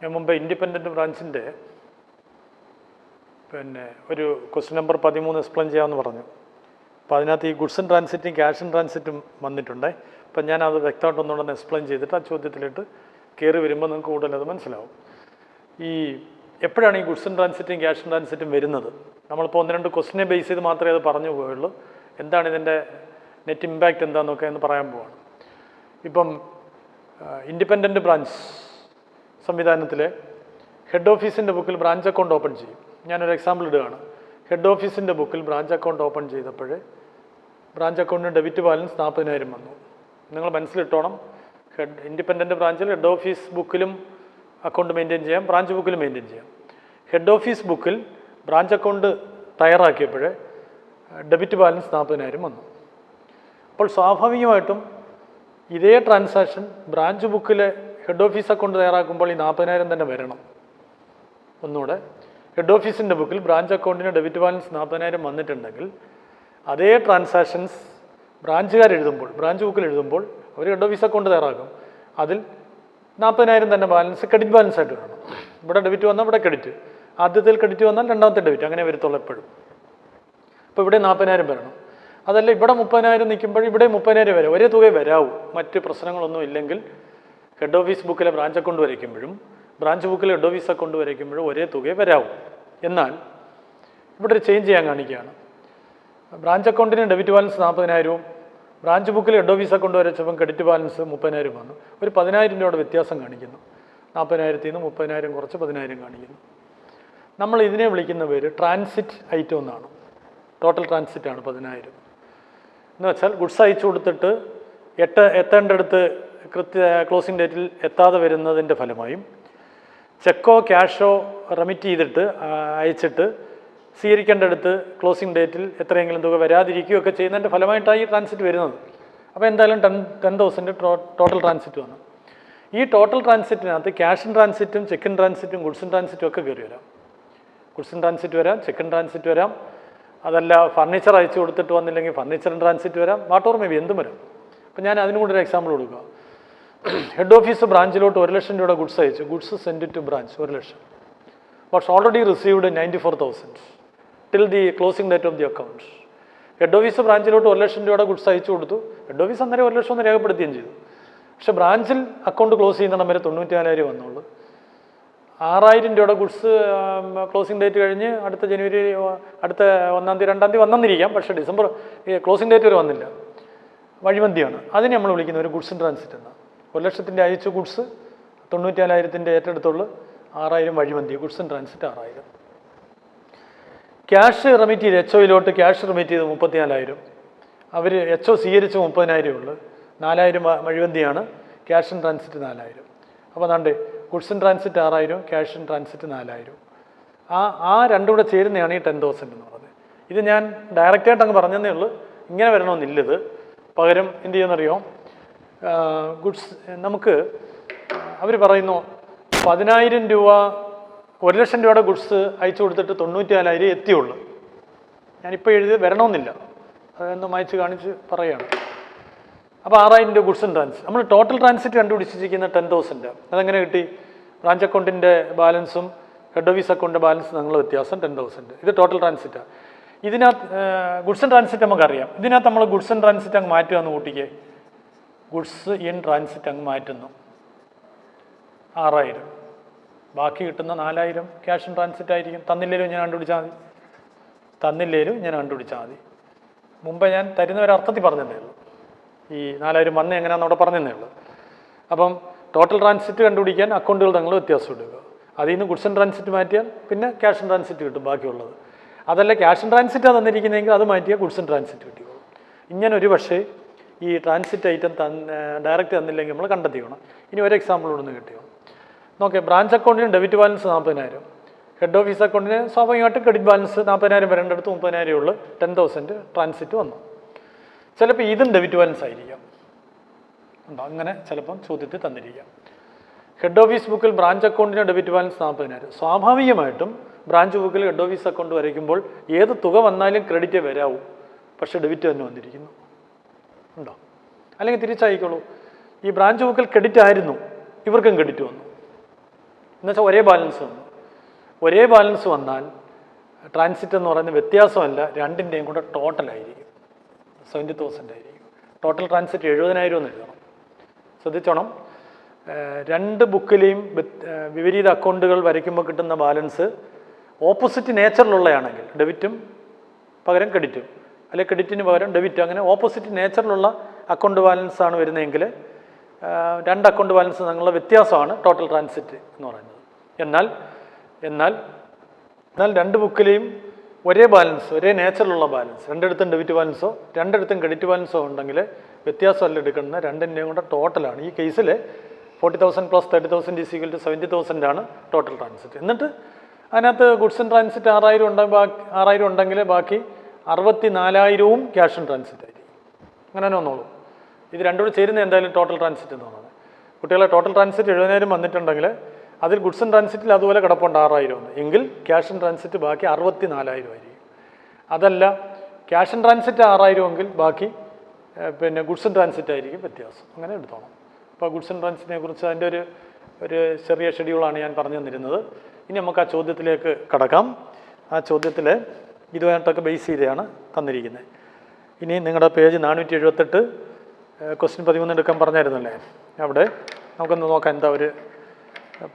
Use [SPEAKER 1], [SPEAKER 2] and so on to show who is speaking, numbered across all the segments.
[SPEAKER 1] ഞാൻ മുമ്പ് ഇൻഡിപെൻഡൻറ്റ് ബ്രാഞ്ചിൻ്റെ ഒരു ക്വസ്റ്റ്യൻ നമ്പർ 13 എക്സ്പ്ലെയിൻ ചെയ്യാമെന്ന് പറഞ്ഞു. അപ്പോൾ അതിനകത്ത് ഈ ഗുഡ്സ് ഇൻ ട്രാൻസിറ്റും ക്യാഷ് ഇൻ ട്രാൻസിറ്റും വന്നിട്ടുണ്ട്. അപ്പം ഞാനത് വ്യക്തമായിട്ടൊന്നുകൂടെ എക്സ്പ്ലെയിൻ ചെയ്തിട്ട് ആ ചോദ്യത്തിലിട്ട് കയറി വരുമ്പോൾ നിങ്ങൾക്ക് കൂടുതൽ അത് മനസ്സിലാവും. എപ്പോഴാണ് ഈ ഗുഡ്സ് ഇൻ ട്രാൻസിറ്റും ക്യാഷ് ഇൻ ട്രാൻസിറ്റും വരുന്നത്? നമ്മളിപ്പോൾ 1-2 ക്വസ്റ്റിനെ ബേസ് ചെയ്ത് മാത്രമേ അത് പറഞ്ഞു പോയുള്ളൂ. എന്താണ് ഇതിൻ്റെ നെറ്റ് ഇമ്പാക്റ്റ് എന്താണെന്നൊക്കെ എന്ന് പറയാൻ പോവാണ്. ഇപ്പം ഇൻഡിപെൻഡൻറ്റ് ബ്രാഞ്ച് സംവിധാനത്തിലെ ഹെഡ് ഓഫീസിൻ്റെ ബുക്കിൽ ബ്രാഞ്ച് അക്കൗണ്ട് ഓപ്പൺ ചെയ്യും. ഞാനൊരു എക്സാമ്പിൾ ഇടുകയാണ്. ഹെഡ് ഓഫീസിൻ്റെ ബുക്കിൽ ബ്രാഞ്ച് അക്കൗണ്ട് ഓപ്പൺ ചെയ്തപ്പോൾ ബ്രാഞ്ച് അക്കൗണ്ടിന് ഡെബിറ്റ് ബാലൻസ് 40,000 വന്നു. നിങ്ങൾ മനസ്സിലിട്ടോണം, ഇൻഡിപെൻഡൻറ്റ് ബ്രാഞ്ചിൽ ഹെഡ് ഓഫീസ് ബുക്കിലും അക്കൗണ്ട് മെയിൻറ്റെയിൻ ചെയ്യാം, ബ്രാഞ്ച് ബുക്കിലും മെയിൻറ്റെയിൻ ചെയ്യാം. ഹെഡ് ഓഫീസ് ബുക്കിൽ ബ്രാഞ്ച് അക്കൗണ്ട് തയ്യാറാക്കിയപ്പോൾ ഡെബിറ്റ് ബാലൻസ് 40,000 വന്നു. അപ്പോൾ സ്വാഭാവികമായിട്ടും ഇതേ ട്രാൻസാക്ഷൻ ബ്രാഞ്ച് ബുക്കിലെ ഹെഡ് ഓഫീസ് അക്കൗണ്ട് തയ്യാറാക്കുമ്പോൾ ഈ 40,000 തന്നെ വരണം. ഒന്നുകൂടെ, ഹെഡ് ഓഫീസിൻ്റെ ബുക്കിൽ ബ്രാഞ്ച് അക്കൗണ്ടിന് ഡെബിറ്റ് ബാലൻസ് 40,000 വന്നിട്ടുണ്ടെങ്കിൽ അതേ ട്രാൻസാക്ഷൻസ് ബ്രാഞ്ചുകാർ എഴുതുമ്പോൾ, ബ്രാഞ്ച് ബുക്കിൽ എഴുതുമ്പോൾ അവർ ഹെഡ് ഓഫീസ് അക്കൗണ്ട് തയ്യാറാക്കും. അതിൽ 40,000 തന്നെ ബാലൻസ് ക്രെഡിറ്റ് ബാലൻസ് ആയിട്ട് വരണം. ഇവിടെ ഡെബിറ്റ് വന്നാൽ ഇവിടെ ക്രെഡിറ്റ്, ആദ്യത്തിൽ ക്രെഡിറ്റ് വന്നാൽ രണ്ടാമത്തെ ഡെബിറ്റ്, അങ്ങനെ വരത്തുള്ളൂ എപ്പോഴും. അപ്പോൾ ഇവിടെ 40,000 വരണം. അതല്ല ഇവിടെ 30,000 നിൽക്കുമ്പോൾ ഇവിടെ 30,000 വരെ ഒരേ തുക വരാവൂ. മറ്റ് പ്രശ്നങ്ങളൊന്നും ഇല്ലെങ്കിൽ ഹെഡ് ഓഫീസ് ബുക്കിലെ ബ്രാഞ്ച് അക്കൗണ്ട് വരയ്ക്കുമ്പോഴും ബ്രാഞ്ച് ബുക്കിലെ ഹെഡ് ഓഫീസ് അക്കൗണ്ട് വരയ്ക്കുമ്പോഴും ഒരേ തുക വരാവൂ. എന്നാൽ ഇവിടെ ഒരു ചേഞ്ച് ചെയ്യാൻ കാണിക്കുകയാണ്. ബ്രാഞ്ച് അക്കൗണ്ടിന് ഡെബിറ്റ് ബാലൻസ് 40,000, ബ്രാഞ്ച് ബുക്കിൽ ഹെഡ് ഓഫീസ് അക്കൗണ്ട് വരച്ചപ്പം ക്രെഡിറ്റ് ബാലൻസ് 30,000 വന്നു. ഒരു 10,000 രൂപയുടെ വ്യത്യാസം കാണിക്കുന്നു. 40,000 നിന്ന് 30,000 കുറച്ച് 10,000 കാണിക്കുന്നു. നമ്മൾ ഇതിനെ വിളിക്കുന്ന പേര് ട്രാൻസിറ്റ് ഐറ്റം എന്നാണ്. ടോട്ടൽ ട്രാൻസിറ്റാണ് 10,000 എന്ന് വെച്ചാൽ ഗുഡ്സ് അയച്ചു കൊടുത്തിട്ട് എത്തേണ്ടടുത്ത് ക്ലോസിംഗ് ഡേറ്റിൽ എത്താതെ വരുന്നതിൻ്റെ ഫലമായും ചെക്കോ ക്യാഷോ റെമിറ്റ് ചെയ്തിട്ട് അയച്ചിട്ട് സ്വീകരിക്കേണ്ടടുത്ത് ക്ലോസിംഗ് ഡേറ്റിൽ എത്രയെങ്കിലും തുക വരാതിരിക്കുകയൊക്കെ ചെയ്യുന്നതിൻ്റെ ഫലമായിട്ടാണ് ഈ ട്രാൻസിറ്റ് വരുന്നത്. അപ്പോൾ എന്തായാലും 10,000 ടോട്ടൽ ട്രാൻസിറ്റ് വന്നു. ഈ ടോട്ടൽ ട്രാൻസിറ്റിനകത്ത് ക്യാഷ് ഇൻ ട്രാൻസിറ്റും ചെക്ക് ഇൻ ട്രാൻസിറ്റും ഗുഡ്സ് ഇൻ ട്രാൻസിറ്റും ഒക്കെ കയറി വരാം. ഗുഡ്സ് ഇൻ ട്രാൻസിറ്റ് വരാം, ചെക്ക് ഇൻ ട്രാൻസിറ്റ് വരാം, അതല്ല ഫർണിച്ചർ അയച്ചു കൊടുത്തിട്ട് വന്നില്ലെങ്കിൽ ഫർണിച്ചർ ഇൻ ട്രാൻസിറ്റ് വരാം, വാട്ട് മേ ബി എന്തും വരാം. അപ്പം ഞാൻ അതിനും കൂടെ ഒരു എക്സാമ്പിൾ കൊടുക്കുക. ഹെഡ് ഓഫീസ് ബ്രാഞ്ചിലോട്ട് 1,00,000 രൂപയുടെ ഗുഡ്സ് അയച്ചു. Goods send to branch 1,00,000. What's already received 94,000 till the closing date of the account. Head office ബ്രാഞ്ചിലോട്ട് 1,00,000 രൂപയുടെ ഗുഡ്സ് അയച്ചു കൊടുത്തു. ഹെഡ് ഓഫീസ് അന്നേരം 1,00,000 ഒന്ന് രേഖപ്പെടുത്തുകയും ചെയ്തു. പക്ഷേ ബ്രാഞ്ചിൽ അക്കൗണ്ട് ക്ലോസ് ചെയ്യുന്നിടം വരെ 94,000 വന്നുള്ളൂ. 6,000 രൂപയുടെ ഗുഡ്സ് ക്ലോസിംഗ് ഡേറ്റ് കഴിഞ്ഞ് അടുത്ത ജനുവരി അടുത്ത 1-ാം തീയതി 2-ാം തീയതി വന്നെന്നിരിക്കാം. പക്ഷേ ഡിസംബർ ക്ലോസിംഗ് ഡേറ്റ് വരെ വന്നില്ല. വഴിമന്തിയാണ്. അതിനെ നമ്മൾ വിളിക്കുന്ന ഒരു ഗുഡ്സ് ഇൻ ട്രാൻസിറ്റ് എന്നാണ്. 1,00,000 അയച്ച ഗുഡ്സ് 94,000 ഏറ്റെടുത്തുള്ളൂ. 6,000 വഴിമന്തി, goods in transit 6,000. Cash remit ചെയ്ത് എച്ച്ഒയിലോട്ട് ക്യാഷ് റെമിറ്റ് ചെയ്ത് 34,000. അവർ എച്ച്ഒ സ്വീകരിച്ച് 30,000 ഉള്ളൂ. 4,000 വഴിമന്തിയാണ്. Cash in transit 4,000. അപ്പോൾ അതാണ്ട് goods in transit 6,000, cash in transit 4,000. ആ രണ്ടും കൂടെ ചേരുന്നതാണ് ഈ 10,000 എന്ന് പറയുന്നത്. ഇത് ഞാൻ ഡയറക്റ്റായിട്ട് അങ്ങ് പറഞ്ഞതേ ഉള്ളൂ. ഇങ്ങനെ വരണമെന്നില്ലത്. പകരം എന്ത് ചെയ്യുമെന്നറിയോ, ഗുഡ്സ് നമുക്ക് അവർ പറയുന്നു 10,000 രൂപ 1,00,000 രൂപയുടെ ഗുഡ്സ് അയച്ചു കൊടുത്തിട്ട് 94,000 എത്തിയുള്ളൂ. ഞാനിപ്പോൾ എഴുതി വരണമെന്നില്ല, അതൊന്ന് മായ്ച്ച് കാണിച്ച് പറയുകയാണ്. അപ്പോൾ 6,000 രൂപ ഗുഡ്സ് ഇൻ ട്രാൻസിറ്റ്. നമ്മൾ ടോട്ടൽ ട്രാൻസിറ്റ് കണ്ടുപിടിച്ചിരിക്കുന്ന 10,000. അതെങ്ങനെ കിട്ടി? ബ്രാഞ്ച് അക്കൗണ്ടിൻ്റെ ബാലൻസും ഹെഡ് ഓഫീസ് അക്കൗണ്ടിൻ്റെ ബാലൻസും തമ്മിലുള്ള വ്യത്യാസം 10,000. ഇത് ടോട്ടൽ ട്രാൻസിറ്റാണ്. ഇതിനകത്ത് ഗുഡ്സ് ഇൻ ട്രാൻസിറ്റ് നമുക്കറിയാം. ഇതിനകത്ത് നമ്മൾ ഗുഡ്സ് ഇൻ ട്രാൻസിറ്റ് അങ്ങ് മാറ്റുക എന്ന് കൂട്ടിക്കേ. ഗുഡ്സ് ഇൻ ട്രാൻസിറ്റ് അങ്ങ് മാറ്റുന്നു 6,000. ബാക്കി കിട്ടുന്ന 4,000 ക്യാഷ് ഇൻ ട്രാൻസിറ്റ് ആയിരിക്കും. തന്നില്ലേലും ഞാൻ കണ്ടുപിടിച്ചാൽ മതി. മുമ്പ് ഞാൻ തരുന്ന ഒരു അർത്ഥത്തിൽ പറഞ്ഞതേ ഉള്ളൂ. ഈ 4,000 വന്ന് എങ്ങനെയാണെന്ന് അവിടെ പറഞ്ഞതേ ഉള്ളൂ. അപ്പം ടോട്ടൽ ട്രാൻസിറ്റ് കണ്ടുപിടിക്കാൻ അക്കൗണ്ടുകൾ തങ്ങൾ വ്യത്യാസം ഇടുക. അതിൽ നിന്ന് ഗുഡ്സ് ഇൻ ട്രാൻസിറ്റ് മാറ്റിയാൽ പിന്നെ ക്യാഷ് ഇൻ ട്രാൻസിറ്റ് കിട്ടും ബാക്കിയുള്ളത്. അതല്ല ക്യാഷ് ഇൻ ട്രാൻസിറ്റാണ് തന്നിരിക്കുന്നതെങ്കിൽ അത് മാറ്റിയാൽ ഗുഡ്സ് ഇൻ ട്രാൻസിറ്റ് കിട്ടിക്കോളും. ഇങ്ങനെ ഒരു പക്ഷേ ഈ ട്രാൻസിറ്റ് ഐറ്റം ഡയറക്റ്റ് തന്നില്ലെങ്കിൽ നമ്മൾ കണ്ടെത്തിക്കണം. ഇനി ഒരു എക്സാമ്പിൾ ഇവിടെ നിന്ന് കിട്ടിയോ നോക്കേ. ബ്രാഞ്ച് അക്കൗണ്ടിന് ഡെബിറ്റ് ബാലൻസ് 40,000, ഹെഡ് ഓഫീസ് അക്കൗണ്ടിന് സ്വാഭാവികമായിട്ടും ക്രെഡിറ്റ് ബാലൻസ് 40,000 വരേണ്ടടുത്ത് 30,000 ഉള്ളു. 10,000 ട്രാൻസിറ്റ് വന്നു. ചിലപ്പോൾ ഇതും ഡെബിറ്റ് ബാലൻസ് ആയിരിക്കാം. ഉണ്ടോ? അങ്ങനെ ചിലപ്പം ചോദ്യത്തിൽ തന്നിരിക്കാം. ഹെഡ് ഓഫീസ് ബുക്കിൽ ബ്രാഞ്ച് അക്കൗണ്ടിന് ഡെബിറ്റ് ബാലൻസ് 40,000. സ്വാഭാവികമായിട്ടും ബ്രാഞ്ച് ബുക്കിൽ ഹെഡ് ഓഫീസ് അക്കൗണ്ട് വരയ്ക്കുമ്പോൾ ഏത് തുക വന്നാലും ക്രെഡിറ്റ് വരാവൂ. പക്ഷേ ഡെബിറ്റ് തന്നെ വന്നിരിക്കുന്നു. ഉണ്ടോ? അല്ലെങ്കിൽ തിരിച്ചായിക്കോളൂ. ഈ ബ്രാഞ്ച് ബുക്കിൽ ക്രെഡിറ്റ് ആയിരുന്നു, ഇവർക്കും ക്രെഡിറ്റ് വന്നു. എന്നുവെച്ചാൽ ഒരേ ബാലൻസ് വന്നു. ഒരേ ബാലൻസ് വന്നാൽ ട്രാൻസിറ്റ് എന്ന് പറയുന്ന വ്യത്യാസമല്ല, രണ്ടിൻ്റെയും കൂടെ ടോട്ടലായിരിക്കും 70,000 ആയിരിക്കും. ടോട്ടൽ ട്രാൻസിറ്റ് 70,000 എന്ന് എഴുതണം. ശ്രദ്ധിച്ചോണം, രണ്ട് ബുക്കിലെയും വിപരീത അക്കൗണ്ടുകൾ വരയ്ക്കുമ്പോൾ കിട്ടുന്ന ബാലൻസ് ഓപ്പോസിറ്റ് നേച്ചറിലുള്ളതാണെങ്കിൽ ഡെബിറ്റും പകരം ക്രെഡിറ്റും, അല്ലെങ്കിൽ ക്രെഡിറ്റിന് പകരം ഡെബിറ്റ്, അങ്ങനെ ഓപ്പോസിറ്റ് നേച്ചറിലുള്ള അക്കൗണ്ട് ബാലൻസ് ആണ് വരുന്നതെങ്കിൽ രണ്ട് അക്കൗണ്ട് ബാലൻസ് തമ്മിലുള്ള വ്യത്യാസമാണ് ടോട്ടൽ ട്രാൻസിറ്റ് എന്ന് പറയുന്നത്. എന്നാൽ രണ്ട് ബുക്കിലെയും ഒരേ ബാലൻസ്, ഒരേ നേച്ചറിലുള്ള ബാലൻസ്, രണ്ടിടത്തും ഡെബിറ്റ് ബാലൻസോ രണ്ടിടത്തും ക്രെഡിറ്റ് ബാലൻസോ ഉണ്ടെങ്കിൽ വ്യത്യാസമല്ല എടുക്കുന്നത്, രണ്ടിൻ്റെയും കൂടെ ടോട്ടലാണ്. ഈ കേസിൽ 40,000 + 30,000 = 70,000 ആണ് ടോട്ടൽ ട്രാൻസിറ്റ്. എന്നിട്ട് അതിനകത്ത് ഗുഡ്സ് ഇൻ ട്രാൻസിറ്റ് 6,000 ഉണ്ടെങ്കിൽ ബാക്കി 64,000 ക്യാഷ് ഇൻ ട്രാൻസിറ്റ് ആയിരിക്കും. അങ്ങനെ വന്നോളൂ. ഇത് രണ്ടും കൂടെ ചേരുന്ന എന്തായാലും ടോട്ടൽ ട്രാൻസിറ്റ് എന്ന് പറയുന്നത്. കുട്ടികളെ ടോട്ടൽ ട്രാൻസിറ്റ് 70,000 വന്നിട്ടുണ്ടെങ്കിൽ അതിൽ ഗുഡ്സ് ഇൻ ട്രാൻസിറ്റിൽ അതുപോലെ കിടപ്പുണ്ട് 6,000 എന്ന്, എങ്കിൽ ക്യാഷ് ഇൻ ട്രാൻസിറ്റ് ബാക്കി 64,000 ആയിരിക്കും. അതല്ല, ക്യാഷ് ഇൻ ട്രാൻസിറ്റ് 6,000 എങ്കിൽ ബാക്കി ഗുഡ്സ് ഇൻ ട്രാൻസിറ്റ് ആയിരിക്കും വ്യത്യാസം. അങ്ങനെ എടുത്തോണം. അപ്പോൾ ഗുഡ്സ് ഇൻ ട്രാൻസിറ്റിനെ കുറിച്ച് അതിൻ്റെ ഒരു ചെറിയ ഷെഡ്യൂളാണ് ഞാൻ പറഞ്ഞു തന്നിരുന്നത്. ഇനി നമുക്ക് ആ ചോദ്യത്തിലേക്ക് കടക്കാം. ആ ചോദ്യത്തിൽ ഇതുമായിട്ടൊക്കെ ബേസ് ചെയ്താണ് തന്നിരിക്കുന്നത്. ഇനി നിങ്ങളുടെ പേജ് 478 ക്വസ്റ്റ്യൻ 13 എടുക്കാൻ പറഞ്ഞായിരുന്നല്ലേ, അവിടെ നമുക്കൊന്ന് നോക്കാം എന്താ അവർ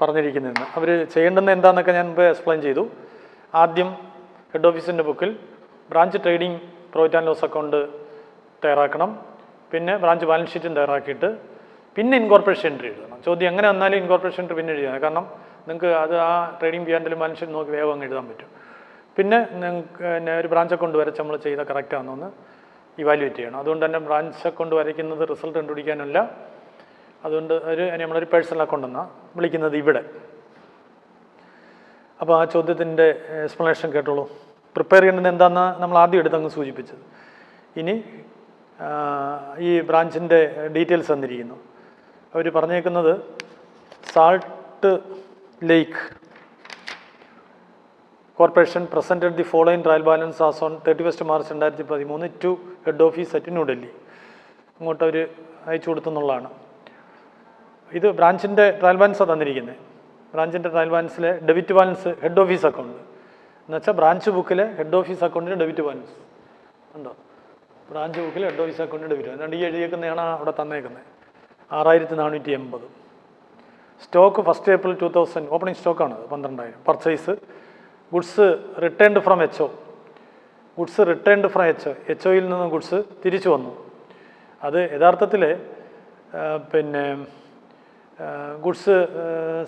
[SPEAKER 1] പറഞ്ഞിരിക്കുന്നതെന്ന്. അവർ ചെയ്യേണ്ടുന്ന എന്താണെന്നൊക്കെ ഞാൻ മുമ്പ് എക്സ്പ്ലെയിൻ ചെയ്തു. ആദ്യം ഹെഡ് ഓഫീസിൻ്റെ ബുക്കിൽ branch trading profit and loss account തയ്യാറാക്കണം. പിന്നെ ബ്രാഞ്ച് ബാലൻസ് ഷീറ്റും തയ്യാറാക്കിയിട്ട് പിന്നെ ഇൻകോർപ്പറേഷൻ എൻട്രി എഴുതണം. ചോദ്യം എങ്ങനെ വന്നാലും ഇൻകോർപ്പറേഷൻ എൻട്രി പിന്നെ എഴുതണം. കാരണം നിങ്ങൾക്ക് അത് ആ ട്രേഡിംഗ് ബിയാൻഡിലും ബാലൻസ് ഷീറ്റ് നോക്കി വേഗം അങ്ങ് എഴുതാൻ പറ്റും. പിന്നെ നിങ്ങൾക്ക് ഒരു ബ്രാഞ്ച് അക്കൗണ്ട് വരച്ച് നമ്മൾ ചെയ്ത കറക്റ്റാണെന്നൊന്ന് ഇവാലുവേറ്റ് ചെയ്യണം. അതുകൊണ്ട് തന്നെ ബ്രാഞ്ച് അക്കൗണ്ട് വരയ്ക്കുന്നത് റിസൾട്ട് കണ്ടുപിടിക്കാനല്ല, അതുകൊണ്ട് നമ്മളൊരു പേഴ്സണൽ അക്കൗണ്ട് എന്നാണ് വിളിക്കുന്നത് ഇവിടെ. അപ്പോൾ ആ ചോദ്യത്തിൻ്റെ എക്സ്പ്ലനേഷൻ കേട്ടോളൂ. പ്രിപ്പയർ ചെയ്യേണ്ടത് എന്താണെന്ന് നമ്മൾ ആദ്യം എടുത്തങ്ങ് സൂചിപ്പിച്ചത്. ഇനി ഈ ബ്രാഞ്ചിൻ്റെ ഡീറ്റെയിൽസ് തന്നിരിക്കുന്നു. അവർ പറഞ്ഞേക്കുന്നത് salt lake corporation presented the following trial balance as on 31 March 2013 to head office at New Delhi. ഇങ്ങോട്ട് അവർ അയച്ചു കൊടുത്തെന്നുള്ളതാണ്. ഇത് ബ്രാഞ്ചിൻ്റെ ട്രയൽ ബാലൻസാണ് തന്നിരിക്കുന്നത്. ബ്രാഞ്ചിൻ്റെ ട്രയൽ ബാലൻസിലെ debit balance head office account എന്നുവെച്ചാൽ ബ്രാഞ്ച് ബുക്കിലെ ഹെഡ് ഓഫീസ് അക്കൗണ്ടിൻ്റെ ഡെബിറ്റ് ബാലൻസ് ഉണ്ടോ? ബ്രാഞ്ച് ബുക്കിൽ ഹെഡ് ഓഫീസ് അക്കൗണ്ടിൻ്റെ ഡെബിറ്റ് ബാലൻസ് ഈ എഴുതിയേക്കുന്നതാണ് അവിടെ തന്നേക്കുന്നത് 6,480. സ്റ്റോക്ക് 1 April 2000 ഓപ്പണിംഗ് സ്റ്റോക്കാണ് 12,000. Purchase goods returned from H ഒയിൽ നിന്ന് ഗുഡ്സ് തിരിച്ചു വന്നു. അത് യഥാർത്ഥത്തിൽ ഗുഡ്സ്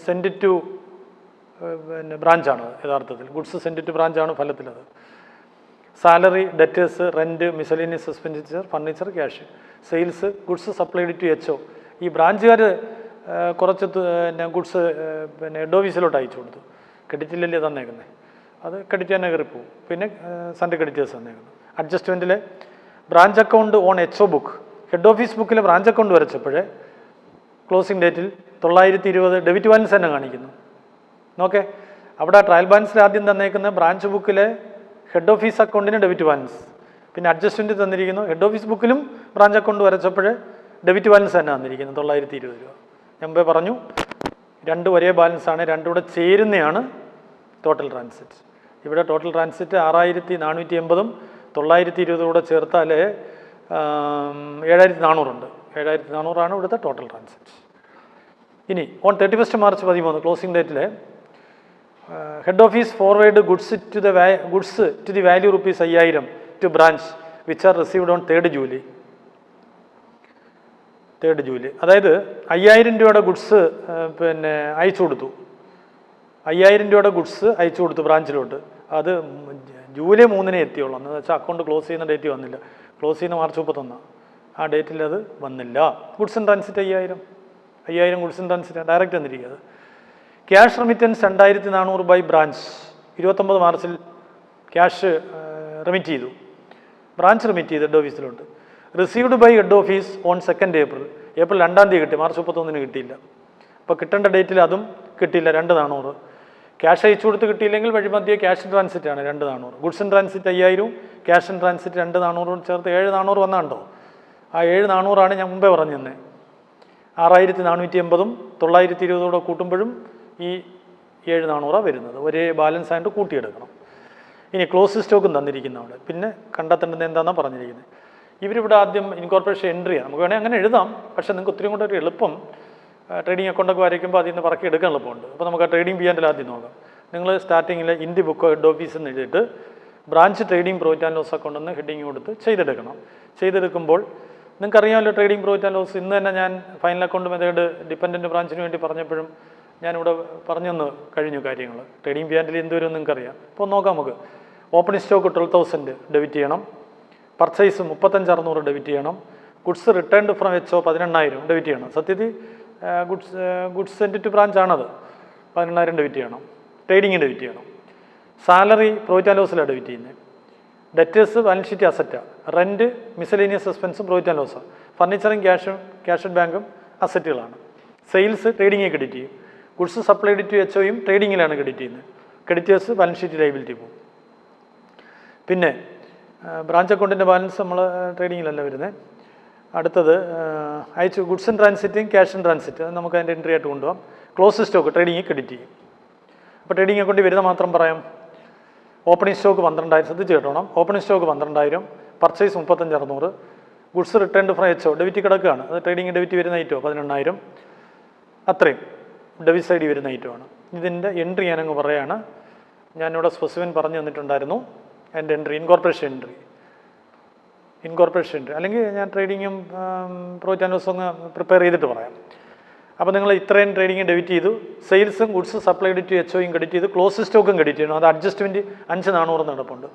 [SPEAKER 1] സെൻഡ് ടു ബ്രാഞ്ചാണ്. യഥാർത്ഥത്തിൽ ഗുഡ്സ് സെൻഡ് ടു ബ്രാഞ്ചാണ് ഫലത്തിലത്. Salary, debtors, rent, miscellaneous expenditure, furniture, cash. Sales goods supplied to H O. ഈ ബ്രാഞ്ചുകാർ കുറച്ച് ഗുഡ്സ് ഹെഡ് ഓഫീസിലോട്ട് അയച്ചു കൊടുത്തു. ക്രെഡിറ്റിലല്ലേ തന്നേക്കുന്നത്, അത് ക്രെഡിറ്റ് തന്നെ കയറിപ്പോവും. പിന്നെ സൺഡേ ക്രെഡിറ്റേഴ്സ് തന്നേക്കുന്നു. അഡ്ജസ്റ്റ്മെൻറ്റിൽ branch account on H O book, head office ബുക്കിൽ ബ്രാഞ്ച് അക്കൗണ്ട് വരച്ചപ്പോഴേ ക്ലോസിംഗ് ഡേറ്റിൽ 920 ഡെബിറ്റ് ബാലൻസ് തന്നെ കാണിക്കുന്നു. നോക്കേ, അവിടെ ട്രയൽ ബാലൻസിൽ ആദ്യം തന്നേക്കുന്ന ബ്രാഞ്ച് ബുക്കിലെ ഹെഡ് ഓഫീസ് അക്കൗണ്ടിന് ഡെബിറ്റ് ബാലൻസ്, പിന്നെ അഡ്ജസ്റ്റ്മെൻറ്റ് തന്നിരിക്കുന്നു. ഹെഡ് ഓഫീസ് ബുക്കിലും ബ്രാഞ്ച് അക്കൗണ്ട് വരച്ചപ്പോഴേ ഡെബിറ്റ് ബാലൻസ് തന്നെ തന്നിരിക്കുന്നു 920 രൂപ. ഞാൻ മുമ്പേ പറഞ്ഞു രണ്ടും ഒരേ ബാലൻസാണ്, രണ്ടും കൂടെ ചേരുന്നതാണ് ടോട്ടൽ ട്രാൻസിറ്റ്. ഇവിടെ ടോട്ടൽ ട്രാൻസിറ്റ് 6,480 920 കൂടെ ചേർത്താൽ 7,400 ഉണ്ട്. 7,400 ഇവിടുത്തെ ടോട്ടൽ ട്രാൻസിറ്റ്. ഇനി ഓൺ 31 മാർച്ച് 2013 ക്ലോസിംഗ് ഡേറ്റിൽ head office forward goods to the value ₹5,000 to branch which are received on 3rd July. അതായത് 5,000 രൂപയുടെ ഗുഡ്സ് അയച്ചു കൊടുത്തു. 5,000 രൂപയുടെ ഗുഡ്സ് അയച്ചു കൊടുത്തു ബ്രാഞ്ചിലോട്ട്. അത് ജൂലൈ 3 എത്തിയുള്ളൂ. എന്ന് വെച്ചാൽ അക്കൗണ്ട് ക്ലോസ് ചെയ്യുന്ന ഡേറ്റ് വന്നില്ല. ക്ലോസ് ചെയ്യുന്ന മാർച്ച് 31. ആ ഡേറ്റിൽ അത് വന്നില്ല. Goods in transit 5,000 goods in transit direct വന്നിരിക്കുക. അത് ക്യാഷ് റെമിറ്റൻസ് 2,400 ബൈ ബ്രാഞ്ച് 29 മാർച്ചിൽ ക്യാഷ് റെമിറ്റ് ചെയ്തു. ബ്രാഞ്ച് റെമിറ്റ് ചെയ്ത് head office. Received by head office on 2nd April. April 2 കിട്ടി, മാർച്ച് 31 കിട്ടിയില്ല. അപ്പോൾ കിട്ടേണ്ട ഡേറ്റിൽ അതും കിട്ടിയില്ല. 2,400 ക്യാഷ് അയച്ചു കൊടുത്ത് കിട്ടിയില്ലെങ്കിൽ വഴിമധ്യേ ക്യാഷ് ഇൻ ട്രാൻസിറ്റ് ആണ് 2,400. Goods in transit 5,000, cash in transit 2,400 ചേർത്ത് 7,400 വന്നാണ്ടോ? ആ 7,400 ഞാൻ മുമ്പേ പറഞ്ഞു തന്നെ. 6,480 920 കൂടെ കൂട്ടുമ്പോഴും ഈ 7,400 വരുന്നത്. ഒരേ ബാലൻസ് ആയിട്ട് കൂട്ടിയെടുക്കണം. ഇനി ക്ലോസ് സ്റ്റോക്കും തന്നിരിക്കുന്നവിടെ. പിന്നെ കണ്ടെത്തേണ്ടത് എന്താണെന്നാണ് പറഞ്ഞിരിക്കുന്നത്. ഇവരിവിടെ ആദ്യം ഇൻകോർപ്പറേഷൻ എൻട്രിയാണ്. നമുക്ക് വേണമെങ്കിൽ അങ്ങനെ എഴുതാം. പക്ഷേ നിങ്ങൾക്ക് ഒത്തിരി കൂടെ ഒരു എളുപ്പം ട്രേഡിംഗ് അക്കൗണ്ടൊക്കെ വരയ്ക്കുമ്പോൾ അതിൽ നിന്ന് പറക്കി എടുക്കാൻ എളുപ്പമുണ്ട്. അപ്പോൾ നമുക്ക് ആ ട്രേഡിംഗ് ബിയാൻഡിൽ ആദ്യം നോക്കാം. നിങ്ങൾ സ്റ്റാർട്ടിങ്ങിൽ ഇന്ത്യ ബുക്ക് ഹെഡ് ഓഫീസിൽ നിന്ന് എഴുതിയിട്ട് branch trading profit and loss account എന്ന് ഹെഡിങ് കൊടുത്ത് ചെയ്തെടുക്കണം. ചെയ്തെടുക്കുമ്പോൾ നിങ്ങൾക്കറിയാമല്ലോ ട്രേഡിംഗ് പ്രോഫിറ്റ് ആൻഡ് ലോസ്. ഇന്ന് തന്നെ ഞാൻ ഫൈനൽ അക്കൗണ്ട് മെത്തേഡ് ഡിപ്പെൻഡൻറ്റ് ബ്രാഞ്ചിന് വേണ്ടി പറഞ്ഞപ്പോഴും ഞാനിവിടെ പറഞ്ഞു തന്നു കഴിഞ്ഞു കാര്യങ്ങൾ. ട്രേഡിംഗ് ബിയാൻഡിൽ എന്തുവരും നിങ്ങൾക്കറിയാം. അപ്പോൾ നോക്കാം നമുക്ക്. ഓപ്പണിംഗ് സ്റ്റോക്ക് 12,000 ഡെബിറ്റ് ചെയ്യണം. പർച്ചേസ് 35,600 ഡെബിറ്റ് ചെയ്യണം. Goods returned from HO 18,000 debit ചെയ്യണം. സത്യത്തിൽ ഗുഡ്സ് സെൻറ്റ് ടു ബ്രാഞ്ച് ആണത്. 18,000 ഡെബിറ്റ് ചെയ്യണം. ട്രേഡിംഗ് ഡെബിറ്റ് ചെയ്യണം. സാലറി പ്രോഫിറ്റ് ആൻഡ് ലോസിലാണ് ഡെബിറ്റ് ചെയ്യുന്നത്. ഡെറ്റേഴ്സ് ബാലൻസ് ഷീറ്റ് അസറ്റാണ്. റെൻറ്റ് മിസലേനിയസ് എക്സ്പെൻസും പ്രോഫിറ്റ് ആൻഡ് ലോസാണ്. ഫർണിച്ചറും ക്യാഷ് ആൻഡ് ബാങ്കും അസറ്റുകളാണ്. സെയിൽസ് ട്രേഡിംഗ് ക്രെഡിറ്റ് ചെയ്യും. ഗുഡ്സ് സപ്ലൈഡ് ടു HOയും ട്രേഡിങ്ങിലാണ് ക്രെഡിറ്റ് ചെയ്യുന്നത്. ക്രെഡിറ്റേഴ്സ് ബാലൻസ് ഷീറ്റ് ലൈബിലിറ്റി പോകും. പിന്നെ ബ്രാഞ്ച് അക്കൗണ്ടിൻ്റെ ബാലൻസ് നമ്മൾ ട്രേഡിങ്ങിലല്ല വരുന്നത്. അടുത്തത് അയച്ചു ഗുഡ്സ് ഇൻ ട്രാൻസിറ്റും ക്യാഷ് ഇൻ ട്രാൻസിറ്റ്. അത് നമുക്ക് അതിൻ്റെ എൻട്രി ആയിട്ട് കൊണ്ടുപോകാം. ക്ലോസ് സ്റ്റോക്ക് ട്രേഡിംഗ് ക്രെഡിറ്റ് ചെയ്യും. അപ്പോൾ ട്രേഡിംഗ് അക്കൗണ്ടിൽ വരുന്ന മാത്രം പറയാം. ഓപ്പണിംഗ് സ്റ്റോക്ക് 12,000 ശ്രദ്ധിച്ച് കേട്ടോണം. Opening stock 12,000, purchase 35,600, goods returned from HO debit കിടക്കുകയാണ്. അത് ട്രേഡിംഗ് ഡെബിറ്റ് വരുന്ന ഐറ്റോ 18,000. അത്രയും ഡെബിറ്റ് സൈഡിൽ വരുന്ന ഐറ്റമാണ്. ഇതിൻ്റെ എൻട്രി ഞാനങ്ങ് പറയുകയാണ്. ഞാനിവിടെ സ്പെസിഫിൻ പറഞ്ഞു തന്നിട്ടുണ്ടായിരുന്നു. എൻ്റെ എൻട്രി ഇൻകോർപ്പറേഷൻ എൻട്രി അല്ലെങ്കിൽ ഞാൻ ട്രേഡിങ്ങും പ്രോഫിറ്റ് ആൻഡ് ലോസും ഒന്ന് പ്രിപ്പയർ ചെയ്തിട്ട് പറയാം. അപ്പോൾ നിങ്ങൾ ഇത്രയും ട്രേഡിങ് ഡെബിറ്റ് ചെയ്തു. സെയിൽസും ഗുഡ്സ് സപ്ലൈഡ് ടു HOയും ക്രെഡിറ്റ് ചെയ്തു. ക്ലോസ് സ്റ്റോക്കും ക്രെഡിറ്റ് ചെയ്യണം. അത് അഡ്ജസ്റ്റ്മെൻറ്റ് 5,400 നടപ്പുണ്ട്.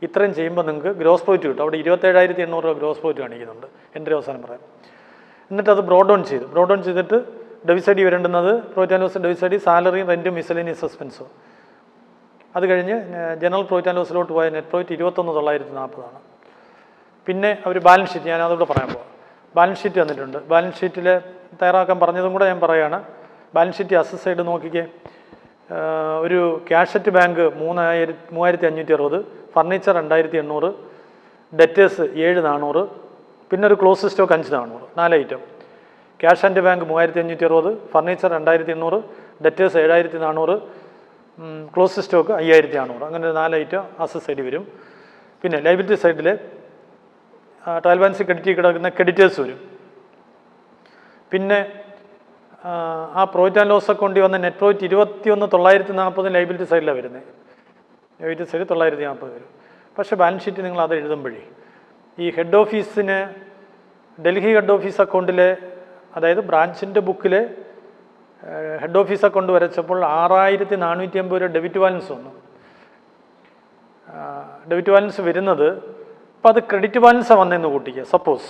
[SPEAKER 1] ഇത്രയും ചെയ്യുമ്പോൾ നിങ്ങൾക്ക് ഗ്രോസ് പ്രോഫിറ്റ് കിട്ടും. അവിടെ 27,800 രൂപ ഗ്രോസ് പ്രോഫിറ്റ് കാണിക്കുന്നുണ്ട്. എൻട്രി അവസാനം പറയാം. എന്നിട്ട് അത് ബ്രോഡ് ഡൗൺ ചെയ്തു. ബ്രോഡ് ഡൗൺ ചെയ്തിട്ട് ഡെബിറ്റ് സൈഡിൽ വരേണ്ടുന്നത് പ്രോഫിറ്റ് ആൻഡ് ലോസ് ഡെബിറ്റ് സൈഡിൽ സാലറിയും റെൻറ്റും മിസലേനിയസ് എക്സ്പെൻസും. അത് കഴിഞ്ഞ് ജനറൽ പ്രോഫിറ്റ് ആൻഡ് ലോസിലോട്ട് പോയ നെറ്റ് പ്രോഫിറ്റ് 21,940 പിന്നെ അവർ ബാലൻസ് ഷീറ്റ് ഞാൻ അതോടെ പറയാൻ പോകാം. ബാലൻസ് ഷീറ്റ് തന്നിട്ടുണ്ട്. ബാലൻസ് ഷീറ്റിൽ തയ്യാറാക്കാൻ പറഞ്ഞതും കൂടെ ഞാൻ പറയുകയാണ്. ബാലൻസ് ഷീറ്റ് അസസ് സൈഡ് നോക്കിക്കേ. ഒരു cash at bank 3,560, furniture 2,800, debtors 7,400, പിന്നെ ഒരു close stock 5,400. 4 item. Cash and bank 3,560, furniture 2,800, debtors 7,400, close stock 5,400. അങ്ങനെ 4 ഐറ്റം അസസ് സൈഡിൽ വരും. പിന്നെ ലൈബിലിറ്റി സൈഡിൽ ട്രയൽ ബാലൻസ് ക്രെഡിറ്റ് കിടക്കുന്ന ക്രെഡിറ്റേഴ്സ് വരും. പിന്നെ ആ പ്രോഫിറ്റ് ആൻഡ് ലോസ് അക്കൗണ്ടിൽ വന്ന നെറ്റ് പ്രോഫിറ്റ് 21,940 ലൈബിലിറ്റി സൈഡിലാണ് വരുന്നത്. ലൈബിലിറ്റി സൈഡിൽ 940 വരും. പക്ഷേ ബാലൻസ് ഷീറ്റ് നിങ്ങൾ അത് എഴുതുമ്പോഴേ ഈ ഹെഡ് ഓഫീസിന് ഡൽഹി ഹെഡ് ഓഫീസ് അക്കൗണ്ടിലെ, അതായത് ബ്രാഞ്ചിൻ്റെ ബുക്കിൽ ഹെഡ് ഓഫീസ് അക്കൗണ്ട് വരച്ചപ്പോൾ 6,480 രൂപ ഡെബിറ്റ് ബാലൻസ് വന്നു. ഡെബിറ്റ് ബാലൻസ് വരുന്നത് അപ്പോൾ അത് ക്രെഡിറ്റ് ബാലൻസാണ് വന്നതെന്ന് കൂട്ടിക്കുക. സപ്പോസ്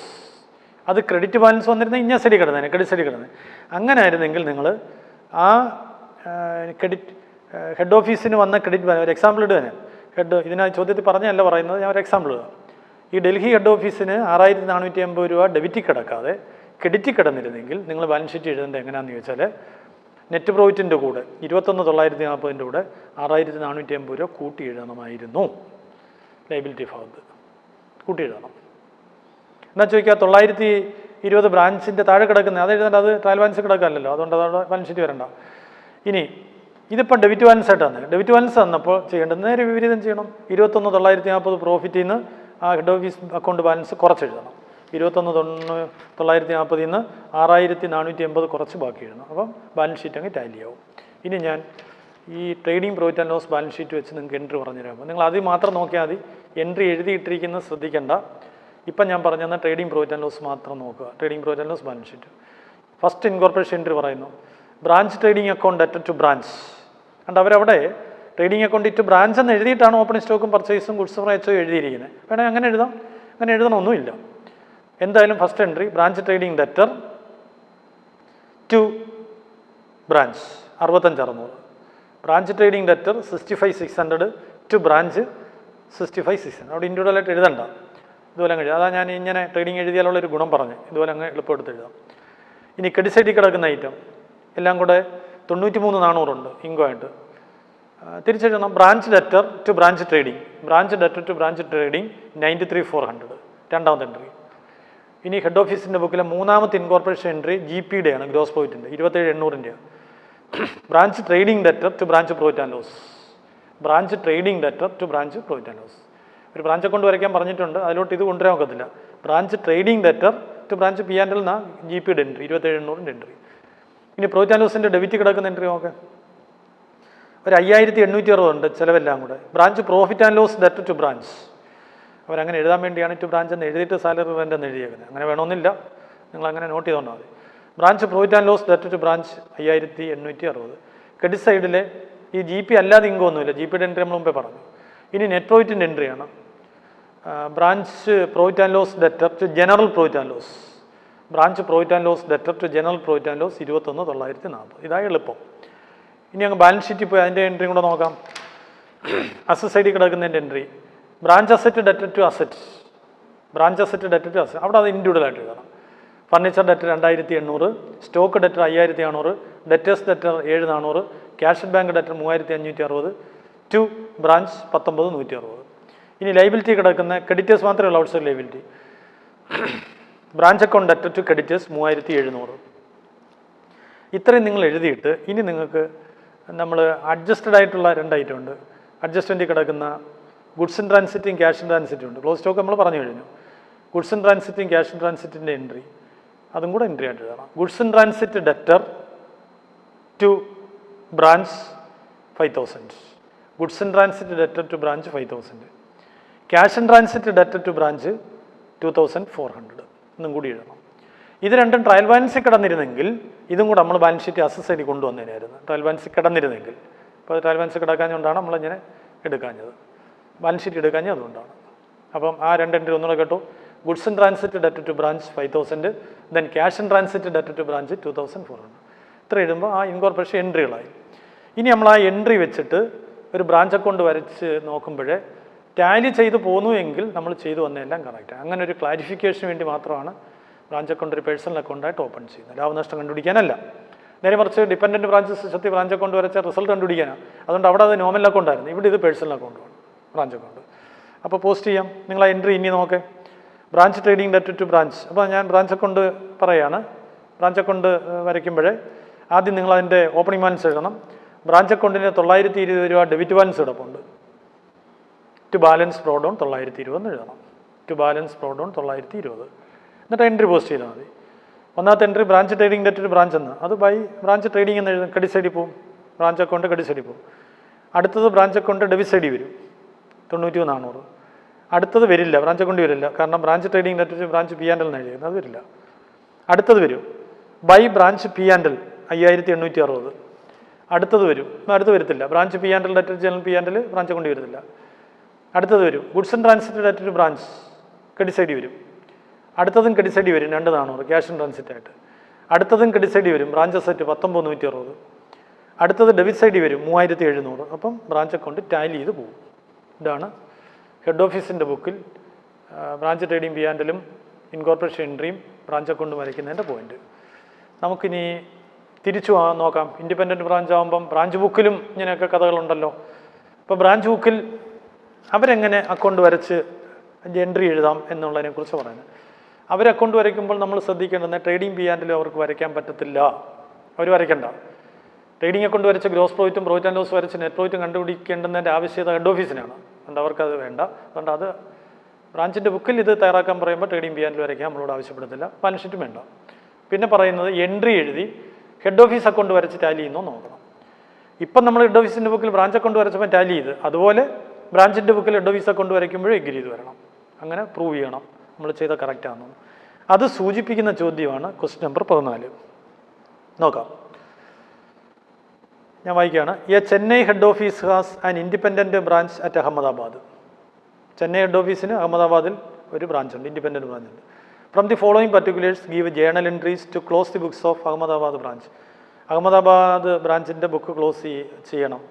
[SPEAKER 1] അത് ക്രെഡിറ്റ് ബാലൻസ് വന്നിരുന്നത് ഇന്ന സൈഡിൽ കിടന്നേനെ, ക്രെഡിറ്റ് സൈഡിൽ കിടന്നേ. അങ്ങനെ ആയിരുന്നെങ്കിൽ നിങ്ങൾ ആ ക്രെഡിറ്റ് ഹെഡ് ഓഫീസിന് വന്ന ക്രെഡിറ്റ് ബാലൻസ് ഒരു എക്സാമ്പിൾ ഇടുക. ഇതിനാ ചോദ്യത്തിൽ പറഞ്ഞല്ല പറയുന്നത്, ഞാൻ ഒരു എക്സാമ്പിൾ ഇടുക. ഈ ഡൽഹി ഹെഡ് ഓഫീസിന് 6,480 രൂപ ഡെബിറ്റിൽ കിടക്കാതെ ക്രെഡിറ്റിൽ കിടന്നിരുന്നെങ്കിൽ നിങ്ങൾ ബാലൻസ് ഷീറ്റ് എഴുതേണ്ടത് എങ്ങനെയാണെന്ന് ചോദിച്ചാൽ നെറ്റ് പ്രോഫിറ്റിൻ്റെ കൂടെ 21,940 കൂടെ 6,480 രൂപ കൂട്ടി എഴുതണമായിരുന്നു. ലൈബിലിറ്റി ഭാഗത്ത് കൂട്ടി എഴുതണം. എന്നാൽ ചോദിക്കുക 920 ബ്രാഞ്ചിൻ്റെ താഴെ കിടക്കുന്നത് അത് എഴുതേണ്ട, അത് ട്രയൽ ബാലൻസ് കിടക്കാമല്ലോ, അതുകൊണ്ട് അതവിടെ ബാലൻസ് ഷീറ്റ് വരണ്ട. ഇനി ഇതിപ്പോൾ ഡെബിറ്റ് ബാലൻസ് ആയിട്ടാണ്. ഡെബിറ്റ് ബാലൻസ് തന്നപ്പോൾ ചെയ്യേണ്ടത് നേരെ വിപരീതം ചെയ്യണം. 21,940 പ്രോഫിറ്റിൽ നിന്ന് ആ ഹെഡ് ഓഫീസ് അക്കൗണ്ട് ബാലൻസ് കുറച്ചെഴുതണം. 21,940 നിന്ന് 6,480 കുറച്ച് ബാക്കി എഴുതണം. അപ്പം ബാലൻസ് ഷീറ്റ് അങ്ങ് ടാലി ആവും. ഇനി ഞാൻ ഈ trading profit and loss balance sheet വെച്ച് നിങ്ങൾക്ക് എൻട്രി പറഞ്ഞു തരാം. നിങ്ങൾ അത് മാത്രം നോക്കിയാൽ മതി. എൻട്രി എഴുതിയിട്ടിരിക്കുന്നത് ശ്രദ്ധിക്കേണ്ട. ഇപ്പം ഞാൻ പറഞ്ഞു തന്ന ട്രേഡിംഗ് പ്രോഫിറ്റ് ആൻഡ് ലോസ് മാത്രം നോക്കുക. Trading profit and loss balance sheet. First incorporation entry പറയുന്നു branch trading account at to branch. കണ്ട് അവരവിടെ ട്രേഡിംഗ് അക്കൗണ്ട് ടു ബ്രാഞ്ച് എന്ന് എഴുതിയിട്ടാണ് ഓപ്പണിംഗ് സ്റ്റോക്കും പർച്ചേസും ഗുഡ്സ് ഫ്രം HO എഴുതിയിരിക്കുന്നത്. വേണമെങ്കിൽ അങ്ങനെ എഴുതാം, അങ്ങനെ എഴുതണമൊന്നുമില്ല. എന്തായാലും first entry branch trading debtor to branch 65,600. Branch trading debtor 65,600 to branch 65,600. അവിടെ ഇൻഡിവിജ്വലായിട്ട് എഴുതണ്ട, ഇതുപോലെ അങ്ങ് എഴുതാം. അതാ ഞാൻ ഇങ്ങനെ ട്രേഡിംഗ് എഴുതിയാലുള്ളൊരു ഗുണം പറഞ്ഞ് ഇതുപോലെ അങ്ങ് എളുപ്പമെടുത്ത് എഴുതാം. ഇനി ക്രെഡിറ്റ് സൈഡിൽ കിടക്കുന്ന ഐറ്റം എല്ലാം കൂടെ 93,400 ഇൻകോ ആയിട്ട് തിരിച്ചെഴുതണം. Branch debtor to branch trading, branch debtor to branch trading 93,400 രണ്ടാമത്തെ എൻട്രി. ഇനി ഹെഡ് ഓഫീസിൻ്റെ ബുക്കിലെ മൂന്നാമത്തെ ഇൻകോർപ്പറേഷൻ എൻട്രി GPയുടെ ആണ്, ഗ്രോസ് പ്രോഫിറ്റിൻ്റെ 27,800. Branch trading debtor to branch profit and loss. Branch trading debtor to branch profit and loss. ഒരു branch account വരയ്ക്കാൻ പറഞ്ഞിട്ടുണ്ട്, അതിലോട്ട് ഇത് കൊണ്ടുവരാൻ ഒക്കത്തില്ല. Branch trading debtor to branch P and L എന്നാ GP എൻട്രി 27,800 എൻട്രി. ഇനി പ്രോഫിറ്റ് ആൻഡ് ലോസിൻ്റെ ഡെബിറ്റ് കിടക്കുന്ന എൻട്രി നോക്കാം. ഒരു 5,860 ഉണ്ട് ചിലവെല്ലാം കൂടെ. Branch profit and loss debtor to branch. അവരങ്ങനെ എഴുതാൻ വേണ്ടിയാണ് ടു ബ്രാഞ്ച് എന്ന് എഴുതിയിട്ട് സാലറി റെൻ്റ് എന്ന് എഴുതിയേക്കുന്നത്. അങ്ങനെ വേണമെന്നില്ല, നിങ്ങൾ അങ്ങനെ നോട്ട് ചെയ്തുകൊണ്ടാൽ മതി. Branch profit and loss debtor to branch 5,860. Credit സൈഡിൽ ഈ GP അല്ലാതെ ഇൻകം ഒന്നുമില്ല. GPയുടെ എൻട്രി നമ്മൾ മുമ്പേ പറഞ്ഞു. ഇനി നെറ്റ് പ്രോഫിറ്റിൻ്റെ എൻട്രിയാണ്. Branch profit and loss debtor to general profit and loss. Branch profit and loss debtor to general profit and loss 21,940. ഇതായി എളുപ്പം. ഇനി അങ്ങ് ബാലൻസ് ഷീറ്റിൽ പോയി അതിൻ്റെ എൻട്രി കൂടെ നോക്കാം. അസറ്റ് സൈഡിൽ കിടക്കുന്നതിൻ്റെ entry branch asset debtor to asset. Branch asset debtor to asset അവിടെ അത് ഇൻഡിവിജ്വലായിട്ട് എഴുതണം. Furniture debtor 2,800, stock debtor 5,600, debtors debtor 7,400, cash at bank debtor 3,560, to branch 19,160. ഇനി ലൈബിലിറ്റി കിടക്കുന്ന ക്രെഡിറ്റേഴ്സ് മാത്രമേ ഉള്ളൂ, outside liability. Branch account debtor to creditors 3,700. ഇത്രയും നിങ്ങൾ എഴുതിയിട്ട് ഇനി നിങ്ങൾക്ക് നമ്മൾ അഡ്ജസ്റ്റഡ് ആയിട്ടുള്ള 2 ഐറ്റം ഉണ്ട്. അഡ്ജസ്റ്റ്മെൻറ്റിൽ കിടക്കുന്ന ഗുഡ്സ് ഇൻ ട്രാൻസിറ്റും ക്യാഷ് ഇൻ ട്രാൻസിറ്റും ഉണ്ട്. ക്ലോസ് സ്റ്റോക്ക് നമ്മൾ പറഞ്ഞു കഴിഞ്ഞു. ഗുഡ്സ് ഇൻ ട്രാൻസിറ്റും ക്യാഷ് ഇൻ ട്രാൻസിറ്റിൻ്റെ എൻട്രി അതും കൂടെ എൻട്രി ആയിട്ട് എഴുതണം. Goods in transit debtor to branch 5,000. Goods in transit debtor to branch 5,000. Cash in transit debtor to branch 2,400 എന്നും കൂടി എഴുതണം. ഇത് രണ്ടും ട്രയൽ ബാലൻസിൽ കിടന്നിരുന്നെങ്കിൽ ഇതും കൂടെ നമ്മൾ ബാലൻസ് ഷീറ്റ് അസസ് സൈഡിൽ കൊണ്ടുവന്നതിനായിരുന്നു. ട്രയൽ ബാലൻസിൽ കിടന്നിരുന്നെങ്കിൽ. അപ്പോൾ ട്രയൽ ബാലൻസ് കിടക്കാഞ്ഞുകൊണ്ടാണ് നമ്മളിങ്ങനെ എടുക്കാഞ്ഞത്. ബാലൻസ് ഷീറ്റ് എടുക്കാഞ്ഞത് അതുകൊണ്ടാണ്. അപ്പം ആ 2 എൻട്രി ഒന്നുകൂടെ കേട്ടു. Goods in transit debtor to branch 5,000, then cash in transit debtor to branch 2,400. ഇത്ര എഴുതുമ്പോൾ ആ ഇൻകോർപ്പറേഷൻ എൻട്രികളായി. ഇനി നമ്മൾ ആ എൻട്രി വെച്ചിട്ട് ഒരു ബ്രാഞ്ച് അക്കൗണ്ട് വരച്ച് നോക്കുമ്പോഴേ ടാലി ചെയ്ത് പോന്നു എങ്കിൽ നമ്മൾ ചെയ്തു വന്നതെല്ലാം കറക്റ്റാണ്. അങ്ങനെ ഒരു ക്ലാരിഫിക്കേഷന് വേണ്ടി മാത്രമാണ് ബ്രാഞ്ച് അക്കൗണ്ട് ഒരു പേഴ്സണൽ അക്കൗണ്ടായിട്ട് ഓപ്പൺ ചെയ്യുന്നത്. ലാഭനഷ്ടം കണ്ടുപിടിക്കാനല്ല. നേരെ മറിച്ച് ഡിപ്പെൻഡൻറ്റ് ബ്രാഞ്ച് സിസ്റ്റത്തിൽ ബ്രാഞ്ച് അക്കൗണ്ട് വരച്ച റിസൾട്ട് കണ്ടുപിടിക്കാനാണ്. അതുകൊണ്ട് അവിടെ അത് നോമിനൽ അക്കൗണ്ടായിരുന്നു. ഇവിടെ ഇത് പേഴ്സണൽ അക്കൗണ്ടാണ്, ബ്രാഞ്ച് അക്കൗണ്ട്. അപ്പോൾ പോസ്റ്റ് ചെയ്യാം. നിങ്ങൾ ആ എൻട്രി ഇനി നോക്കേ. Branch trading debtor to branch. അപ്പോൾ ഞാൻ ബ്രാഞ്ച് അക്കൗണ്ട് പറയുകയാണ്. ബ്രാഞ്ച് അക്കൗണ്ട് വരയ്ക്കുമ്പോഴേ ആദ്യം നിങ്ങൾ അതിൻ്റെ ഓപ്പണിംഗ് ബാലൻസ് എഴുതണം. ബ്രാഞ്ച് അക്കൗണ്ടിന് 920 രൂപ ഡെബിറ്റ് ബാലൻസ് കിടപ്പുണ്ട്. ടു ബാലൻസ് പ്രോ ഡൗൺ 920 എന്ന് എഴുതണം. To balance brought down 920. എന്നിട്ട് എൻട്രി പോസ്റ്റ് ചെയ്താൽ മതി. ഒന്നാമത്തെ entry branch trading debtor to branch എന്ന്, അത് ബൈ ബ്രാഞ്ച് ട്രേഡിംഗ് എന്ന് എഴുതും. ക്രെഡിറ്റ് സൈഡിൽ പോകും. ബ്രാഞ്ച് അക്കൗണ്ട് ക്രെഡിറ്റ് സൈഡിൽ പോകും. അടുത്തത് ബ്രാഞ്ച് അക്കൗണ്ട് ഡെബിറ്റ് സൈഡിൽ വരും 91,400. അടുത്തത് വരില്ല, ബ്രാഞ്ച് അക്കൗണ്ട് വരില്ല. കാരണം branch trading debtor to branch P and L എന്ന് എഴുതിയത്, അത് വരില്ല. അടുത്തത് വരും by branch P and L 5,860. അടുത്തത് വരും, അടുത്ത് വരത്തില്ല. Branch P and L debtor general P and L branch account വരത്തില്ല. അടുത്തത് വരും goods in transit debtor to branch credit സൈഡിൽ വരും. അടുത്തതും ക്രെഡിറ്റ് സൈഡിൽ വരും 2,400 ക്യാഷ് ഇൻ ട്രാൻസിറ്റ് ആയിട്ട്. അടുത്തതും ക്രെഡിറ്റ് സൈഡിൽ വരും ബ്രാഞ്ച് അസറ്റ് 19,160. അടുത്തത് ഡെബിറ്റ് സൈഡിൽ വരും 3,700. അപ്പം ബ്രാഞ്ച് അക്കൗണ്ട് ടാലി ചെയ്ത് പോകും. ഇതാണ് ഹെഡ് ഓഫീസിൻ്റെ ബുക്കിൽ ബ്രാഞ്ച് ട്രേഡിംഗ് പി ആൻഡ് എല്ലും ഇൻകോർപ്പറേഷൻ എൻട്രിയും ബ്രാഞ്ച് അക്കൗണ്ട് വരയ്ക്കുന്നതിൻ്റെ പോയിന്റ്. നമുക്കിനി തിരിച്ചു നോക്കാം. ഇൻഡിപെൻഡൻറ്റ് ബ്രാഞ്ച് ആകുമ്പം ബ്രാഞ്ച് ബുക്കിലും ഇങ്ങനെയൊക്കെ കഥകളുണ്ടല്ലോ. അപ്പോൾ ബ്രാഞ്ച് ബുക്കിൽ അവരെങ്ങനെ അക്കൗണ്ട് വരച്ച് എൻട്രി എഴുതാം എന്നുള്ളതിനെക്കുറിച്ച് പറയുന്നത്. അവർ അക്കൗണ്ട് വരയ്ക്കുമ്പോൾ നമ്മൾ ശ്രദ്ധിക്കേണ്ടത് ട്രേഡിംഗ് പി ആൻഡ് എല്ലും അവർക്ക് വരയ്ക്കാൻ പറ്റത്തില്ല. അവർ വരയ്ക്കണ്ട. ട്രേഡിംഗ് അക്കൗണ്ട് വരച്ച് ഗ്രോസ് പ്രോഫിറ്റും പ്രോഫിറ്റ് ആൻഡ് ലോസ് വരച്ച് നെറ്റ് പ്രോഫിറ്റും കണ്ടുപിടിക്കേണ്ടതിൻ്റെ ആവശ്യകത ഹെഡ് ഓഫീസിനാണ്. അതുകൊണ്ട് അവർക്കത് വേണ്ട. അതുകൊണ്ട് അത് ബ്രാഞ്ചിൻ്റെ ബുക്കിൽ ഇത് തയ്യാറാക്കാൻ പറയുമ്പോൾ ട്രേഡിംഗ് പി ആൻഡ് എൽ വരയ്ക്കാൻ നമ്മളോട് ആവശ്യപ്പെടുന്നില്ല. ബാലൻസ് ഷീറ്റും വേണ്ട. പിന്നെ പറയുന്നത് എൻട്രി എഴുതി ഹെഡ് ഓഫീസ് അക്കൗണ്ട് വരച്ച് ടാലി ചെയ്യുന്നോ നോക്കണം. ഇപ്പം നമ്മൾ ഹെഡ് ഓഫീസിൻ്റെ ബുക്കിൽ ബ്രാഞ്ച് അക്കൗണ്ട് വരച്ചപ്പോൾ ടാലി ചെയ്ത്, അതുപോലെ ബ്രാഞ്ചിൻ്റെ ബുക്കിൽ ഹെഡ് ഓഫീസ് അക്കൗണ്ട് വരയ്ക്കുമ്പോഴും എഗ്രി ചെയ്ത് വരണം. അങ്ങനെ പ്രൂവ് ചെയ്യണം നമ്മൾ ചെയ്ത കറക്റ്റാണെന്ന്. അത് സൂചിപ്പിക്കുന്ന ചോദ്യമാണ് ക്വസ്റ്റ്യൻ നമ്പർ 14. നോക്കാം, ഞാൻ വായിക്കുകയാണ്. A Chennai head office has an independent branch at Ahmedabad. Chennai head ഓഫീസിന് അഹമ്മദാബാദിൽ ഒരു ബ്രാഞ്ചുണ്ട്, ഇൻഡിപെൻഡൻറ്റ് ബ്രാഞ്ചുണ്ട്. From the following particulars give journal entries to close the books of Ahmedabad branch. Ahmedabad ബ്രാഞ്ചിൻ്റെ ബുക്ക് ക്ലോസ് ചെയ്യണം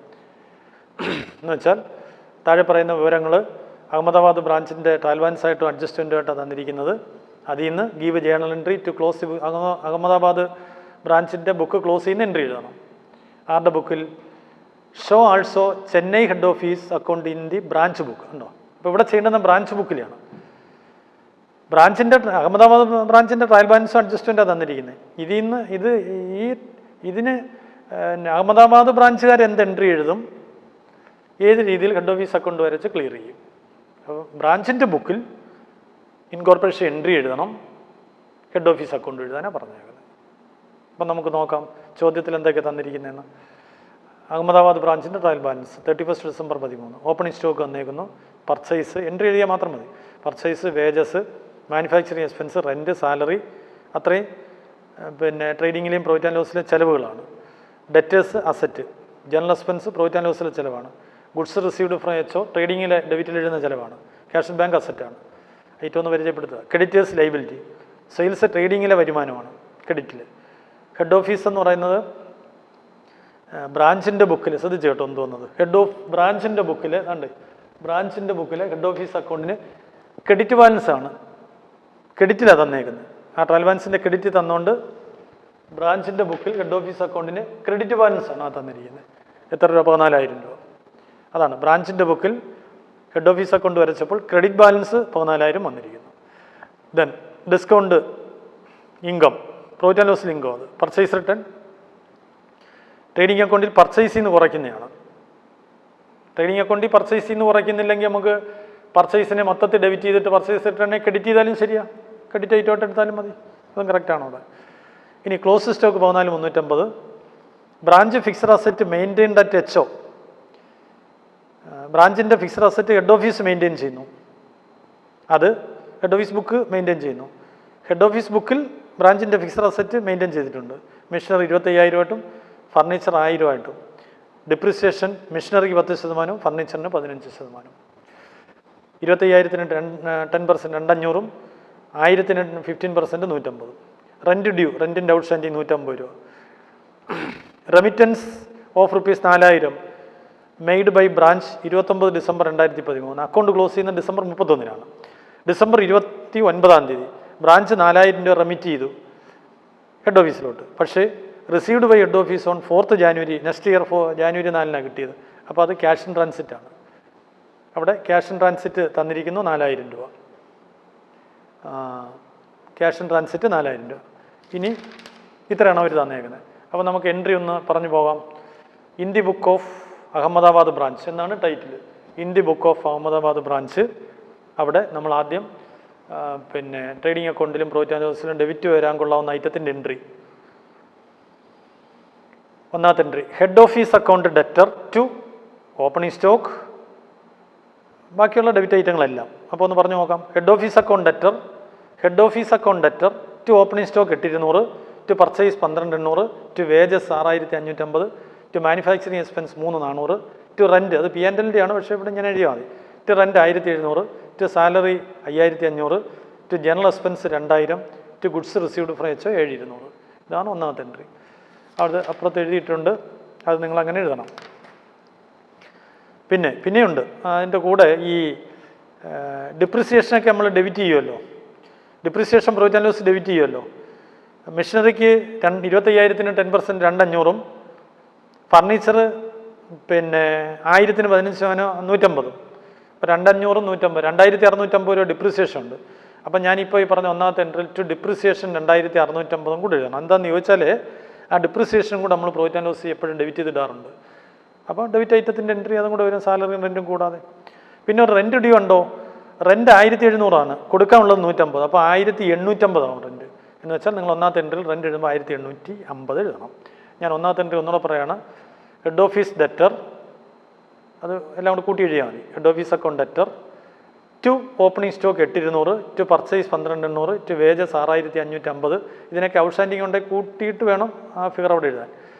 [SPEAKER 1] എന്ന് വെച്ചാൽ താഴെ പറയുന്ന വിവരങ്ങൾ അഹമ്മദാബാദ് ബ്രാഞ്ചിൻ്റെ ട്രയൽ ബാലൻസ് ആയിട്ടും അഡ്ജസ്റ്റ്മെൻറ്റുമായിട്ടാണ് തന്നിരിക്കുന്നത്. അതിൽ നിന്ന് give journal entry to close the Ahmedabad ബ്രാഞ്ചിൻ്റെ ബുക്ക് ക്ലോസ് ചെയ്യുന്ന എൻട്രി എഴുതണം. ആരുടെ ബുക്കിൽ? Show also Chennai head office account in the branch book ഉണ്ടോ. അപ്പോൾ ഇവിടെ ചെയ്യേണ്ടത് ബ്രാഞ്ച് ബുക്കിലാണ്. ബ്രാഞ്ചിൻ്റെ അഹമ്മദാബാദ് ബ്രാഞ്ചിൻ്റെ ട്രയൽ ബാലൻസും അഡ്ജസ്റ്റ്മെൻറ്റാണ് തന്നിരിക്കുന്നത്. ഇതിൽ നിന്ന് ഇതിന് അഹമ്മദാബാദ് ബ്രാഞ്ചുകാർ എന്ത് എൻട്രി എഴുതും, ഏത് രീതിയിൽ ഹെഡ് ഓഫീസ് അക്കൗണ്ട് വരച്ച് ക്ലിയർ ചെയ്യും. അപ്പോൾ ബ്രാഞ്ചിൻ്റെ ബുക്കിൽ ഇൻകോർപ്പറേഷൻ എൻട്രി എഴുതണം, ഹെഡ് ഓഫീസ് അക്കൗണ്ട് എഴുതാനാണ് പറഞ്ഞേക്കുന്നത്. അപ്പം നമുക്ക് നോക്കാം ചോദ്യത്തിൽ എന്തൊക്കെ തന്നിരിക്കുന്നതെന്ന്. അഹമ്മദാബാദ് ബ്രാഞ്ചിൻ്റെ trial balance 31 December 13, opening stock വന്നേക്കുന്നു, പർച്ചേസ് എൻട്രി എഴുതിയാൽ മാത്രം മതി, purchase, wages, manufacturing expense, rent, salary, അത്രയും പിന്നെ ട്രേഡിങ്ങിലെയും പ്രോഫിറ്റ് ആൻഡ് ലോസിലെ ചിലവുകളാണ്. Debtors asset, general expense profit and ലോസിലെ ചിലവാണ്. Goods received from H O ട്രേഡിങ്ങിലെ ഡെബിറ്റിൽ എഴുതുന്ന ചിലവാണ്. ക്യാഷ് ആൻഡ് ബാങ്ക് അസറ്റാണ്. ഐറ്റം ഒന്ന് പരിചയപ്പെടുത്തുക. ക്രെഡിറ്റേഴ്സ് ലൈബിലിറ്റി, സെയിൽസ് ട്രേഡിങ്ങിലെ വരുമാനമാണ് ക്രെഡിറ്റിൽ. ഹെഡ് ഓഫീസ് എന്ന് പറയുന്നത് ബ്രാഞ്ചിൻ്റെ ബുക്കിൽ ശ്രദ്ധിച്ചു കേട്ടോ എന്ത് വന്നത്, ബ്രാഞ്ചിൻ്റെ ബുക്കിൽ ഉണ്ട്, ബ്രാഞ്ചിൻ്റെ ബുക്കിൽ ഹെഡ് ഓഫീസ് അക്കൗണ്ടിന് ക്രെഡിറ്റ് ബാലൻസ് ആണ്, ക്രെഡിറ്റിലാണ് തന്നേക്കുന്നത്. ആ ട്രയൽ ബാലൻസിൻ്റെ ക്രെഡിറ്റ് തന്നുകൊണ്ട് ബ്രാഞ്ചിൻ്റെ ബുക്കിൽ ഹെഡ് ഓഫീസ് അക്കൗണ്ടിന് ക്രെഡിറ്റ് ബാലൻസ് ആണ് ആ തന്നിരിക്കുന്നത്. എത്ര രൂപ? 14,000 രൂപ. അതാണ് ബ്രാഞ്ചിൻ്റെ ബുക്കിൽ ഹെഡ് ഓഫീസ് അക്കൗണ്ട് വരച്ചപ്പോൾ ക്രെഡിറ്റ് ബാലൻസ് 14,000 വന്നിരിക്കുന്നു. Then discount income, profit and ലോസിൽ ഇൻകം, അത് പർച്ചേസ് റിട്ടേൺ ട്രേഡിംഗ് അക്കൗണ്ടിൽ പർച്ചേസിൽ നിന്ന് കുറയ്ക്കുന്നതാണ്. ട്രേഡിംഗ് അക്കൗണ്ടിൽ പർച്ചേസിൽ നിന്ന് കുറയ്ക്കുന്നില്ലെങ്കിൽ നമുക്ക് പർച്ചേസിനെ മൊത്തത്തിൽ ഡെബിറ്റ് ചെയ്തിട്ട് പർച്ചേസ് റിട്ടേണിനെ ക്രെഡിറ്റ് ചെയ്താലും ശരിയാണ്, ക്രെഡിറ്റ് ആയിട്ടോട്ട് എടുത്താലും മതി. അതും കറക്റ്റാണോ അവിടെ? ഇനി close stock 14,350. Branch fixed asset maintained at H O, ബ്രാഞ്ചിൻ്റെ fixed asset head office maintain ചെയ്യുന്നു, അത് ഹെഡ് ഓഫീസ് ബുക്ക് മെയിൻറ്റെയിൻ ചെയ്യുന്നു. ഹെഡ് ഓഫീസ് ബുക്കിൽ ബ്രാഞ്ചിൻ്റെ ഫിക്സഡ് അസറ്റ് മെയിൻറ്റെയിൻ ചെയ്തിട്ടുണ്ട്. Machinery 25,000 furniture 1,000. ഡിപ്രിസിയേഷൻ മെഷീനറിക്ക് 10%, ഫർണിച്ചറിന് 15%. 25,000-ന് 10%, 2,500, 1,000-ന് 15%, 150. റെൻറ്റ് ഡ്യൂ, റെൻറ്റിൻ്റെ ഔട്ട്സ്റ്റാൻഡിങ് 150 രൂപ. Remittance of ₹4,000 made by branch 29 December 2013. Account close ചെയ്യുന്ന ഡിസംബർ 31-നാണ്. ഡിസംബർ 29-ാം തീയതി ബ്രാഞ്ച് 4,000 രൂപ റെമിറ്റ് ചെയ്തു ഹെഡ് ഓഫീസിലോട്ട്. പക്ഷേ received by head office on 4th January, next year January 4-നാണ് കിട്ടിയത്. അപ്പോൾ അത് ക്യാഷ് ഇൻ ട്രാൻസിറ്റാണ്. അവിടെ ക്യാഷ് ഇൻ ട്രാൻസിറ്റ് തന്നിരിക്കുന്നു 4,000 രൂപ. ക്യാഷ് ഇൻ ട്രാൻസിറ്റ് 4,000 രൂപ. ഇനി ഇത്രയാണ് അവർ തന്നേക്കുന്നത്. അപ്പോൾ നമുക്ക് എൻട്രി ഒന്ന് പറഞ്ഞു പോകാം. In the book of Ahmedabad branch എന്നാണ് title. In the book of Ahmedabad branch. അവിടെ നമ്മൾ ആദ്യം പിന്നെ ട്രേഡിംഗ് അക്കൗണ്ടിലും പ്രോഫിറ്റ് ആൻഡ് ലോസിലും ഡെബിറ്റ് വരാൻ കൊള്ളാവുന്ന ഐറ്റത്തിൻ്റെ എൻട്രി. ഒന്നാമത്തെ entry head office account debtor to opening stock, ബാക്കിയുള്ള ഡെബിറ്റ് ഐറ്റങ്ങളെല്ലാം. അപ്പോൾ ഒന്ന് പറഞ്ഞു നോക്കാം. Head office account debtor, head office account debtor to opening stock 8,200, to purchase 12,800, to wages 6,550, to manufacturing expense 3,400, to rent, അത് P&L ആണ് പക്ഷേ ഇവിടെ ഞാൻ എഴുതിയാൽ മതി, to rent 1,700, to salary 5,500, to general expense 2,000, to goods received from H 7,200. ഇതാണ് ഒന്നാമത്തെ entry. അവിടെ അപ്പുറത്ത് എഴുതിയിട്ടുണ്ട്, അത് നിങ്ങൾ അങ്ങനെ എഴുതണം. പിന്നെയുണ്ട് അതിൻ്റെ കൂടെ ഈ ഡിപ്രിസിയേഷനൊക്കെ നമ്മൾ ഡെബിറ്റ് ചെയ്യുമല്ലോ, depreciation profit and loss debit ചെയ്യുമല്ലോ. മെഷീനറിക്ക് 25,000-ന് 10%, 2,500, ഫർണിച്ചർ പിന്നെ 1,000-ന് 15%, 150. അപ്പോൾ 2,500, 150, 2,650 രൂപ ഡിപ്രിസിയേഷൻ ഉണ്ട്. അപ്പം ഞാനിപ്പോൾ ഈ പറഞ്ഞ ഒന്നാമത്തെ എൻട്രി ടു ഡിപ്രിസിയേഷൻ 2,650 കൂടെ എഴുതണം. എന്താണെന്ന് ചോദിച്ചാൽ ആ ഡിപ്രിസിയേഷൻ കൂടെ നമ്മൾ പ്രോഫിറ്റ് ആൻഡ് ലോസ് എപ്പോഴും ഡെബിറ്റ് ചെയ്തിടാറുണ്ട്. അപ്പോൾ ഡെബിറ്റ് ഐറ്റത്തിൻ്റെ എൻട്രി അതും കൂടെ വരും, സാലറിയും റെൻറ്റും കൂടാതെ. പിന്നെ ഒരു റെൻറ്റ് ഡ്യൂ ഉണ്ടോ? റെൻറ്റ് 1,700 കൊടുക്കാനുള്ളത് 150, അപ്പോൾ 1,850 ആവും റെൻറ്റ്. എന്ന് വെച്ചാൽ നിങ്ങൾ ഒന്നാമത്തെ എൻട്രിയിൽ റെൻറ്റ് എഴുതുമ്പോൾ 1,850 എഴുതണം. ഞാൻ ഒന്നാമത്തെ എൻട്രി ഒന്നുകൂടെ പറയുകയാണ്. ഹെഡ് ഓഫീസ് ഡെറ്റർ, അത് എല്ലാം കൂടെ കൂട്ടി എഴുതിയാൽ മതി. Head office account debtor to opening stock 8,200, to purchase 12,800, to wages 6,550. ഇതിനൊക്കെ ഔട്ട്സ്റ്റാൻഡിങ് ഉണ്ടെങ്കിൽ കൂട്ടിയിട്ട് വേണം ആ ഫിഗർ അവിടെ എഴുതാൻ.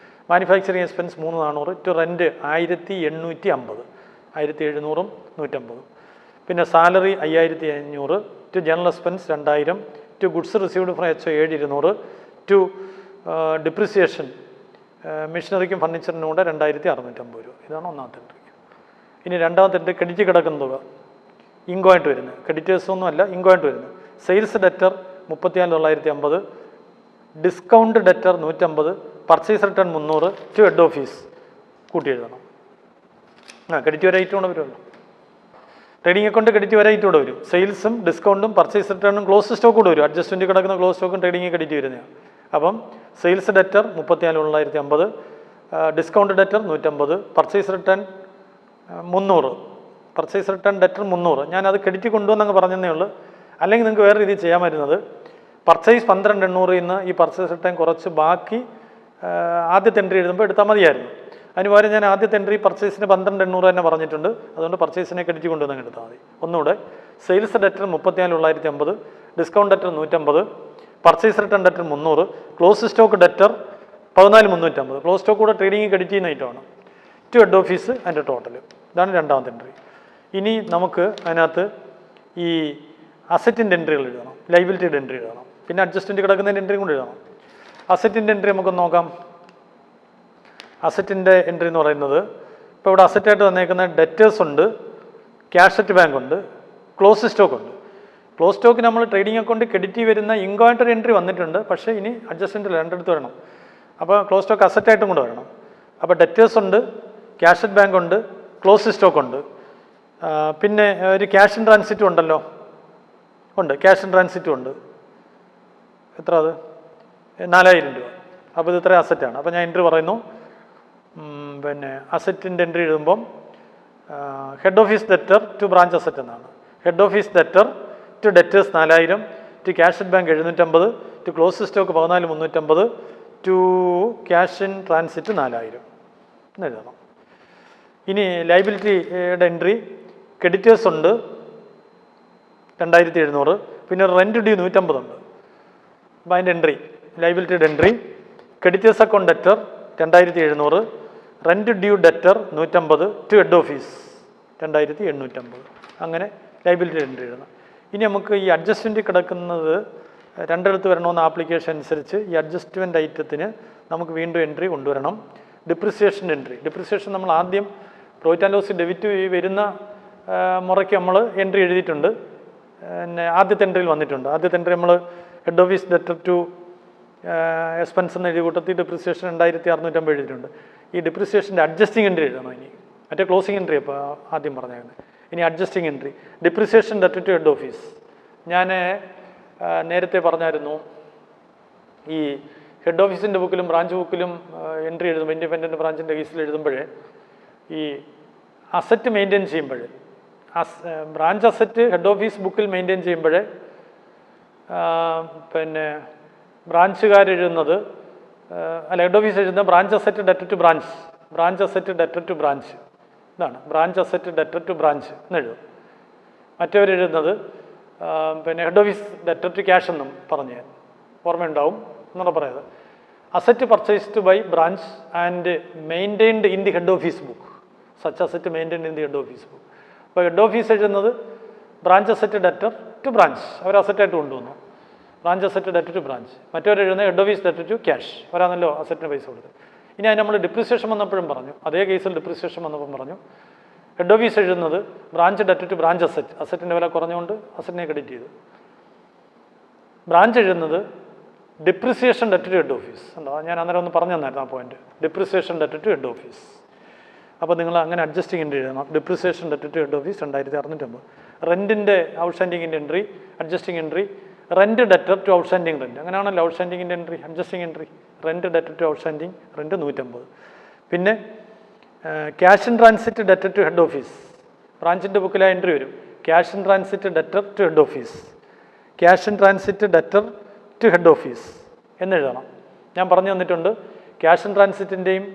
[SPEAKER 1] Manufacturing expense 3,400, to rent 1,850, 1,700, 150. പിന്നെ salary 5,500, to general expense 2,000, to goods received from H 7,200, to depreciation മെഷീനറിക്കും ഫർണിച്ചറിനും കൂടെ 2,650 രൂപ. ഇതാണ് ഒന്നാമത്തെ എൻട്രി. ഇനി രണ്ടാമത്തെ എൻട്രി ക്രെഡിറ്റ് കിടക്കുന്ന തുക ഇൻകോ ആയിട്ട് വരുന്നത്, ക്രെഡിറ്റേഴ്സ് ഒന്നും അല്ല, ഇൻകോ ആയിട്ട് വരുന്നത്. Sales debtor 34,950, discount debtor 150, purchase return 300, to head office കൂട്ടി എഴുതണം. ക്രെഡിറ്റ് ഒരു ഐറ്റം കൂടെ വരുമല്ലോ. ട്രേഡിംഗ് അക്കൗണ്ട് ക്രെഡിറ്റ് ഒരു ഐറ്റം കൂടെ വരും. സെയിൽസും ഡിസ്കൗണ്ടും പർച്ചേസ് റിട്ടേണും ക്ലോസ് സ്റ്റോക്ക് കൂടെ വരും. അഡ്ജസ്റ്റ്മെൻറ്റ് കിടക്കുന്ന ക്ലോസ് സ്റ്റോക്കും ട്രേഡിംഗ് ക്രെഡിറ്റ് വരുന്നതാണ്. അപ്പം sales debtor 34,950, discount debtor 150, purchase return 300, purchase return debtor 300. ഞാനത് ക്രെഡിറ്റ് കൊണ്ടുവന്നങ്ങ് പറഞ്ഞതേ ഉള്ളൂ. അല്ലെങ്കിൽ നിങ്ങൾക്ക് വേറെ രീതിയിൽ ചെയ്യാൻ പറ്റുന്നത് പർച്ചേസ് 12,800 നിന്ന് ഈ പർച്ചേസ് റിട്ടേൺ കുറച്ച് ബാക്കി ആദ്യത്തെ എൻട്രി എഴുതുമ്പോൾ എടുത്താൽ മതിയായിരുന്നു. അതിന് പകരം ഞാൻ ആദ്യത്തെ എൻട്രി പർച്ചേസിന് 12,800 തന്നെ പറഞ്ഞിട്ടുണ്ട്. അതുകൊണ്ട് പർച്ചേസിനെ ക്രെഡിറ്റ് കൊണ്ടുവന്നങ്ങ് എടുത്താൽ മതി. ഒന്നുകൂടെ, sales debtor 34,950, discount debtor 150, purchase return debtor 300, close stock debtor 14,350. Close stock കൂടെ ട്രേഡിംഗ് ക്രെഡിറ്റ് ചെയ്യുന്ന ഐറ്റമാണ്. ടു ഹെഡ് ഓഫീസ് അതിൻ്റെ ടോട്ടൽ. ഇതാണ് രണ്ടാമത്തെ എൻട്രി. ഇനി നമുക്ക് അതിനകത്ത് ഈ അസറ്റിൻ്റെ എൻട്രികൾ എഴുതണം, ലൈബിലിറ്റിയുടെ എൻട്രി എഴുതണം, പിന്നെ അഡ്ജസ്റ്റ്മെൻറ്റ് കിടക്കുന്നതിൻ്റെ എൻട്രി കൊണ്ട് എഴുതണം. അസറ്റിൻ്റെ എൻട്രി നമുക്കൊന്ന് നോക്കാം. അസറ്റിൻ്റെ എൻട്രി എന്ന് പറയുന്നത് ഇപ്പോൾ ഇവിടെ അസറ്റായിട്ട് തന്നേക്കുന്ന ഡെറ്റേഴ്സ് ഉണ്ട്, ക്യാഷ് അറ്റ് ബാങ്ക് ഉണ്ട്, ക്ലോസ് സ്റ്റോക്ക് ഉണ്ട്. ക്ലോസ് സ്റ്റോക്ക് നമ്മൾ ട്രേഡിംഗ് അക്കൗണ്ട് ക്രെഡിറ്റ് വരുന്ന ഇൻകോയിൻ്റർ എൻട്രി വന്നിട്ടുണ്ട്. പക്ഷേ ഇനി അഡ്ജസ്റ്റ്മെൻറ്റ് രണ്ടിടത്ത് വരണം. അപ്പോൾ ക്ലോസ് സ്റ്റോക്ക് അസറ്റായിട്ടും കൂടെ വരണം. അപ്പോൾ ഡെറ്റേഴ്സ് ഉണ്ട്, ക്യാഷ് അറ്റ് ബാങ്ക് ഉണ്ട്, ക്ലോസ് സ്റ്റോക്ക് ഉണ്ട്, പിന്നെ ഒരു ക്യാഷ് ഇൻ ട്രാൻസിറ്റും ഉണ്ടല്ലോ. ഉണ്ട്, ക്യാഷ് ഇൻ ട്രാൻസിറ്റും ഉണ്ട്. എത്ര അത്? 4,000 രൂപ. അപ്പോൾ ഇത് ഇത്രയും അസറ്റാണ്. അപ്പോൾ ഞാൻ എൻട്രി പറയുന്നു. പിന്നെ അസറ്റിൻ്റെ എൻട്രി എഴുതുമ്പം head office debtor to branch asset എന്നാണ്. Head office debtor to debtors 4,000, to cash at bank 750, to close stock 14,350, to cash in transit 4,000 എന്ന് എഴുതണം. ഇനി ലൈബിലിറ്റിയുടെ എൻട്രി ക്രെഡിറ്റേഴ്സ് ഉണ്ട് 2,700, പിന്നെ റെൻറ്റ് ഡ്യൂ 150 ഉണ്ട്. അപ്പോൾ അതിൻ്റെ എൻട്രി, ലൈബിലിറ്റിയുടെ entry creditors account debtor 2,700, rent due debtor 150, to head office 2,850. അങ്ങനെ ലൈബിലിറ്റി എൻട്രി എഴുതണം. ഇനി നമുക്ക് ഈ അഡ്ജസ്റ്റ്മെൻറ്റ് കിടക്കുന്നത് രണ്ടിടത്ത് വരണമെന്ന ആപ്ലിക്കേഷൻ അനുസരിച്ച് ഈ അഡ്ജസ്റ്റ്മെൻറ്റ് ഐറ്റത്തിന് നമുക്ക് വീണ്ടും എൻട്രി കൊണ്ടുവരണം. Depreciation entry. ഡിപ്രിസിയേഷൻ നമ്മൾ ആദ്യം പ്രോഫിറ്റ് ആൻഡ് ലോസ് ഡെബിറ്റ് വരുന്ന മുറയ്ക്ക് നമ്മൾ എൻട്രി എഴുതിയിട്ടുണ്ട്. പിന്നെ ആദ്യത്തെ എൻട്രിയിൽ വന്നിട്ടുണ്ട്. ആദ്യത്തെ എൻട്രി നമ്മൾ head office debtor to expense എന്ന് എഴുതി കൂട്ടത്തിൽ ഡിപ്രിസിയേഷൻ 2,650 എഴുതിയിട്ടുണ്ട്. ഈ ഡിപ്രിസിയേഷൻ്റെ അഡ്ജസ്റ്റിംഗ് എൻട്രി എഴുതണം. ഇനി മറ്റേ ക്ലോസിംഗ് എൻട്രി അപ്പോൾ ആദ്യം പറഞ്ഞേക്കുന്നത്. ഇനി adjusting entry depreciation debtor to head office. ഞാൻ നേരത്തെ പറഞ്ഞായിരുന്നു ഈ ഹെഡ് ഓഫീസിൻ്റെ ബുക്കിലും ബ്രാഞ്ച് ബുക്കിലും എൻട്രി എഴുതുമ്പോൾ ഇൻഡിപെൻഡൻറ്റ് ബ്രാഞ്ചിൻ്റെ കേസിൽ എഴുതുമ്പോഴേ ഈ അസറ്റ് മെയിൻറ്റെയിൻ ചെയ്യുമ്പോൾ ബ്രാഞ്ച് അസറ്റ് ഹെഡ് ഓഫീസ് ബുക്കിൽ മെയിൻറ്റെയിൻ ചെയ്യുമ്പോൾ പിന്നെ ബ്രാഞ്ചുകാരെഴുതുന്നത് അല്ല ഹെഡ് ഓഫീസ് എഴുതുന്ന branch asset debtor to branch, branch asset debtor to branch. ഇതാണ് branch asset debtor to branch എന്ന് എഴുതും. മറ്റവരെഴുതുന്നത് പിന്നെ head office debtor to cash എന്നും പറഞ്ഞ് ഓർമ്മയുണ്ടാവും എന്നാണ് പറയുന്നത്. Asset purchased by branch and maintained in the head office book, such asset maintained in the head office book. അപ്പോൾ ഹെഡ് ഓഫീസ് എഴുതുന്നത് branch asset debtor to branch, അവർ അസറ്റായിട്ട് കൊണ്ടുവന്നു. Branch asset debtor to branch. മറ്റവർ എഴുതുന്നത് head office debtor to cash, അവരാണല്ലോ അസറ്റിന് പൈസ കൊടുത്തത്. ഇനി അത് നമ്മൾ ഡിപ്രിസിയേഷൻ വന്നപ്പോഴും പറഞ്ഞു, അതേ കേസിൽ ഡിപ്രിസിയേഷൻ വന്നപ്പം പറഞ്ഞു ഹെഡ് ഓഫീസ് എഴുതുന്നത് branch debtor to branch asset, അസറ്റിൻ്റെ വില കുറഞ്ഞുകൊണ്ട് അസറ്റിനെ ക്രെഡിറ്റ് ചെയ്തു. ബ്രാഞ്ച് എഴുതുന്നത് depreciation debtor to head office. ഉണ്ടോ? ഞാൻ അന്നേരം ഒന്ന് പറഞ്ഞു തന്നായിരുന്നു ആ point. Depreciation debtor to head office. അപ്പോൾ നിങ്ങൾ അങ്ങനെ അഡ്ജസ്റ്റിംഗ് എൻട്രി എഴുതണം. Depreciation debtor to head office 2,650. റെൻറ്റിൻ്റെ ഔട്ട്സ്റ്റാൻഡിങ്ങിൻ്റെ entry adjusting entry rent debtor to outstanding rent. അങ്ങനെയാണല്ലോ ഔട്ട്സ്റ്റാൻഡിങ്ങിൻ്റെ entry, adjusting entry rent debtor to outstanding rent 150. പിന്നെ cash in transit debtor to head office. ബ്രാഞ്ചിൻ്റെ ബുക്കിൽ ആ എൻട്രി വരും. Cash in transit debtor to head office, cash in transit debtor to head office എന്നെഴുതണം. ഞാൻ പറഞ്ഞു തന്നിട്ടുണ്ട് ക്യാഷ് ഇൻ ട്രാൻസിറ്റിൻ്റെയും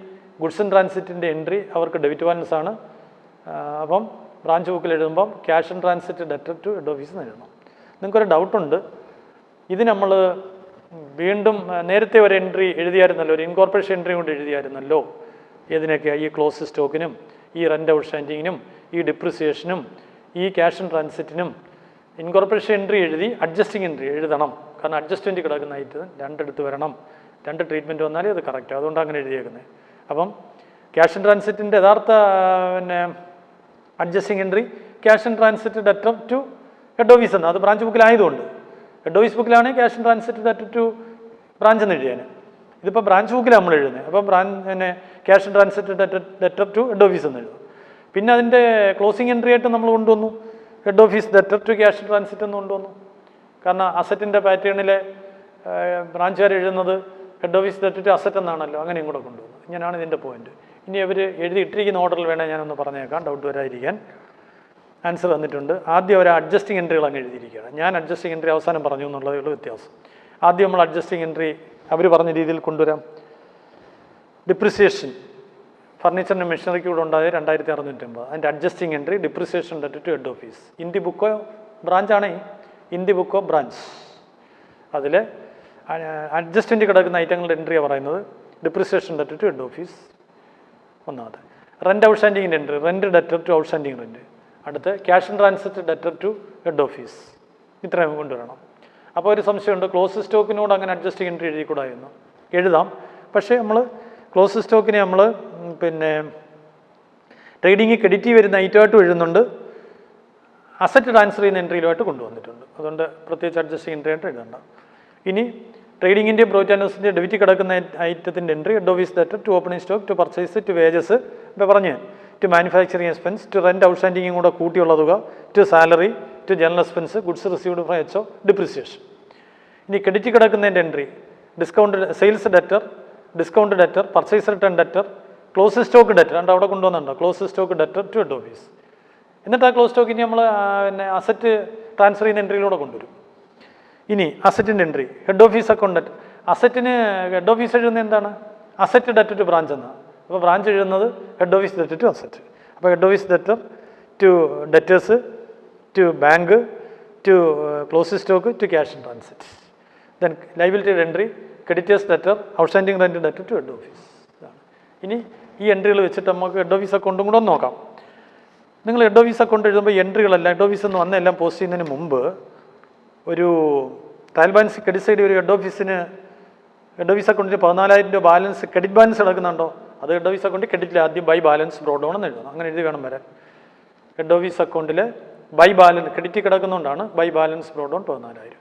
[SPEAKER 1] ഗുഡ്സ് ഇൻ ട്രാൻസിറ്റിൻ്റെ എൻട്രി അവർക്ക് ഡെബിറ്റ് ബാലൻസ് ആണ്. അപ്പം ബ്രാഞ്ച് ബുക്കിൽ എഴുതുമ്പം cash in transit debtor to head office എന്ന് എഴുതണം. നിങ്ങൾക്കൊരു ഡൗട്ടുണ്ട്, ഇത് നമ്മൾ വീണ്ടും നേരത്തെ ഒരു എൻട്രി എഴുതിയായിരുന്നല്ലോ, ഒരു ഇൻകോർപ്പറേഷൻ എൻട്രി കൊണ്ട് എഴുതിയായിരുന്നല്ലോ. ഏതിനൊക്കെയാണ്? ഈ ക്ലോസ് സ്റ്റോക്കിനും ഈ റെൻ്റ് ഔട്ട്സ്റ്റാൻഡിങ്ങിനും ഈ ഡിപ്രിസിയേഷനും ഈ ക്യാഷ് ഇൻ ട്രാൻസിറ്റിനും ഇൻകോർപ്പറേഷൻ എൻട്രി എഴുതി അഡ്ജസ്റ്റിംഗ് എൻട്രി എഴുതണം. കാരണം അഡ്ജസ്റ്റ്മെൻറ്റ് കിടക്കുന്നതായിട്ട് രണ്ടിടത്ത് വരണം. രണ്ട് ട്രീറ്റ്മെൻറ്റ് വന്നാലേ അത് കറക്റ്റ്. അതുകൊണ്ട് അങ്ങനെ എഴുതിയേക്കുന്നത്. അപ്പം ക്യാഷ് ഇൻ ട്രാൻസിറ്റിൻ്റെ യഥാർത്ഥ പിന്നെ adjusting entry cash in transit debtor to head office എന്ന്, അത് ബ്രാഞ്ച് ബുക്കിലായതുകൊണ്ട്. ഹെഡ് ഓഫീസ് ബുക്കിലാണ് cash in transit debtor to branch എന്ന് എഴുതിയാൽ. ഇതിപ്പോൾ ബ്രാഞ്ച് ബുക്കിലാണ് നമ്മൾ എഴുതുന്നത്. അപ്പം പിന്നെ cash in transit debtor to head office എന്ന് എഴുതും. പിന്നെ അതിൻ്റെ ക്ലോസിംഗ് എൻട്രി ആയിട്ട് നമ്മൾ കൊണ്ടുവന്നു head office debtor to cash in transit എന്ന് കൊണ്ടുവന്നു. കാരണം അസറ്റിൻ്റെ പാറ്റേണിലെ ബ്രാഞ്ചുകാർ എഴുതുന്നത് head office debtor to asset എന്നാണല്ലോ, അങ്ങനെയും കൂടെ കൊണ്ടുവന്നു. ഇങ്ങനെയാണ് ഇതിൻ്റെ പോയിന്റ്. ഇനി അവർ എഴുതിയിട്ടിരിക്കുന്ന ഓർഡറിൽ വേണേൽ ഞാനൊന്ന് പറഞ്ഞേക്കാം, ഡൗട്ട് വരാതിരിക്കാൻ. ആൻസർ തന്നിട്ടുണ്ട്. ആദ്യം ഒരു അഡ്ജസ്റ്റിംഗ് എൻട്രികൾ അങ്ങ് എഴുതിയിരിക്കുകയാണ്. ഞാൻ അഡ്ജസ്റ്റിംഗ് എൻട്രി അവസാനം പറഞ്ഞു എന്നുള്ളതേ ഉള്ളൂ വ്യത്യാസം. ആദ്യം നമ്മൾ അഡ്ജസ്റ്റിംഗ് എൻട്രി അവർ പറഞ്ഞ രീതിയിൽ കൊണ്ടുവരാം. ഡിപ്രിസിയേഷൻ ഫർണിച്ചറിൻ്റെ മെഷീനറിക്ക് കൂടെ ഉണ്ടായ 2650. അതിൻ്റെ adjusting entry depreciation debt to head office. In the book of ബ്രാഞ്ചാണ് in the book of branch. അതിൽ അഡ്ജസ്റ്റ്മെൻറ്റ് കിടക്കുന്ന ഐറ്റങ്ങളുടെ എൻട്രിയാണ് പറയുന്നത്. Depreciation debt to head office ഒന്നാമത്. റെൻറ്റ് ഔട്ട്സ്റ്റാൻഡിങ്ങിൻ്റെ entry rent debtor to outstanding rent. അടുത്ത് cash in transit debtor to head office. ഇത്രയും കൊണ്ടുവരണം. അപ്പോൾ ഒരു സംശയമുണ്ട്, ക്ലോസ് സ്റ്റോക്കിനോട് അങ്ങനെ അഡ്ജസ്റ്റിംഗ് എൻട്രി എഴുതിക്കൂടായിരുന്നു. എഴുതാം, പക്ഷേ നമ്മൾ ക്ലോസ് സ്റ്റോക്കിനെ നമ്മൾ പിന്നെ ട്രേഡിങ് ക്രെഡിറ്റ് വരുന്ന ഐറ്റമായിട്ടും എഴുതുന്നുണ്ട്, അസറ്റ് ട്രാൻസ്ഫർ ചെയ്യുന്ന എൻട്രിയിലുമായിട്ട് കൊണ്ടുവന്നിട്ടുണ്ട്. അതുകൊണ്ട് പ്രത്യേകിച്ച് അഡ്ജസ്റ്റിംഗ് എൻട്രി ആയിട്ട് എഴുതണ്ട. ഇനി ട്രേഡിങ്ങിൻ്റെ പ്രോഫിറ്റ് ആൻഡ് ലോസിൻ്റെ ഡെബിറ്റ് കിടക്കുന്ന ഐറ്റത്തിൻ്റെ entry head office debtor to opening stock to purchase to wages, ഇപ്പോൾ പറഞ്ഞു, to manufacturing expense, to rent ഔട്ട്സ്റ്റാൻഡിങ്ങും കൂടെ കൂട്ടിയുള്ള തുക, to salary, to general expense, goods received from H O, depreciation. ഇനി ക്രെഡിറ്റ് കിടക്കുന്നതിൻ്റെ entry discount sales debtor, discount debtor, purchase return debtor, close stock debtor. രണ്ട് അവിടെ കൊണ്ടുവന്നുണ്ടോ, close stock debtor to head office. എന്നിട്ട് ആ ക്ലോസ് സ്റ്റോക്ക് ഇനി നമ്മൾ പിന്നെ അസറ്റ് ട്രാൻസ്ഫർ ചെയ്യുന്ന എൻട്രിയിലൂടെ കൊണ്ടുവരും. ഇനി അസറ്റിൻ്റെ entry head office account debt. അസറ്റിന് ഹെഡ് ഓഫീസ് എഴുതുന്നത് എന്താണ്, അസറ്റ് ഡെറ്റ് ടു ബ്രാഞ്ച് എന്നാണ്. അപ്പോൾ ബ്രാഞ്ച് എഴുതുന്നത് head office debt to asset. അപ്പോൾ head office debtor to debtors to bank to close stock to cash in transit. Then liability entry creditors debtor outstanding rent debtor to head office. ഇനി ഈ എൻട്രികൾ വെച്ചിട്ട് നമുക്ക് head office അക്കൗണ്ടും കൂടെ ഒന്ന് നോക്കാം. നിങ്ങൾ ഹെഡ് ഓഫീസ് അക്കൗണ്ട് എഴുതുമ്പോൾ എൻട്രികളല്ല, ഹെഡ് ഓഫീസ് എന്ന് വന്ന എല്ലാം പോസ്റ്റ് ചെയ്യുന്നതിന് മുമ്പ് ഒരു ട്രയൽ ബാലൻസ് ക്രെഡിറ്റ് സൈഡ് ഒരു ഹെഡ് ഓഫീസിന് ഹെഡ് ഓഫീസ് അക്കൗണ്ടിൽ 14,000 രൂപ ബാലൻസ് ക്രെഡിറ്റ് ബാലൻസ് കിടക്കുന്നുണ്ടോ, അത് ഹെഡ് ഓഫീസ് അക്കൗണ്ടിൽ ക്രെഡിറ്റിൽ ആദ്യം ബൈ ബാലൻസ് ബ്രോഡ് ഡൗൺ എന്ന് എഴുതണം. അങ്ങനെ എഴുതി വേണം വരാൻ. ഹെഡ് ഓഫീസ് അക്കൗണ്ടിൽ ബൈ ബാലൻസ് ക്രെഡിറ്റ് കിടക്കുന്നതുകൊണ്ടാണ് ബൈ ബാലൻസ് ബ്രോഡ് ഡൗൺ 14,000.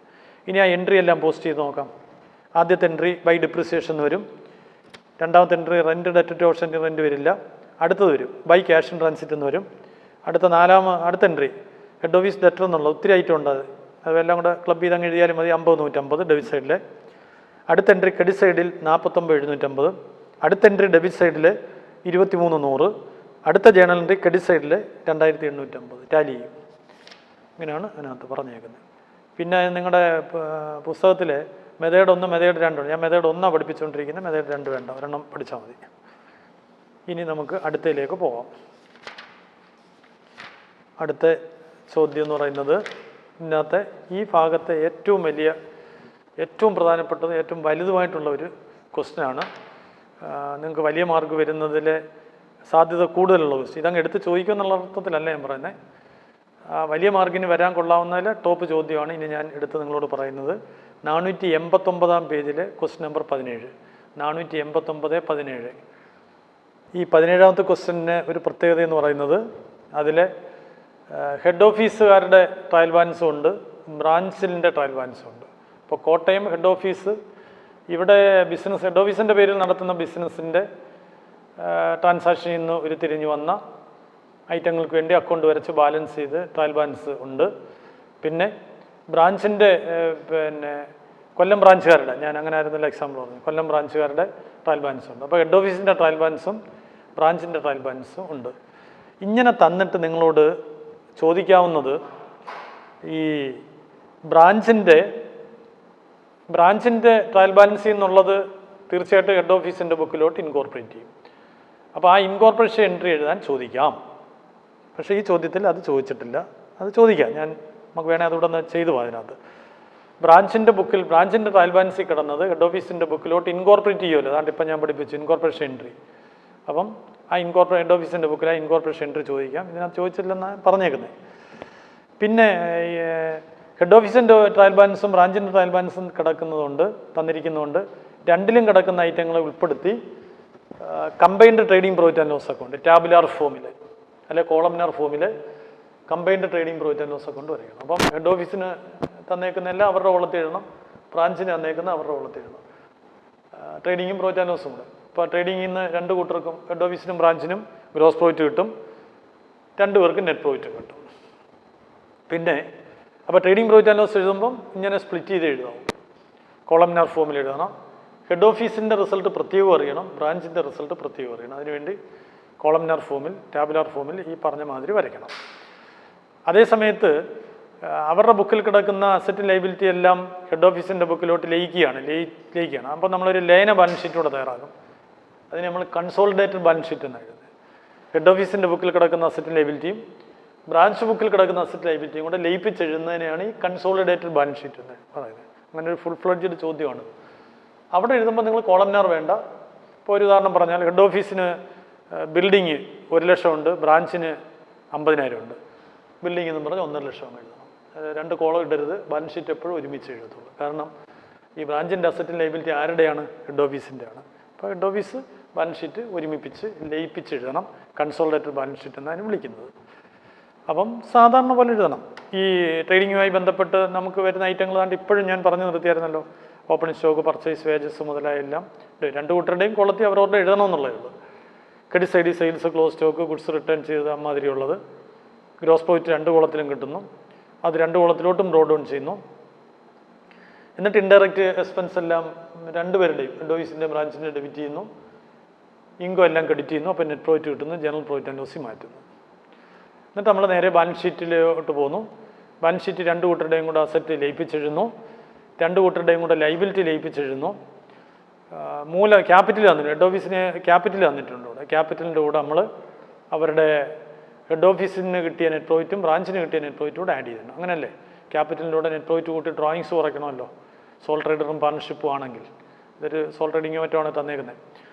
[SPEAKER 1] ഇനി ആ എൻട്രി എല്ലാം പോസ്റ്റ് ചെയ്ത് നോക്കാം. ആദ്യത്തെ എൻട്രി ബൈ ഡിപ്രിസിയേഷൻ എന്ന് വരും. രണ്ടാമത്തെ entry rent debt to outstanding rent വരില്ല. അടുത്തത് വരും ബൈ ക്യാഷ് ഇൻ ട്രാൻസിറ്റ് എന്ന് വരും. അടുത്ത എൻട്രി ഹെഡ് ഓഫീസ് ഡെറ്റർ എന്നുള്ള ഒത്തിരി ഐറ്റം ഉണ്ട്, അതെല്ലാം കൂടെ ക്ലബ് ചെയ്ത് അങ്ങ് എഴുതിയാലും മതി. 50,150 ഡെബിറ്റ് സൈഡിൽ. അടുത്ത എൻട്രി ക്രെഡിറ്റ് സൈഡിൽ 49,750. അടുത്ത എൻട്രി ഡെബിറ്റ് സൈഡിൽ 23,100. അടുത്ത ജേണൽ എൻട്രി ക്രെഡിറ്റ് സൈഡിൽ 2,850 ടാലി ചെയ്യും. ഇങ്ങനെയാണ് അതിനകത്ത് പറഞ്ഞേക്കുന്നത്. പിന്നെ നിങ്ങളുടെ പുസ്തകത്തിൽ മെത്തേഡ് 1 മെത്തേഡ് 2 ഞാൻ മെത്തേഡ് 1 പഠിപ്പിച്ചുകൊണ്ടിരിക്കുന്നത്, മെത്തേഡ് 2 വേണ്ട, ഒരെണ്ണം പഠിച്ചാൽ മതി. ഇനി നമുക്ക് അടുത്തതിലേക്ക് പോകാം. അടുത്ത ചോദ്യം എന്ന് പറയുന്നത് ഇതിനകത്തെ ഈ ഭാഗത്തെ ഏറ്റവും പ്രധാനപ്പെട്ടത് ഏറ്റവും വലുതുമായിട്ടുള്ള ഒരു ക്വസ്റ്റ്യനാണ്. നിങ്ങൾക്ക് വലിയ മാർക്ക് വരുന്നതിലെ സാധ്യത കൂടുതലുള്ള ക്വസ്റ്റ്യൻ. ഇതങ്ങ് എടുത്ത് ചോദിക്കുമെന്നുള്ള അർത്ഥത്തിലല്ല ഞാൻ പറയുന്നത്. വലിയ മാർക്കിന് വരാൻ കൊള്ളാവുന്നതിൽ ടോപ്പ് ചോദ്യമാണ് ഇനി ഞാൻ എടുത്ത് നിങ്ങളോട് പറയുന്നത്. 489 പേജിൽ ക്വസ്റ്റ്യൻ നമ്പർ 17. 489, 17. ഈ 17ാമത്തെ ക്വസ്റ്റ്യന് ഒരു പ്രത്യേകത എന്ന് പറയുന്നത് അതിൽ ഹെഡ് ഓഫീസുകാരുടെ ട്രയൽ ബാലൻസും ഉണ്ട്, ബ്രാഞ്ചിൻ്റെ ട്രയൽ ബാലൻസും ഉണ്ട്. ഇപ്പോൾ കോട്ടയം ഹെഡ് ഓഫീസ് ഇവിടെ ബിസിനസ് ഹെഡ് ഓഫീസിൻ്റെ പേരിൽ നടത്തുന്ന ബിസിനസ്സിൻ്റെ ട്രാൻസാക്ഷനിൽ നിന്ന് ഉരുത്തിരിഞ്ഞ് വന്ന ഐറ്റങ്ങൾക്ക് വേണ്ടി അക്കൗണ്ട് വരച്ച് ബാലൻസ് ചെയ്ത് ട്രയൽ ബാലൻസ് ഉണ്ട്. പിന്നെ ബ്രാഞ്ചിൻ്റെ പിന്നെ കൊല്ലം ബ്രാഞ്ചുകാരുടെ, ഞാൻ അങ്ങനെ ആയിരുന്നില്ല എക്സാമ്പിൾ പറഞ്ഞു, കൊല്ലം ബ്രാഞ്ചുകാരുടെ ട്രയൽ ബാലൻസ് ഉണ്ട്. അപ്പോൾ ഹെഡ് ഓഫീസിൻ്റെ ട്രയൽ ബാലൻസും ബ്രാഞ്ചിൻ്റെ ട്രയൽ ബാലൻസും ഉണ്ട്. ഇങ്ങനെ തന്നിട്ട് നിങ്ങളോട് ചോദിക്കാവുന്നത് ഈ ബ്രാഞ്ചിൻ്റെ ട്രയൽ ബാലൻസ് എന്നുള്ളത് തീർച്ചയായിട്ടും ഹെഡ് ഓഫീസിൻ്റെ ബുക്കിലോട്ട് ഇൻകോർപ്പറേറ്റ് ചെയ്യും. അപ്പോൾ ആ ഇൻകോർപ്പറേഷൻ എൻട്രി എഴുതാൻ ചോദിക്കാം. പക്ഷേ ഈ ചോദ്യത്തിൽ അത് ചോദിച്ചിട്ടില്ല. അത് ചോദിക്കാം, നമുക്ക് വേണേൽ അതുകൂടെ ഒന്ന് ചെയ്തു പോകാം. അതിനകത്ത് ബ്രാഞ്ചിൻ്റെ ട്രയൽ ബാലൻസിൽ കിടന്നത് ഹെഡ് ഓഫീസിൻ്റെ ബുക്കിലോട്ട് ഇൻകോർപ്പറേറ്റ് ചെയ്യുമല്ലോ. അതാണ്ട് ഇപ്പം ഞാൻ പഠിപ്പിച്ചു ഇൻകോർപ്പറേഷൻ എൻട്രി. അപ്പം ആ ഹെഡ് ഓഫീസിൻ്റെ ബുക്കിൽ ആ ഇൻകോർപ്പറേഷൻ എൻട്രി ചോദിക്കാം. ഇതിനകത്ത് ചോദിച്ചില്ലെന്നാണ് പറഞ്ഞേക്കുന്നത്. പിന്നെ ഹെഡ് ഓഫീസിൻ്റെ ട്രയൽ ബാലൻസും ബ്രാഞ്ചിൻ്റെ ട്രയൽ ബാലൻസും തന്നിരിക്കുന്നതുകൊണ്ട് രണ്ടിലും കിടക്കുന്ന ഐറ്റങ്ങളെ ഉൾപ്പെടുത്തി combined trading profit and loss account tabular ഫോമിൽ അല്ലെ കോളംനാർ ഫോമിൽ combined trading profit and loss account വരയ്ക്കണം. അപ്പം ഹെഡ് ഓഫീസിന് തന്നേക്കുന്നതെല്ലാം അവരുടെ കോളത്തിൽ എഴുതണം, ബ്രാഞ്ചിന് തന്നേക്കുന്ന അവരുടെ കോളത്തിൽ എഴുതണം. ട്രേഡിങ്ങും പ്രോഫിറ്റ് ആൻഡ് ലോസും കൂടെ. ഇപ്പോൾ ട്രേഡിങ്ങിൽ നിന്ന് രണ്ട് കൂട്ടർക്കും ഹെഡ് ഓഫീസിനും ബ്രാഞ്ചിനും ഗ്രോസ് പ്രോഫിറ്റ് കിട്ടും, രണ്ടുപേർക്കും നെറ്റ് പ്രോഫിറ്റും കിട്ടും. പിന്നെ അപ്പോൾ ട്രേഡിംഗ് പ്രോഫിറ്റ് ആൻഡ് ലോസ് എഴുതുമ്പം ഇങ്ങനെ സ്പ്ലിറ്റ് ചെയ്ത് എഴുതാം. കോളംനാർ ഫോമിൽ എഴുതണം. ഹെഡ് ഓഫീസിൻ്റെ റിസൾട്ട് പ്രത്യേകം അറിയണം, ബ്രാഞ്ചിൻ്റെ റിസൾട്ട് പ്രത്യേകം അറിയണം. അതിനുവേണ്ടി കോളംനാർ ഫോമിൽ, ടാബുലാർ ഫോമിൽ ഈ പറഞ്ഞ മാതിരി വരയ്ക്കണം. അതേ സമയത്ത് അവരുടെ ബുക്കിൽ കിടക്കുന്ന അസറ്റ് ലൈബിലിറ്റി എല്ലാം ഹെഡ് ഓഫീസിൻ്റെ ബുക്കിലോട്ട് ലയിക്കുകയാണ്. അപ്പോൾ നമ്മളൊരു ലയന ബാലൻസ് ഷീറ്റ് കൂടെ തയ്യാറാക്കും. അതിന് നമ്മൾ കൺസോളിഡേറ്റഡ് ബാലൻസ് ഷീറ്റ് എന്ന് എഴുതുന്നത്. ഹെഡ് ഓഫീസിൻ്റെ ബുക്കിൽ കിടക്കുന്ന അസറ്റ് ലൈബിലിറ്റിയും ബ്രാഞ്ച് ബുക്കിൽ കിടക്കുന്ന അസറ്റ് ലൈബിലിറ്റിയും കൂടെ ലയിപ്പിച്ചെഴുതുന്നതിനെയാണ് ഈ കൺസോളിഡേറ്റഡ് ബാലൻസ് ഷീറ്റ് എന്ന് പറയുന്നത്. അങ്ങനെ ഒരു ഫുൾ ഫ്ലെഡ്ജ്ഡ് ചോദ്യമാണ്. അവിടെ എഴുതുമ്പോൾ നിങ്ങൾ കോളംനാർ വേണ്ട. ഇപ്പോൾ ഒരു ഉദാഹരണം പറഞ്ഞാൽ ഹെഡ് ഓഫീസിന് ബിൽഡിങ് 1,00,000 ഉണ്ട്, ബ്രാഞ്ചിന് 50,000 ഉണ്ട്. ബിൽഡിംഗ് എന്ന് പറഞ്ഞാൽ 1,50,000 എഴുതണം. 2 കോളം ഇടരുത്. ബാലൻസ് ഷീറ്റ് എപ്പോഴും ഒരുമിച്ച് എഴുതുള്ളൂ. കാരണം ഈ ബ്രാഞ്ചിൻ്റെ അസറ്റ് ലൈബിലിറ്റി ആരുടെയാണ്? ഹെഡ് ഓഫീസിൻ്റെയാണ്. അപ്പോൾ ഹെഡ് ഓഫീസ് ബാലൻസ് ഷീറ്റ് ഒരുമിപ്പിച്ച് ലയിപ്പിച്ച് എഴുതണം. കൺസോളിഡേറ്റഡ് ബാലൻസ് ഷീറ്റ് എന്നാണ് വിളിക്കുന്നത്. അപ്പം സാധാരണ പോലെ എഴുതണം. ഈ ട്രേഡിങ്ങുമായി ബന്ധപ്പെട്ട് നമുക്ക് വരുന്ന ഐറ്റങ്ങൾ കണ്ട് ഇപ്പോഴും ഞാൻ പറഞ്ഞു നിർത്തിയായിരുന്നല്ലോ. ഓപ്പണിംഗ് സ്റ്റോക്ക്, പർച്ചേസ്, വേജസ് മുതലായ എല്ലാം 2 കൂട്ടരുടെയും കോളത്തിൽ അവരവരുടെ എഴുതണമെന്നുള്ളതേ ഉള്ളൂ. ക്രെഡിറ്റ് സൈഡിൽ sales, close stock, goods return ചെയ്ത് അമ്മാതിരിയുള്ളത്. ഗ്രോസ് പ്രോഫിറ്റ് 2 കോളത്തിലും കിട്ടുന്നു. അത് 2 കോളത്തിലോട്ടും ബ്രോ ഡൗൺ ചെയ്യുന്നു. എന്നിട്ട് ഇൻഡയറക്റ്റ് എക്സ്പെൻസ് എല്ലാം 2 പേരുടെയും ഹെഡ് ഓഫീസിൻ്റെ ബ്രാഞ്ചിൻ്റെ ഡെബിറ്റ് ചെയ്യുന്നു. ഇൻകം എല്ലാം ക്രെഡിറ്റ് ചെയ്യുന്നു. അപ്പോൾ നെറ്റ് പ്രോഫിറ്റ് കിട്ടുന്നു. ജനറൽ പ്രോഫിറ്റ് ആൻഡ് ലോസ് മാറ്റുന്നു. എന്നിട്ട് നമ്മൾ നേരെ ബാലൻസ് ഷീറ്റിലോട്ട് പോകുന്നു. ബാലൻസ് ഷീറ്റ് 2 കൂട്ടരുടെയും കൂടെ അസറ്റ് ലയിപ്പിച്ചെഴുതുന്നു. 2 കൂട്ടരുടെയും കൂടെ ലൈബിലിറ്റി ലയിപ്പിച്ചെഴുതുന്നു. ക്യാപിറ്റൽ തന്നിട്ടുണ്ട്. ഹെഡ് ഓഫീസിന് ക്യാപിറ്റൽ തന്നിട്ടുണ്ട്. ഇവിടെ ക്യാപിറ്റലിൻ്റെ കൂടെ നമ്മൾ അവരുടെ ഹെഡ് ഓഫീസിന് കിട്ടിയ നെറ്റ് പ്രോഫിറ്റും ബ്രാഞ്ചിന് കിട്ടിയ നെറ്റ് പ്രോഫിറ്റും കൂടെ ആഡ് ചെയ്തിട്ടുണ്ട്. അങ്ങനെയല്ലേ? ക്യാപിറ്റലിൻ്റെ കൂടെ നെറ്റ് പ്രോഫിറ്റ് കൂട്ടി ഡ്രോയിങ്സ് കുറയ്ക്കണമല്ലോ. സോൾ ട്രേഡറും പാർട്ണർഷിപ്പും ആണെങ്കിൽ. ഇതൊരു സോൾ ട്രേഡിങ്ങോ മറ്റോ ആണ് തന്നേക്കുന്നത്.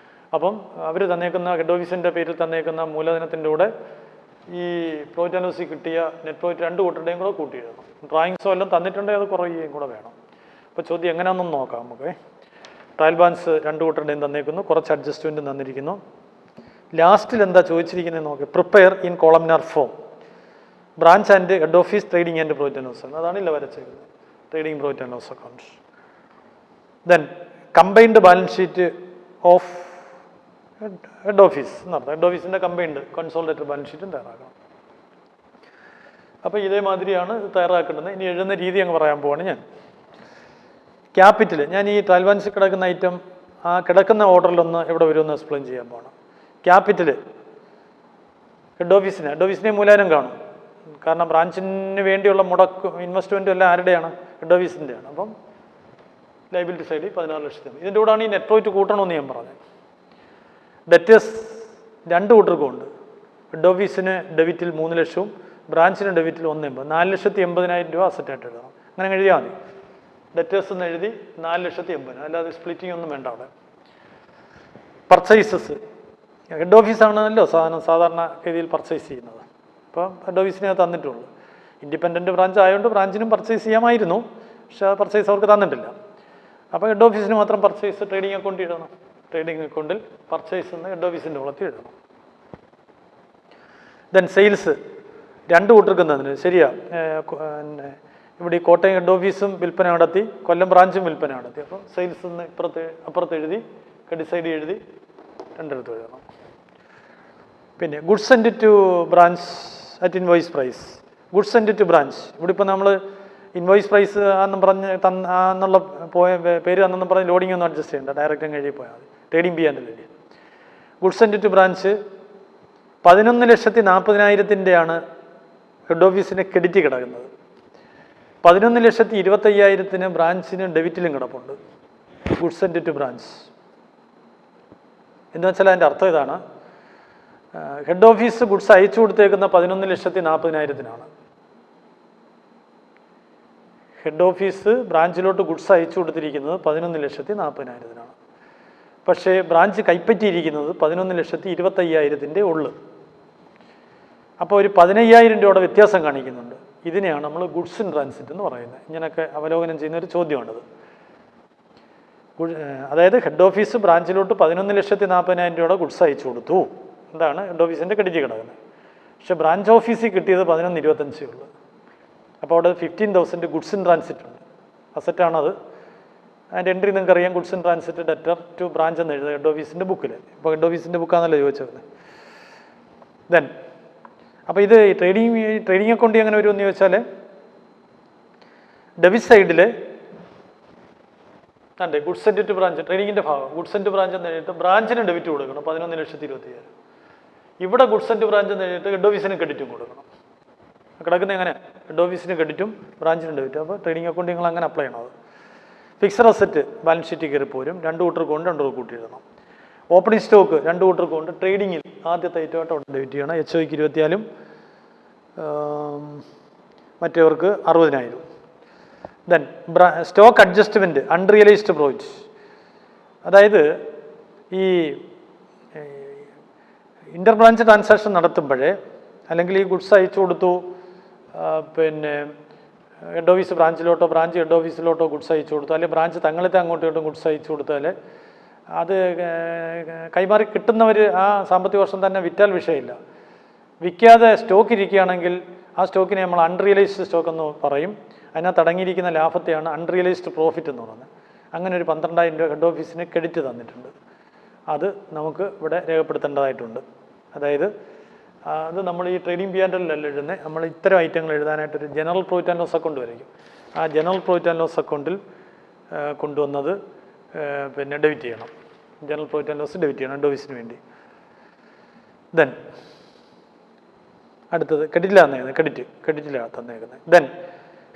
[SPEAKER 1] അപ്പം അവർ തന്നേക്കുന്ന ഹെഡ് ഓഫീസിൻ്റെ പേരിൽ തന്നേക്കുന്ന മൂലധനത്തിൻ്റെ കൂടെ ഈ പ്രോഫിറ്റ് ആൻഡ് ലോസിൽ കിട്ടിയ നെറ്റ് പ്രോഫിറ്റ് 2 കൂട്ടരുടെയും കൂടെ കൂട്ടി എഴുതണം. ഡ്രോയിങ്സോ എല്ലാം തന്നിട്ടുണ്ടെങ്കിൽ അത് കുറയുകയും കൂടെ വേണം. അപ്പോൾ ചോദ്യം എങ്ങനെയാണെന്നൊന്ന് നോക്കാം നമുക്ക്. ട്രയൽ ബാലൻസ് 2 കൂട്ടരുടെയും തന്നേക്കുന്നു. കുറച്ച് അഡ്ജസ്റ്റ്മെൻറ്റും തന്നിരിക്കുന്നു. ലാസ്റ്റിൽ എന്താ ചോദിച്ചിരിക്കുന്നത് നോക്കി. Prepare in columnar form branch and head office trading and profit and loss. അതാണ് ഇല്ല വരച്ചേക്കുന്നത്. Trading profit and loss account. Then combined balance sheet of head office എന്നർത്ഥം. ഹെഡ് ഓഫീസിൻ്റെ കമ്പൈൻഡ് കൺസോളിഡേറ്റഡ് ബാലൻസ് ഷീറ്റും തയ്യാറാക്കണം. അപ്പോൾ ഇതേമാതിരിയാണ് തയ്യാറാക്കേണ്ടത്. ഇനി എഴുതുന്ന രീതി അങ്ങ് പറയാൻ പോവാണ് ഞാൻ. ക്യാപിറ്റൽ ഞാൻ ഈ ട്രയൽ ബാലൻസിൽ കിടക്കുന്ന ഐറ്റം ആ കിടക്കുന്ന ഓർഡറിലൊന്ന് എവിടെ വരുമെന്ന് എക്സ്പ്ലെയിൻ ചെയ്യാൻ പോകണം. ക്യാപിറ്റൽ ഹെഡ് ഓഫീസിനെ മൂലധനം കാണും. കാരണം ബ്രാഞ്ചിന് വേണ്ടിയുള്ള ഇൻവെസ്റ്റ്മെൻറ്റും എല്ലാം ആരുടെയാണ്? ഹെഡ് ഓഫീസിൻ്റെയാണ്. അപ്പം ലൈബിലിറ്റി സൈഡിൽ 14 ലക്ഷത്തിന്. ഇതിൻ്റെ കൂടെയാണ് ഈ നെറ്റ് പ്രോഫിറ്റ് കൂട്ടണമെന്ന് ഞാൻ പറഞ്ഞത്. ഡെറ്റേഴ്സ് 2 കൂട്ടർക്കും ഉണ്ട്. ഹെഡ് ഓഫീസിന് ഡെബിറ്റിൽ 3 ലക്ഷവും ബ്രാഞ്ചിന് ഡെബിറ്റിൽ 1.80, 4,80,000 രൂപ അസറ്റായിട്ട് എഴുതണം. അങ്ങനെ എഴുതിയാൽ മതി. ഡെറ്റേഴ്സ് എന്ന് എഴുതി 4,80,000, അല്ലാതെ സ്പ്ലിറ്റിംഗ് ഒന്നും വേണ്ട അവിടെ. പർച്ചേസസ് ഹെഡ് ഓഫീസാണല്ലോ സാധാരണ രീതിയിൽ പർച്ചേസ് ചെയ്യുന്നത്. അപ്പോൾ ഹെഡ് ഓഫീസിനെ തന്നിട്ടുള്ളൂ. ഇൻഡിപെൻഡൻറ്റ് ബ്രാഞ്ച് ആയതുകൊണ്ട് ബ്രാഞ്ചിനും പർച്ചേസ് ചെയ്യാമായിരുന്നു. പക്ഷേ ആ പർച്ചേസ് അവർക്ക് തന്നിട്ടില്ല. അപ്പോൾ ഹെഡ് ഓഫീസിന് മാത്രം പർച്ചേസ് ട്രേഡിംഗ് അക്കൗണ്ടിൽ ഇടണം. ട്രേഡിംഗ് അക്കൗണ്ടിൽ പർച്ചേസ് എന്ന് ഹെഡ് ഓഫീസിൻ്റെ കുളത്തിൽ എഴുതണം. ദെൻ സെയിൽസ് 2 കൂട്ടർക്കും തന്നിട്ട് ശരിയാ. ഇവിടെ ഈ കോട്ടയം ഹെഡ് ഓഫീസും വിൽപ്പന നടത്തി, കൊല്ലം ബ്രാഞ്ചും വിൽപ്പന നടത്തി. അപ്പോൾ സെയിൽസ് എന്ന് അപ്പുറത്ത് എഴുതി, ക്രെഡിറ്റ് സൈഡിൽ എഴുതി 2 എഴുതണം. പിന്നെ goods send to branch at invoice price. Goods send to branch ഇവിടെ ഇപ്പോൾ നമ്മൾ ഇൻവോയ്സ് പ്രൈസ് ആണെന്ന് പറഞ്ഞ് എന്നുള്ള പേര് തന്നെന്ന് പറഞ്ഞ് ലോഡിംഗ് ഒന്നും അഡ്ജസ്റ്റ് ചെയ്യണ്ട, ഡയറക്റ്റ് അങ്ങ് എഴുതി പോയാൽ മതി. ട്രേഡിംഗ് ചെയ്യാൻ്റെ വേണ്ടി ഗുഡ്സ് സെൻഡ് ടു ബ്രാഞ്ച് 11,40,000-ൻ്റെയാണ് ഹെഡ് ഓഫീസിന് ക്രെഡിറ്റ് കിടക്കുന്നത്. 11,25,000 ബ്രാഞ്ചിന് ഡെബിറ്റിലും കിടപ്പുണ്ട്. ഗുഡ്സ് സെൻഡ് ടു ബ്രാഞ്ച് എന്ന് വെച്ചാൽ അതിൻ്റെ അർത്ഥം ഇതാണ്. ഹെഡ് ഓഫീസ് ഗുഡ്സ് അയച്ചു കൊടുത്തേക്കുന്ന 11,40,000-നാണ്. ഹെഡ് ഓഫീസ് ബ്രാഞ്ചിലോട്ട് ഗുഡ്സ് അയച്ചു കൊടുത്തിരിക്കുന്നത് 11,40,000-നാണ്. പക്ഷേ ബ്രാഞ്ച് കൈപ്പറ്റിയിരിക്കുന്നത് 11,25,000-ൻ്റെ ഉള്ളു. അപ്പോൾ ഒരു 15,000 രൂപയുടെ വ്യത്യാസം കാണിക്കുന്നുണ്ട്. ഇതിനെയാണ് നമ്മൾ ഗുഡ്സ് ഇൻ ട്രാൻസിറ്റ് എന്ന് പറയുന്നത്. ഇങ്ങനെയൊക്കെ അവലോകനം ചെയ്യുന്ന ഒരു ചോദ്യമാണത്. അതായത് ഹെഡ് ഓഫീസ് ബ്രാഞ്ചിലോട്ട് 11,40,000 രൂപയുടെ ഗുഡ്സ് അയച്ചു കൊടുത്തു. എന്താണ് ഹെഡ് ഓഫീസിൻ്റെ ക്രെഡിറ്റ് കിടക്കുന്നത്. പക്ഷേ ബ്രാഞ്ച് ഓഫീസിൽ കിട്ടിയത് 11,25 ഉള്ളു. അപ്പോൾ അവിടെ 15,000 ഗുഡ്സ് ഇൻ ട്രാൻസിറ്റ് ഉണ്ട്. അസറ്റാണത്. അതിൻ്റെ എൻട്രി നിങ്ങൾക്ക് അറിയാം. Goods in transit debtor to branch എന്ന് എഴുതുക ഹെഡ് ഓഫീസിൻ്റെ ബുക്കിൽ. ഇപ്പോൾ ഹെഡ് ഓഫീസിൻ്റെ ബുക്കാണല്ലോ ചോദിച്ചത്. ദെൻ അപ്പോൾ ഇത് ട്രേഡിംഗ് അക്കൗണ്ട് എങ്ങനെ വരുമെന്ന് ചോദിച്ചാൽ ഡെബിറ്റ് സൈഡിൽ അതെ, ഗുഡ്സ് ആൻഡ് ടു ബ്രാഞ്ച് ട്രേഡിങ്ങിൻ്റെ ഭാഗം ഗുഡ്സ് ആൻഡ് ബ്രാഞ്ച് എന്ന് എഴുതിയിട്ട് ബ്രാഞ്ചിന് ഡെബിറ്റ് കൊടുക്കണം 11,20,000. ഇവിടെ ഗുഡ്സ് ആൻഡ് ബ്രാഞ്ച് എന്ന് എഴുതിയിട്ട് ഹെഡ് ഓഫീസിന് ക്രെഡിറ്റും കൊടുക്കണം. കിടക്കുന്നത് എങ്ങനെ? ഹെഡ് ഓഫീസിന് ക്രെഡിറ്റും ബ്രാഞ്ചിന് ഡെബിറ്റും. അപ്പോൾ ട്രേഡിംഗ് അക്കൗണ്ട് നിങ്ങൾ അങ്ങനെ അപ്ലൈ ചെയ്യണം. അത് ഫിക്സഡ് അസറ്റ് ബാലൻസ് ഷീറ്റിൽ കയറി പോരും. 2 കൂട്ടർക്ക് കൊണ്ട് 2 കൂട്ടി എഴുതണം. ഓപ്പണിംഗ് സ്റ്റോക്ക് 2 കൂട്ടർക്ക് കൊണ്ട് ട്രേഡിങ്ങിൽ ആദ്യത്തെ ഐറ്റമായിട്ട് അവിടെ ഡെബിറ്റ് ചെയ്യണം. HOയ്ക്ക് 24,000 മറ്റവർക്ക് 60,000. Then stock adjustment unrealised profit, അതായത് ഈ ഇൻ്റർ ബ്രാഞ്ച് ട്രാൻസാക്ഷൻ നടത്തുമ്പോഴേ അല്ലെങ്കിൽ ഈ ഗുഡ്സ് അയച്ചു കൊടുത്തു, പിന്നെ ഹെഡ് ഓഫീസ് ബ്രാഞ്ചിലോട്ടോ ബ്രാഞ്ച് ഹെഡ് ഓഫീസിലോട്ടോ ഗുഡ്സ് അയച്ചു കൊടുത്തു, അല്ലെങ്കിൽ ബ്രാഞ്ച് തങ്ങളത്തെ അങ്ങോട്ടും ഇങ്ങോട്ടും ഗുഡ്സ് അയച്ചു കൊടുത്താൽ അത് കൈമാറി കിട്ടുന്നവർ ആ സാമ്പത്തിക വർഷം തന്നെ വിറ്റാൽ വിഷയമില്ല. വിൽക്കാതെ സ്റ്റോക്ക് ഇരിക്കുകയാണെങ്കിൽ ആ സ്റ്റോക്കിനെ നമ്മൾ അൺറിയലൈസ്ഡ് സ്റ്റോക്ക് എന്ന് പറയും. അതിനകത്ത് അടങ്ങിയിരിക്കുന്ന ലാഭത്തെയാണ് അൺറിയലൈസ്ഡ് പ്രോഫിറ്റ് എന്ന് പറയുന്നത്. അങ്ങനെ ഒരു 12,000 രൂപ ഹെഡ് ഓഫീസിന് ക്രെഡിറ്റ് തന്നിട്ടുണ്ട്. അത് നമുക്ക് ഇവിടെ രേഖപ്പെടുത്തേണ്ടതായിട്ടുണ്ട്. അതായത് അത് നമ്മൾ ഈ ട്രേഡിംഗ് പിയാൻഡലിലല്ല എഴുതുന്നത്, നമ്മൾ ഇത്തരം ഐറ്റങ്ങൾ എഴുതാനായിട്ടൊരു general profit and loss account വരയ്ക്കും. ആ ജനറൽ പ്രോഫിറ്റ് ആൻഡ് ലോസ് അക്കൗണ്ടിൽ കൊണ്ടുവന്നത് പിന്നെ ഡെബിറ്റ് ചെയ്യണം. General profit and loss debit ചെയ്യണം ഹെഡ് ഓഫീസിന് വേണ്ടി. ദെൻ അടുത്തത് ക്രെഡിറ്റിലാണ് തന്നേക്കുന്നത്, ക്രെഡിറ്റിലാണ് തന്നേക്കുന്നത്. Then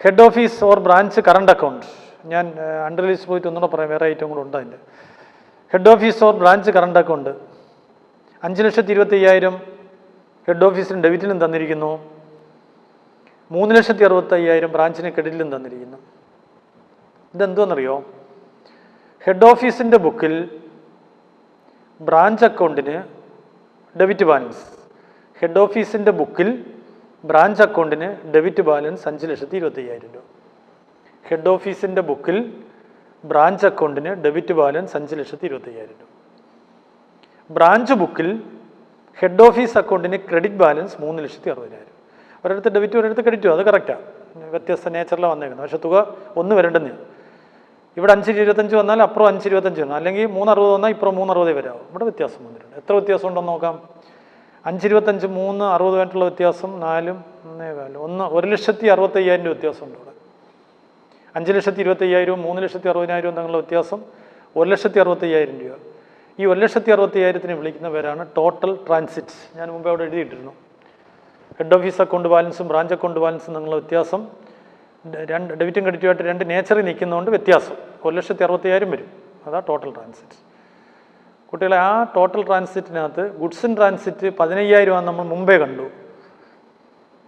[SPEAKER 1] head office or branch current account, ഞാൻ അണ്ടർലൈസ് പോയിട്ട് ഒന്നുകൂടെ പറയാം, വേറെ ഐറ്റം കൂടെ ഉണ്ട് അതിൻ്റെ. Head office or branch current account 5,25,000 head ഓഫീസിന് ഡെബിറ്റിലും തന്നിരിക്കുന്നു, 3,65,000 ബ്രാഞ്ചിന് ക്രെഡിറ്റിലും തന്നിരിക്കുന്നു. ഇതെന്തോന്നറിയോ? ഹെഡ് ഓഫീസിൻ്റെ ബുക്കിൽ ബ്രാഞ്ച് അക്കൗണ്ടിന് ഡെബിറ്റ് ബാലൻസ്, ഹെഡ് ഓഫീസിൻ്റെ ബുക്കിൽ ബ്രാഞ്ച് അക്കൗണ്ടിന് ഡെബിറ്റ് ബാലൻസ് 5,25,000 രൂപ. ഹെഡ് ഓഫീസിൻ്റെ ബുക്കിൽ ബ്രാഞ്ച് അക്കൗണ്ടിന് ഡെബിറ്റ് ബാലൻസ് 5,25,000 രൂപ. ബ്രാഞ്ച് ബുക്കിൽ ഹെഡ് ഓഫീസ് അക്കൗണ്ടിന് ക്രെഡിറ്റ് ബാലൻസ് 3,60,000. ഒരിടത്ത് ഡെബിറ്റും ഒരിടത്ത് ക്രെഡിറ്റും, അത് കറക്റ്റാണ്, വ്യത്യസ്ത നേച്ചറിലാണ് വന്നേക്കുന്നത്. പക്ഷേ തുക ഒന്ന് വരേണ്ടെന്ന്. ഇവിടെ 5,25 വന്നാൽ അപ്പുറം 5,25 വരണം, അല്ലെങ്കിൽ 3,60 വന്നാൽ ഇപ്പുറം 3,60 വരാവും. ഇവിടെ വ്യത്യാസം വന്നിട്ടുണ്ട്. എത്ര വ്യത്യാസം ഉണ്ടെന്ന് നോക്കാം. 5,25 3,60 വ്യത്യാസം 4 1,4 1,65,000 വ്യത്യാസമുണ്ട് ഇവിടെ. 5,25,000 3,60,000 തമ്മിലുള്ള വ്യത്യാസം 1,65,000 രൂപ. ഈ 1,60,000 വിളിക്കുന്ന പേരാണ് ടോട്ടൽ ട്രാൻസിറ്റ്. ഞാൻ മുമ്പ് അവിടെ എഴുതിയിട്ടിരുന്നു. ഹെഡ് ഓഫീസ് അക്കൗണ്ട് ബാലൻസും ബ്രാഞ്ച് അക്കൗണ്ട് ബാലൻസും തമ്മിലുള്ള വ്യത്യാസം, ഡെബിറ്റും ക്രെഡിറ്റുമായിട്ട് 2 നേച്ചറിൽ നിൽക്കുന്നതുകൊണ്ട് വ്യത്യാസം 1,60,000 വരും. അതാണ് ടോട്ടൽ ട്രാൻസിറ്റ്. കുട്ടികളെ, ആ ടോട്ടൽ ട്രാൻസിറ്റിനകത്ത് ഗുഡ്സ് ഇൻ ട്രാൻസിറ്റ് 15,000 ആണ് നമ്മൾ മുമ്പേ കണ്ടു.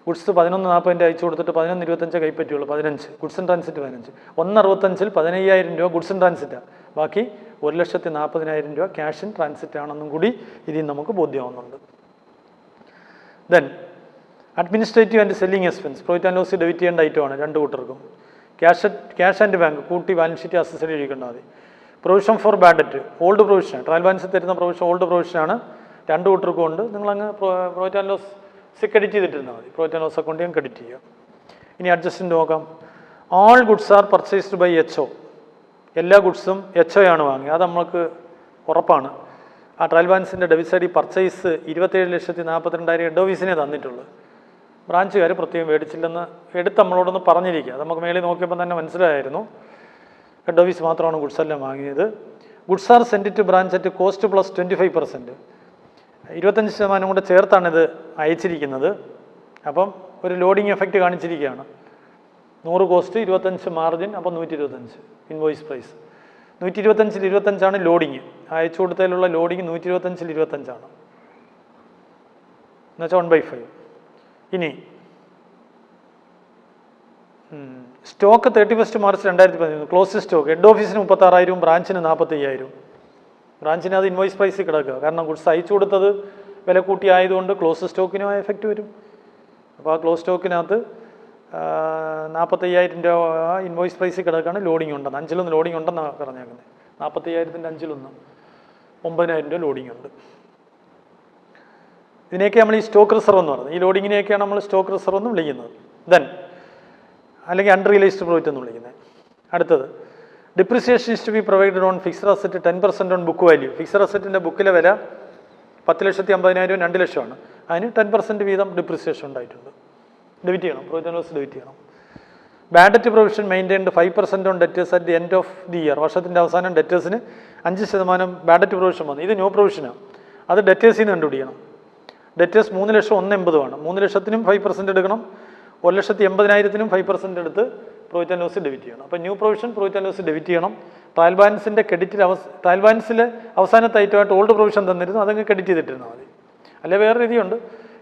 [SPEAKER 1] ഗുഡ്സ് 11,40 അയച്ചു കൊടുത്തിട്ട് 11,25 കൈപ്പറ്റിയുള്ളൂ. 15 ഗുഡ്സ് ഇൻ ട്രാൻസിറ്റ് 15. 1,65 15,000 രൂപ ഗുഡ്സ് ഇൻ ട്രാൻസിറ്റാണ്. ബാക്കി 1,40,40,000 രൂപ ക്യാഷ് ഇൻ ട്രാൻസിറ്റ് ആണെന്നും കൂടി ഇതിൽ നമുക്ക് ബോധ്യമാവുന്നുണ്ട്. Then administrative and selling expense profit and loss debit ചെയ്യേണ്ട ഐറ്റമാണ് 2 കൂട്ടർക്കും. ക്യാഷ് ആൻഡ് ബാങ്ക് കൂട്ടി ബാലൻസ് ഷീറ്റ് അസസറി എഴുതിക്കേണ്ടാൽ മതി. Provision for bad debt old പ്രൊവിഷനാണ്. ട്രയൽ ബാലൻസിൽ തരുന്ന പ്രൊവിഷൻ ഓൾഡ് പ്രൊവിഷനാണ്. 2 കൂട്ടർക്കും ഉണ്ട്. നിങ്ങളങ്ങ് പ്രോഫിറ്റ് ആൻഡ് ലോസ് ക്രെഡിറ്റ് ചെയ്തിട്ടിരുന്നാൽ മതി. പ്രോഫിറ്റ് ആൻഡ് ലോസ് അക്കൗണ്ട് ഞാൻ ക്രെഡിറ്റ് ചെയ്യാം. ഇനി അഡ്ജസ്റ്റ്മെൻറ്റ് നോക്കാം. All goods are purchased by HO. എല്ലാ ഗുഡ്സും HO ആണ് വാങ്ങി, അത് നമ്മൾക്ക് ഉറപ്പാണ്. ആ ട്രയൽ ബാലൻസിൻ്റെ ഡെബിറ്റ് സൈഡിൽ പർച്ചേസ് 27,42,000 ഹെഡ് ഓഫീസിനെ തന്നിട്ടുള്ളൂ. ബ്രാഞ്ചുകാർ പ്രത്യേകം മേടിച്ചില്ലെന്ന് എടുത്ത് നമ്മളോടൊന്ന് പറഞ്ഞിരിക്കുക. അത് നമുക്ക് മേളിൽ നോക്കിയപ്പോൾ തന്നെ മനസ്സിലായിരുന്നു. ഹെഡ് ഓഫീസ് മാത്രമാണ് ഗുഡ്സ് എല്ലാം വാങ്ങിയത്. Goods are sent to branch at cost plus 25%. 25% കൂടെ ചേർത്താണിത് അയച്ചിരിക്കുന്നത്. അപ്പം ഒരു ലോഡിങ് എഫക്റ്റ് കാണിച്ചിരിക്കുകയാണ്. 100 കോസ്റ്റ് 25 മാർജിൻ, അപ്പം 125 ഇൻവോയ്സ് പ്രൈസ്. 125-ൽ 25 ലോഡിങ്. അയച്ചു കൊടുത്തതിലുള്ള ലോഡിങ് 125-ൽ 25 എന്നുവെച്ചാൽ 1/5. ഇനി stock 31 March 2013 close stock head ഓഫീസിന് 36,000 ബ്രാഞ്ചിന് 45,000. ബ്രാഞ്ചിന് അത് ഇൻവോയ്സ് പ്രൈസിൽ കിടക്കുക. കാരണം ഗുഡ്സ് അയച്ചു കൊടുത്തത് വില കൂട്ടി ആയതുകൊണ്ട് ക്ലോസ് സ്റ്റോക്കിനും ആ എഫക്റ്റ് വരും. അപ്പോൾ ആ ക്ലോസ് സ്റ്റോക്കിനകത്ത് 45,000 രൂപ ഇൻവോയ്സ് പ്രൈസിൽ കിടക്കുകയാണ്. ലോഡിങ് ഉണ്ടെന്ന് 5-1 ലോഡിങ് ഉണ്ടെന്നാണ് പറഞ്ഞേക്കുന്നത്. 45,000-ൻ്റെ 5-1 9,000 രൂപ ലോഡിങ് ഉണ്ട്. ഇതിനെയൊക്കെ നമ്മൾ ഈ സ്റ്റോക്ക് റിസർവ് എന്ന് പറയുന്നത്. ഈ ലോഡിങ്ങിനെയൊക്കെയാണ് നമ്മൾ സ്റ്റോക്ക് റിസർവ് എന്ന് വിളിക്കുന്നത്. ദെൻ അല്ലെങ്കിൽ അൺറിയലൈസ്ഡ് പ്രോഫിറ്റ് എന്ന് വിളിക്കുന്നത്. അടുത്തത് depreciation is to be provided on fixed asset 10% on book value. Fixed അസറ്റിൻ്റെ ബുക്കിലെ വില 10,50,000 2 ലക്ഷമാണ്. അതിന് 10% വീതം ഡിപ്രിസിയേഷൻ ഉണ്ടായിട്ടുണ്ട്. ഡെബിറ്റ് ചെയ്യണം, പ്രോഫിറ്റ് ആൻഡ് ലോസ് ഡെബിറ്റ് ചെയ്യണം. Bad debt provision maintained 5% on debtors at the end of the year. വർഷത്തിൻ്റെ അവസാനം ഡെറ്റേഴ്സിന് 5% ബാഡ് ഡെറ്റ് പ്രൊവിഷൻ വന്നു. ഇത് ന്യൂ പ്രൊവിഷനാണ്. അത് ഡെറ്റേഴ്സിൽ നിന്ന് കണ്ടുപിടിക്കണം. ഡെറ്റേഴ്സ് 3 ലക്ഷം 180 3 ലക്ഷത്തിനും 5% എടുക്കണം, 1,80,000-നും 5% എടുത്ത് പ്രോഫിറ്റ് ആൻഡ് ലോസ് ഡെബിറ്റ് ചെയ്യണം. അപ്പോൾ new provision profit and loss debit ചെയ്യണം. ട്രയൽ ബാലൻസിൻ്റെ ക്രെഡിറ്റിൽ ട്രയൽ ബാലൻസിൽ അവസാനത്തെ ഐറ്റമായിട്ട് ഓൾഡ് പ്രൊവിഷൻ തന്നിരുന്നു, അതങ്ങ് ക്രെഡിറ്റ് ചെയ്തിട്ടിരുന്നാൽ മതി. അല്ലെ വേറെ രീതിയുണ്ട്,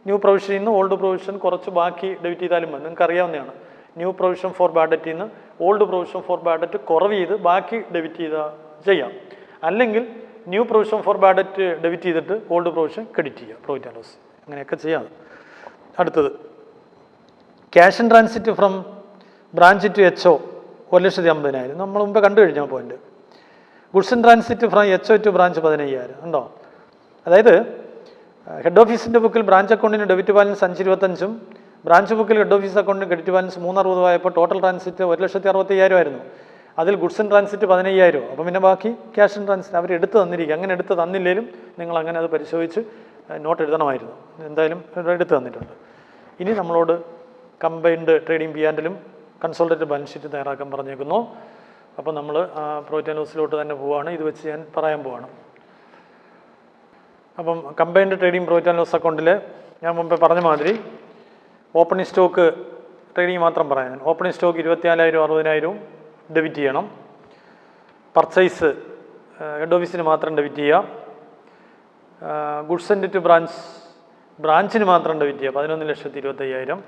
[SPEAKER 1] ന്യൂ പ്രൊവിഷനിൽ നിന്ന് ഓൾഡ് പ്രൊവിഷൻ കുറച്ച് ബാക്കി ഡെബിറ്റ് ചെയ്താലും മതി. നിങ്ങൾക്ക് അറിയാവുന്നതാണ്. ന്യൂ പ്രൊവിഷൻ ഫോർ ബാഡ് ഡെറ്റിൽ നിന്ന് old provision for bad debt കുറവ് ചെയ്ത് ബാക്കി ഡെബിറ്റ് ചെയ്താൽ ചെയ്യാം. അല്ലെങ്കിൽ new provision for bad debt debit ചെയ്തിട്ട് ഓൾഡ് പ്രൊവിഷൻ ക്രെഡിറ്റ് ചെയ്യുക, പ്രോഫിറ്റ് ആൻഡ് ലോസ്. അങ്ങനെയൊക്കെ ചെയ്യാം. അടുത്തത് cash in transit from branch to HO 1,50,000. നമ്മൾ മുമ്പ് കണ്ടു കഴിഞ്ഞാൽ point. Goods in transit from HO to branch 15,000 ഉണ്ടോ? അതായത് ഹെഡ് ഓഫീസിൻ്റെ ബുക്കിൽ ബ്രാഞ്ച് അക്കൗണ്ടിന് ഡെബിറ്റ് ബാലൻസ് 525 ബ്രാഞ്ച് ബുക്കിൽ ഹെഡ് ഓഫീസ് അക്കൗണ്ടിന് ക്രെഡിറ്റ് ബാലൻസ് 360 ആയപ്പോൾ ടോട്ടൽ ട്രാൻസിറ്റ് 1,60,000 ആയിരുന്നു. അതിൽ ഗുഡ്സ് ഇൻ ട്രാൻസിറ്റ് 15,000. അപ്പം പിന്നെ ബാക്കി ക്യാഷ് ഇൻ ട്രാൻസിറ്റ് അവർ എടുത്ത് തന്നിരിക്കുക. അങ്ങനെ എടുത്ത് തന്നില്ലെങ്കിലും നിങ്ങൾ അങ്ങനെ അത് പരിശോധിച്ച് നോട്ട് എഴുതണമായിരുന്നു. എന്തായാലും എടുത്ത് തന്നിട്ടുണ്ട്. ഇനി നമ്മളോട് combined trading P&L consolidated balance sheet തയ്യാറാക്കാൻ പറഞ്ഞേക്കുന്നു. അപ്പോൾ നമ്മൾ പ്രോഫിറ്റ് ആൻഡ് ലോസിലോട്ട് തന്നെ പോവുകയാണ്. ഇത് വെച്ച് ഞാൻ പറയാൻ പോവാണ്. അപ്പം combined trading profit and loss അക്കൗണ്ടിൽ ഞാൻ മുമ്പേ പറഞ്ഞ മാതിരി ഓപ്പണിംഗ് സ്റ്റോക്ക് ട്രേഡിംഗ് മാത്രം പറയാൻ. ഓപ്പണിംഗ് സ്റ്റോക്ക് 24,000 60,000 ഡെബിറ്റ് ചെയ്യണം. പർച്ചേസ് ഹെഡ് ഓഫീസിന് മാത്രം ഡെബിറ്റ് ചെയ്യുക. ഗുഡ്സ് സെൻഡ് ടു ബ്രാഞ്ചിന് മാത്രം ഡെബിറ്റ് ചെയ്യുക 11,25,000.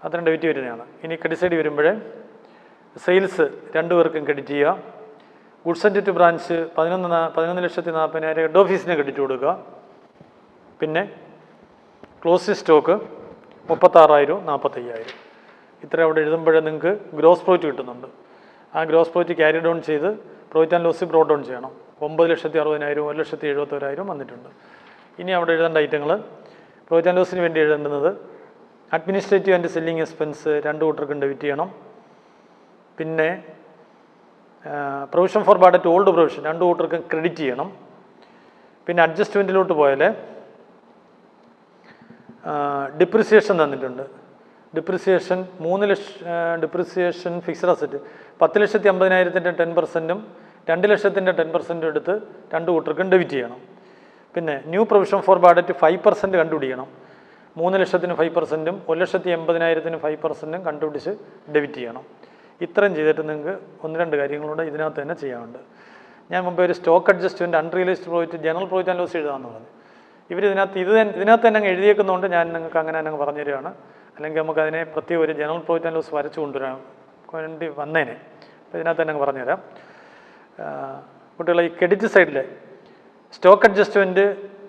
[SPEAKER 1] അത്രയും ഡെബിറ്റ് വരുന്നതാണ്. ഇനി ക്രെഡിറ്റ് സൈഡ് വരുമ്പോൾ സെയിൽസ് രണ്ടുപേർക്കും ക്രെഡിറ്റ് ചെയ്യുക. Goods send to branch 11,40,000 head ഓഫീസിന് ക്രെഡിറ്റ് കൊടുക്കുക. പിന്നെ ക്ലോസിംഗ് സ്റ്റോക്ക് 36,000 45,000. ഇത്ര അവിടെ എഴുതുമ്പോഴേ നിങ്ങൾക്ക് ഗ്രോസ് പ്രോഫിറ്റ് കിട്ടുന്നുണ്ട്. ആ ഗ്രോസ് പ്രോഫിറ്റ് ക്യാരി ഡൗൺ ചെയ്ത് profit and loss brought down ചെയ്യണം. 9,60,000 1,71,000 വന്നിട്ടുണ്ട്. ഇനി അവിടെ എഴുതേണ്ട ഐറ്റങ്ങൾ പ്രോഫിറ്റ് ആൻഡ് ലോസിന് വേണ്ടി എഴുതേണ്ടുന്നത് അഡ്മിനിസ്ട്രേറ്റീവ് ആൻഡ് സെല്ലിംഗ് എക്സ്പെൻസ് 2 കൂട്ടർക്കും ഡെബിറ്റ് ചെയ്യണം. പിന്നെ provision for bad debt old provision 2 കൂട്ടർക്കും ക്രെഡിറ്റ് ചെയ്യണം. പിന്നെ അഡ്ജസ്റ്റ്മെൻറ്റിലോട്ട് പോയാൽ ഡിപ്രിസിയേഷൻ തന്നിട്ടുണ്ട്. ഡിപ്രിസിയേഷൻ 3 ലക്ഷം ഡിപ്രിസിയേഷൻ ഫിക്സഡ് അസറ്റ് 10,50,000-ൻ്റെ 10%, 2 ലക്ഷത്തിൻ്റെ 10% എടുത്ത് 2 കൂട്ടർക്കും ഡെബിറ്റ് ചെയ്യണം. പിന്നെ new provision for bad debt 5% കണ്ടുപിടിക്കണം. 3 ലക്ഷത്തിന് 5%, 1,80,000-ന് 5% കണ്ടുപിടിച്ച് ഡെബിറ്റ് ചെയ്യണം. ഇത്രയും ചെയ്തിട്ട് നിങ്ങൾക്ക് 1-2 കാര്യങ്ങളൂടെ ഇതിനകത്ത് തന്നെ ചെയ്യാനുണ്ട്. ഞാൻ മുമ്പ് ഒരു stock adjustment, unrealised profit, general profit and loss എഴുതാമെന്ന് പറഞ്ഞു. ഇതിനകത്ത് തന്നെ അങ്ങ് എഴുതിയേക്കുന്നതുകൊണ്ട് ഞാൻ നിങ്ങൾക്ക് അങ്ങനെ തന്നെ പറഞ്ഞു തരികയാണ്. അല്ലെങ്കിൽ നമുക്കതിനെ പ്രത്യേക ഒരു ജനറൽ പ്രോഫിറ്റ് ആൻഡ് ലോസ് വരച്ചു കൊണ്ടുവരാൻ വേണ്ടി വന്നേനെ. അപ്പോൾ ഇതിനകത്ത് തന്നെ അങ്ങ് പറഞ്ഞുതരാം. കുട്ടികളെ ഈ ക്രെഡിറ്റ് സൈഡിൽ stock adjustment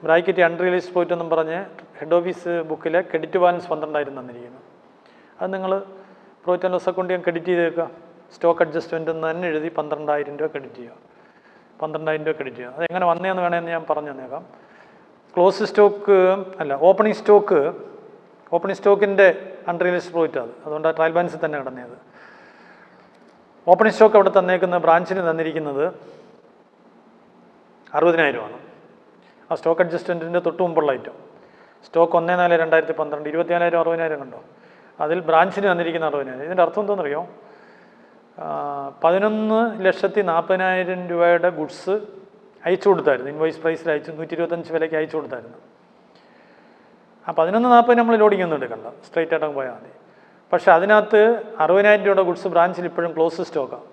[SPEAKER 1] bracket unrealised profit എന്നും പറഞ്ഞ് ഹെഡ് ഓഫീസ് ബുക്കിലെ ക്രെഡിറ്റ് ബാലൻസ് 12,000 തന്നിരിക്കുന്നു. അത് നിങ്ങൾ പ്രോഫിറ്റ് ആൻഡ് ലോസ് അക്കൗണ്ട് ഞാൻ ക്രെഡിറ്റ് ചെയ്തേക്കുക. സ്റ്റോക്ക് അഡ്ജസ്റ്റ്മെൻറ്റ് എന്ന് തന്നെ എഴുതി 12,000 രൂപ ക്രെഡിറ്റ് ചെയ്യുക. 12,000 രൂപ ക്രെഡിറ്റ് ചെയ്യുക. അതെങ്ങനെ വന്നതെന്ന് വേണമെന്ന് ഞാൻ പറഞ്ഞു തന്നേക്കാം. ക്ലോസ് സ്റ്റോക്ക് അല്ല, ഓപ്പണിംഗ് സ്റ്റോക്കിൻ്റെ അൺറിയലൈസ്ഡ് പ്രോഫിറ്റ് അതുകൊണ്ട് ട്രയൽ ബാലൻസിൽ തന്നെ കിടന്നത്. ഓപ്പണിംഗ് സ്റ്റോക്ക് അവിടെ തന്നേക്കുന്ന ബ്രാഞ്ചിന് തന്നിരിക്കുന്നത് 60,000 ആ സ്റ്റോക്ക് അഡ്ജസ്റ്റ്മെൻറ്റിൻ്റെ തൊട്ട് മുമ്പുള്ള ഐറ്റം. സ്റ്റോക്ക് 1/4/2012 24,000 60,000 കണ്ടോ. അതിൽ ബ്രാഞ്ചിന് തന്നിരിക്കുന്ന 60,000. ഇതിൻ്റെ അർത്ഥം എന്താണെന്നറിയോ? 11,40,000 രൂപയുടെ ഗുഡ്സ് അയച്ചു കൊടുത്തായിരുന്നു. ഇൻവോയ്സ് പ്രൈസിൽ 125 വിലയ്ക്ക് അയച്ചു കൊടുത്തായിരുന്നു. ആ 11,40 നമ്മൾ ലോഡിംഗ് ഒന്നും എടുക്കണ്ട, സ്ട്രൈറ്റ് ആയിട്ട് പോയാൽ മതി. പക്ഷേ അതിനകത്ത് 60,000 രൂപയുടെ ഗുഡ്സ് ബ്രാഞ്ചിൽ ഇപ്പോഴും ക്ലോസ് സ്റ്റോക്കാണ്.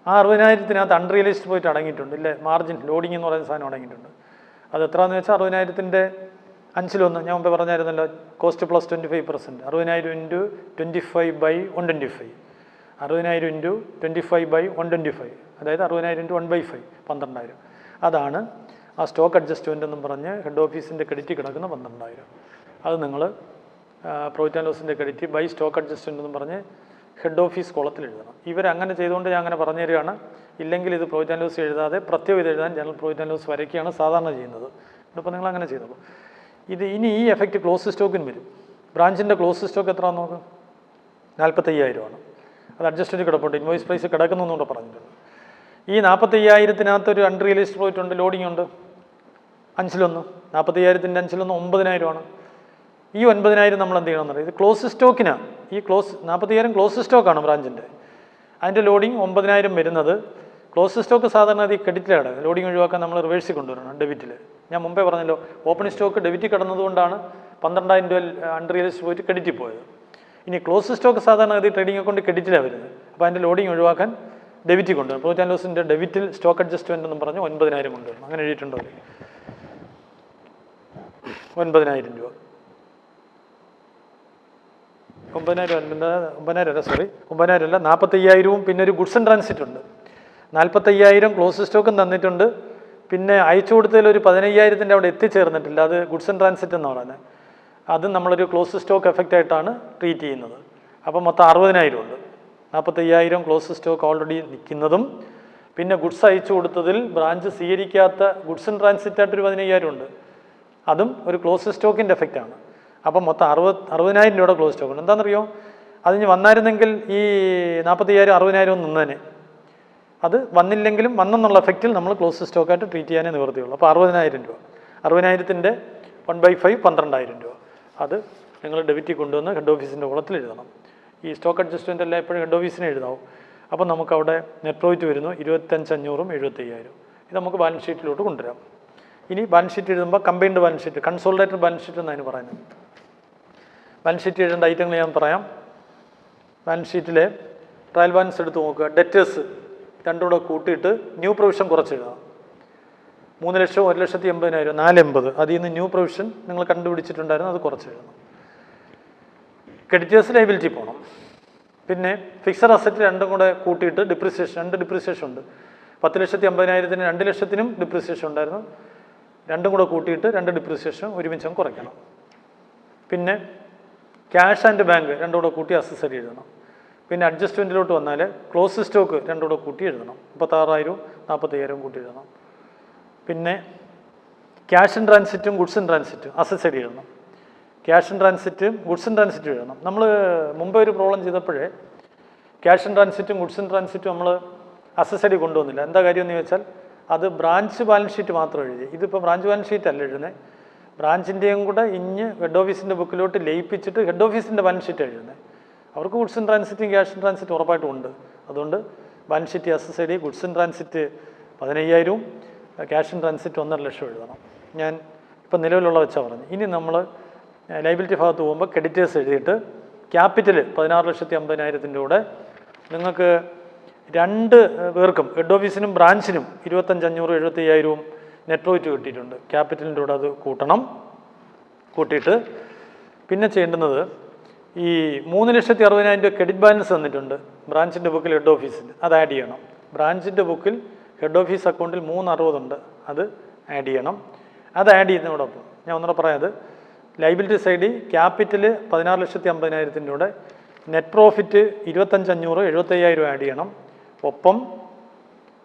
[SPEAKER 1] ആ 60,000-ത്തിനകത്ത് അൺറിയലൈസ്ഡ് പോയിട്ട് അടങ്ങിയിട്ടുണ്ട്. ഇല്ലേ, മാർജിൻ ലോഡിംഗ് എന്ന് പറയുന്ന സാധനം അടങ്ങിയിട്ടുണ്ട്. അത് എത്രയാണെന്ന് വെച്ചാൽ 60,000-ൻ്റെ 5-1 ഞാൻ മുമ്പേ പറഞ്ഞായിരുന്നല്ലോ, കോസ്റ്റ് പ്ലസ് 25%. 60,000 ഇൻറ്റു 25/125. 60,000 ഇൻറ്റു 25/125, അതായത് 60,000 ഇൻറ്റു 1/5 12,000. അതാണ് ആ സ്റ്റോക്ക് അഡ്ജസ്റ്റ്മെൻ്റ് എന്നും പറഞ്ഞ് ഹെഡ് ഓഫീസിൻ്റെ ക്രെഡിറ്റ് കിടക്കുന്ന 12,000. അത് നിങ്ങൾ പ്രോഫിറ്റ് ആൻഡ് ലോസിൻ്റെ ക്രെഡിറ്റ് ബൈ സ്റ്റോക്ക് അഡ്ജസ്റ്റ്മെൻ്റ് എന്നും പറഞ്ഞ് ഹെഡ് ഓഫീസ് കോളത്തിൽ എഴുതണം. ഇവരങ്ങനെ ചെയ്തുകൊണ്ട് ഞാൻ അങ്ങനെ പറഞ്ഞു തരികയാണ്. ഇല്ലെങ്കിൽ ഇത് പ്രോഫിറ്റ് ആൻഡ് ലോസ് എഴുതാതെ പ്രത്യേകം ഇത് എഴുതാൻ ജനറൽ പ്രോഫിറ്റ് ആൻഡ് ലോസ് വരയ്ക്കുകയാണ് സാധാരണ ചെയ്യുന്നത്. ഇപ്പോൾ നിങ്ങൾ അങ്ങനെ ചെയ്തോളൂ. ഇനി ഈ എഫക്റ്റ് ക്ലോസ് സ്റ്റോക്കിന് വരും. ബ്രാഞ്ചിൻ്റെ ക്ലോസ് സ്റ്റോക്ക് എത്രയാണെന്ന് നോക്ക്, 45,000. അത് അഡ്ജസ്റ്റ്മെൻറ്റ് കിടപ്പുണ്ട്, ഇൻവോയ്സ് പ്രൈസ് കിടക്കുന്നു എന്നുകൂടെ പറഞ്ഞിട്ടുണ്ട്. ഈ 45,000-ത്തിനകത്തൊരു അൺറിയലൈസ്ഡ് പ്രോഫിറ്റ് ഉണ്ട്, ലോഡിംഗ് ഉണ്ട്. 5-1 45,000-ൻ്റെ 5-1 9,000. ഈ 9,000 നമ്മൾ എന്ത് ചെയ്യണമെന്ന് അറിയാം. ഇത് ക്ലോസ് സ്റ്റോക്കിനാണ്. ഈ 40,000 ക്ലോസ് സ്റ്റോക്കാണ് ബ്രാഞ്ചിൻ്റെ. അതിൻ്റെ ലോഡിങ് 9,000 വരുന്നത്. ക്ലോസ് സ്റ്റോക്ക് സാധാരണ അത് ഈ ക്രെഡിറ്റിലാണ്. ലോഡിങ് ഒഴിവാക്കാൻ നമ്മൾ റിവേഴ്സിൽ കൊണ്ടുവരണം ഡെബിറ്റിൽ. ഞാൻ മുമ്പേ പറഞ്ഞല്ലോ, ഓപ്പണിംഗ് സ്റ്റോക്ക് ഡെബിറ്റിൽ കിടന്നതുകൊണ്ടാണ് 12,000 രൂപ അൺറിയലൈസ്ഡ് പോയിട്ട് ക്രെഡിറ്റിൽ പോയത്. ഇനി ക്ലോസ് സ്റ്റോക്ക് സാധാരണ അത് ട്രേഡിംഗ് അക്കൗണ്ട് ക്രെഡിറ്റിലാണ് വരുന്നത്. അപ്പോൾ അതിൻ്റെ ലോഡിങ് ഒഴിവാക്കാൻ ഡെബിറ്റിൽ കൊണ്ടുവരണം. പ്രോഫിറ്റ് ആൻഡ് ലോസിൻ്റെ ഡെബിറ്റിൽ സ്റ്റോക്ക് അഡ്ജസ്റ്റ്മെൻ്റ് എന്നും പറഞ്ഞ് 9,000 കൊണ്ടുവരണം. അങ്ങനെ എഴുതിയിട്ടുണ്ടോ? 9,000 രൂപ. 9,000 അല്ല, സോറി, 9,000 അല്ല, 45,000. പിന്നെ ഒരു ഗുഡ്സ് ആൻഡ് ട്രാൻസിറ്റ് ഉണ്ട്. 45,000 ക്ലോസ് സ്റ്റോക്കും തന്നിട്ടുണ്ട്. പിന്നെ അയച്ചു കൊടുത്തതിൽ ഒരു 15,000 അവിടെ എത്തിച്ചേർന്നിട്ടില്ല. അത് ഗുഡ്സ് ആൻഡ് ട്രാൻസിറ്റ് എന്ന് പറയുന്നത്. അത് നമ്മളൊരു ക്ലോസ് സ്റ്റോക്ക് എഫക്റ്റ് ആയിട്ടാണ് ട്രീറ്റ് ചെയ്യുന്നത്. അപ്പം മൊത്തം 60,000 ഉണ്ട്. 45,000 ക്ലോസ് സ്റ്റോക്ക് ഓൾറെഡി നിൽക്കുന്നതും പിന്നെ ഗുഡ്സ് അയച്ചു കൊടുത്തതിൽ ബ്രാഞ്ച് സ്വീകരിക്കാത്ത ഗുഡ്സ് ആൻഡ് ട്രാൻസിറ്റ് ആയിട്ടൊരു 15,000 ഉണ്ട്. അതും ഒരു ക്ലോസ് സ്റ്റോക്കിൻ്റെ എഫക്റ്റാണ്. അപ്പം മൊത്തം 60,000 രൂപയുടെ ക്ലോസ് സ്റ്റോക്ക് ഉണ്ട്. എന്താണെന്നറിയോ, അതിന് വന്നായിരുന്നെങ്കിൽ ഈ 40,000 60,000 നിന്നേനെ. അത് വന്നില്ലെങ്കിലും വന്നെന്നുള്ള എഫക്റ്റിൽ നമ്മൾ ക്ലോസ് സ്റ്റോക്കായിട്ട് ട്രീറ്റ് ചെയ്യാനേ നിവൃത്തിയുള്ളൂ. അപ്പോൾ 60,000 രൂപ. 60,000-ൻ്റെ 1/5 12,000 രൂപ. അത് നിങ്ങൾ ഡെബിറ്റിൽ കൊണ്ടുവന്ന് ഹെഡ് ഓഫീസിൻ്റെ കുളത്തിൽ എഴുതണം. ഈ സ്റ്റോക്ക് അഡ്ജസ്റ്റ്മെൻ്റ് എല്ലാം എപ്പോഴും ഹെഡ് ഓഫീസിനെ എഴുതാവും. അപ്പോൾ നമുക്കവിടെ നെറ്റ് പ്രോഫിറ്റ് വരുന്നു 25,500 75,000. ഇത് നമുക്ക് ബാലൻസ് ഷീറ്റിലോട്ട് കൊണ്ടുവരാം. ഇനി ബാലൻസ് ഷീറ്റ് എഴുതുമ്പോൾ combined balance sheet, consolidated balance sheet എന്നതിന് പറയുന്നത്. ബാലൻസ് ഷീറ്റ് എഴുതേണ്ട ഐറ്റങ്ങൾ ഞാൻ പറയാം. ബാലൻസ് ഷീറ്റിലെ ട്രയൽ ബാലൻസ് എടുത്ത് നോക്കുക. ഡെറ്റേഴ്സ് രണ്ടും കൂടെ കൂട്ടിയിട്ട് ന്യൂ പ്രൊവിഷൻ കുറച്ചെഴുതാം. 3 ലക്ഷം 1,80,000 480. അതിൽ നിന്ന് ന്യൂ പ്രൊവിഷൻ നിങ്ങൾ കണ്ടുപിടിച്ചിട്ടുണ്ടായിരുന്നു, അത് കുറച്ചെഴുതണം. ക്രെഡിറ്റേഴ്സ് ലയബിലിറ്റി പോകണം. പിന്നെ ഫിക്സഡ് അസറ്റ് രണ്ടും കൂടെ കൂട്ടിയിട്ട് ഡിപ്രിസിയേഷൻ, 2 ഡിപ്രിസിയേഷൻ ഉണ്ട്. 10,80,000-ന് 2 ലക്ഷത്തിനും ഡിപ്രിസിയേഷൻ ഉണ്ടായിരുന്നു. രണ്ടും കൂടെ കൂട്ടിയിട്ട് 2 ഡിപ്രിസിയേഷൻ ഒരുമിച്ചും കുറയ്ക്കണം. പിന്നെ ക്യാഷ് ആൻഡ് ബാങ്ക് രണ്ടും കൂടെ കൂട്ടി അസസറി എഴുതണം. പിന്നെ അഡ്ജസ്റ്റ്മെൻറ്റിലോട്ട് വന്നാൽ ക്ലോസ് സ്റ്റോക്ക് രണ്ടും കൂടെ കൂട്ടി എഴുതണം. 36,000 45,000 കൂട്ടി എഴുതണം. പിന്നെ ക്യാഷ് ഇൻ ട്രാൻസിറ്റും ഗുഡ്സ് ഇൻ ട്രാൻസിറ്റും അസസറി എഴുതണം. ക്യാഷ് ഇൻ ട്രാൻസിറ്റും ഗുഡ്സ് ഇൻ ട്രാൻസിറ്റും എഴുതണം. നമ്മൾ മുമ്പേ ഒരു പ്രോബ്ലം ചെയ്തപ്പോഴേ ക്യാഷ് ഇൻ ട്രാൻസിറ്റും ഗുഡ്സ് ഇൻ ട്രാൻസിറ്റും നമ്മൾ അസസറി കൊണ്ടുവന്നില്ല. എന്താ കാര്യം എന്ന് ചോദിച്ചാൽ അത് ബ്രാഞ്ച് ബാലൻസ് ഷീറ്റ് മാത്രം എഴുതി. ഇതിപ്പോൾ ബ്രാഞ്ച് ബാലൻസ് ഷീറ്റ് അല്ല എഴുതുന്നത്, ബ്രാഞ്ചിൻ്റെയും കൂടെ ഹെഡ് ഓഫീസിൻ്റെ ബുക്കിലോട്ട് ലയിപ്പിച്ചിട്ട് ഹെഡ് ഓഫീസിൻ്റെ ബാലൻസ് ഷീറ്റ് എഴുതുന്നത്. അവർക്ക് ഗുഡ്സ് ഇൻ ട്രാൻസിറ്റും ക്യാഷ് ഇൻ ട്രാൻസിറ്റും ഉറപ്പായിട്ടും ഉണ്ട്. അതുകൊണ്ട് balance sheet accessory goods in transit 15,000, cash in transit 1,50,000 എഴുതണം. ഞാൻ ഇപ്പം നിലവിലുള്ള വെച്ചാൽ പറഞ്ഞു. ഇനി നമ്മൾ ലയബിലിറ്റി ഭാഗത്ത് പോകുമ്പോൾ ക്രെഡിറ്റേഴ്സ് എഴുതിയിട്ട് ക്യാപിറ്റൽ 16,50,000 കൂടെ നിങ്ങൾക്ക് 2 പേർക്കും ഹെഡ് ഓഫീസിനും ബ്രാഞ്ചിനും 25,500 75,000 നെറ്റ് പ്രോഫിറ്റ് കിട്ടിയിട്ടുണ്ട്. ക്യാപിറ്റലിൻ്റെ കൂടെ അത് കൂട്ടണം. കൂട്ടിയിട്ട് പിന്നെ ചെയ്യേണ്ടുന്നത് ഈ 3,60,000 രൂപ ക്രെഡിറ്റ് ബാലൻസ് തന്നിട്ടുണ്ട് ബ്രാഞ്ചിൻ്റെ ബുക്കിൽ ഹെഡ് ഓഫീസിൽ, അത് ആഡ് ചെയ്യണം. ബ്രാഞ്ചിൻ്റെ ബുക്കിൽ ഹെഡ് ഓഫീസ് അക്കൗണ്ടിൽ 360 ഉണ്ട്, അത് ആഡ് ചെയ്യണം. അത് ആഡ് ചെയ്യുന്നതോടൊപ്പം ഞാൻ ഒന്നുകൂടെ പറയാം, ലൈബിലിറ്റി സൈഡിൽ ക്യാപിറ്റൽ 16,50,000 കൂടെ നെറ്റ് പ്രോഫിറ്റ് 25,500 75,000 ആഡ് ചെയ്യണം. ഒപ്പം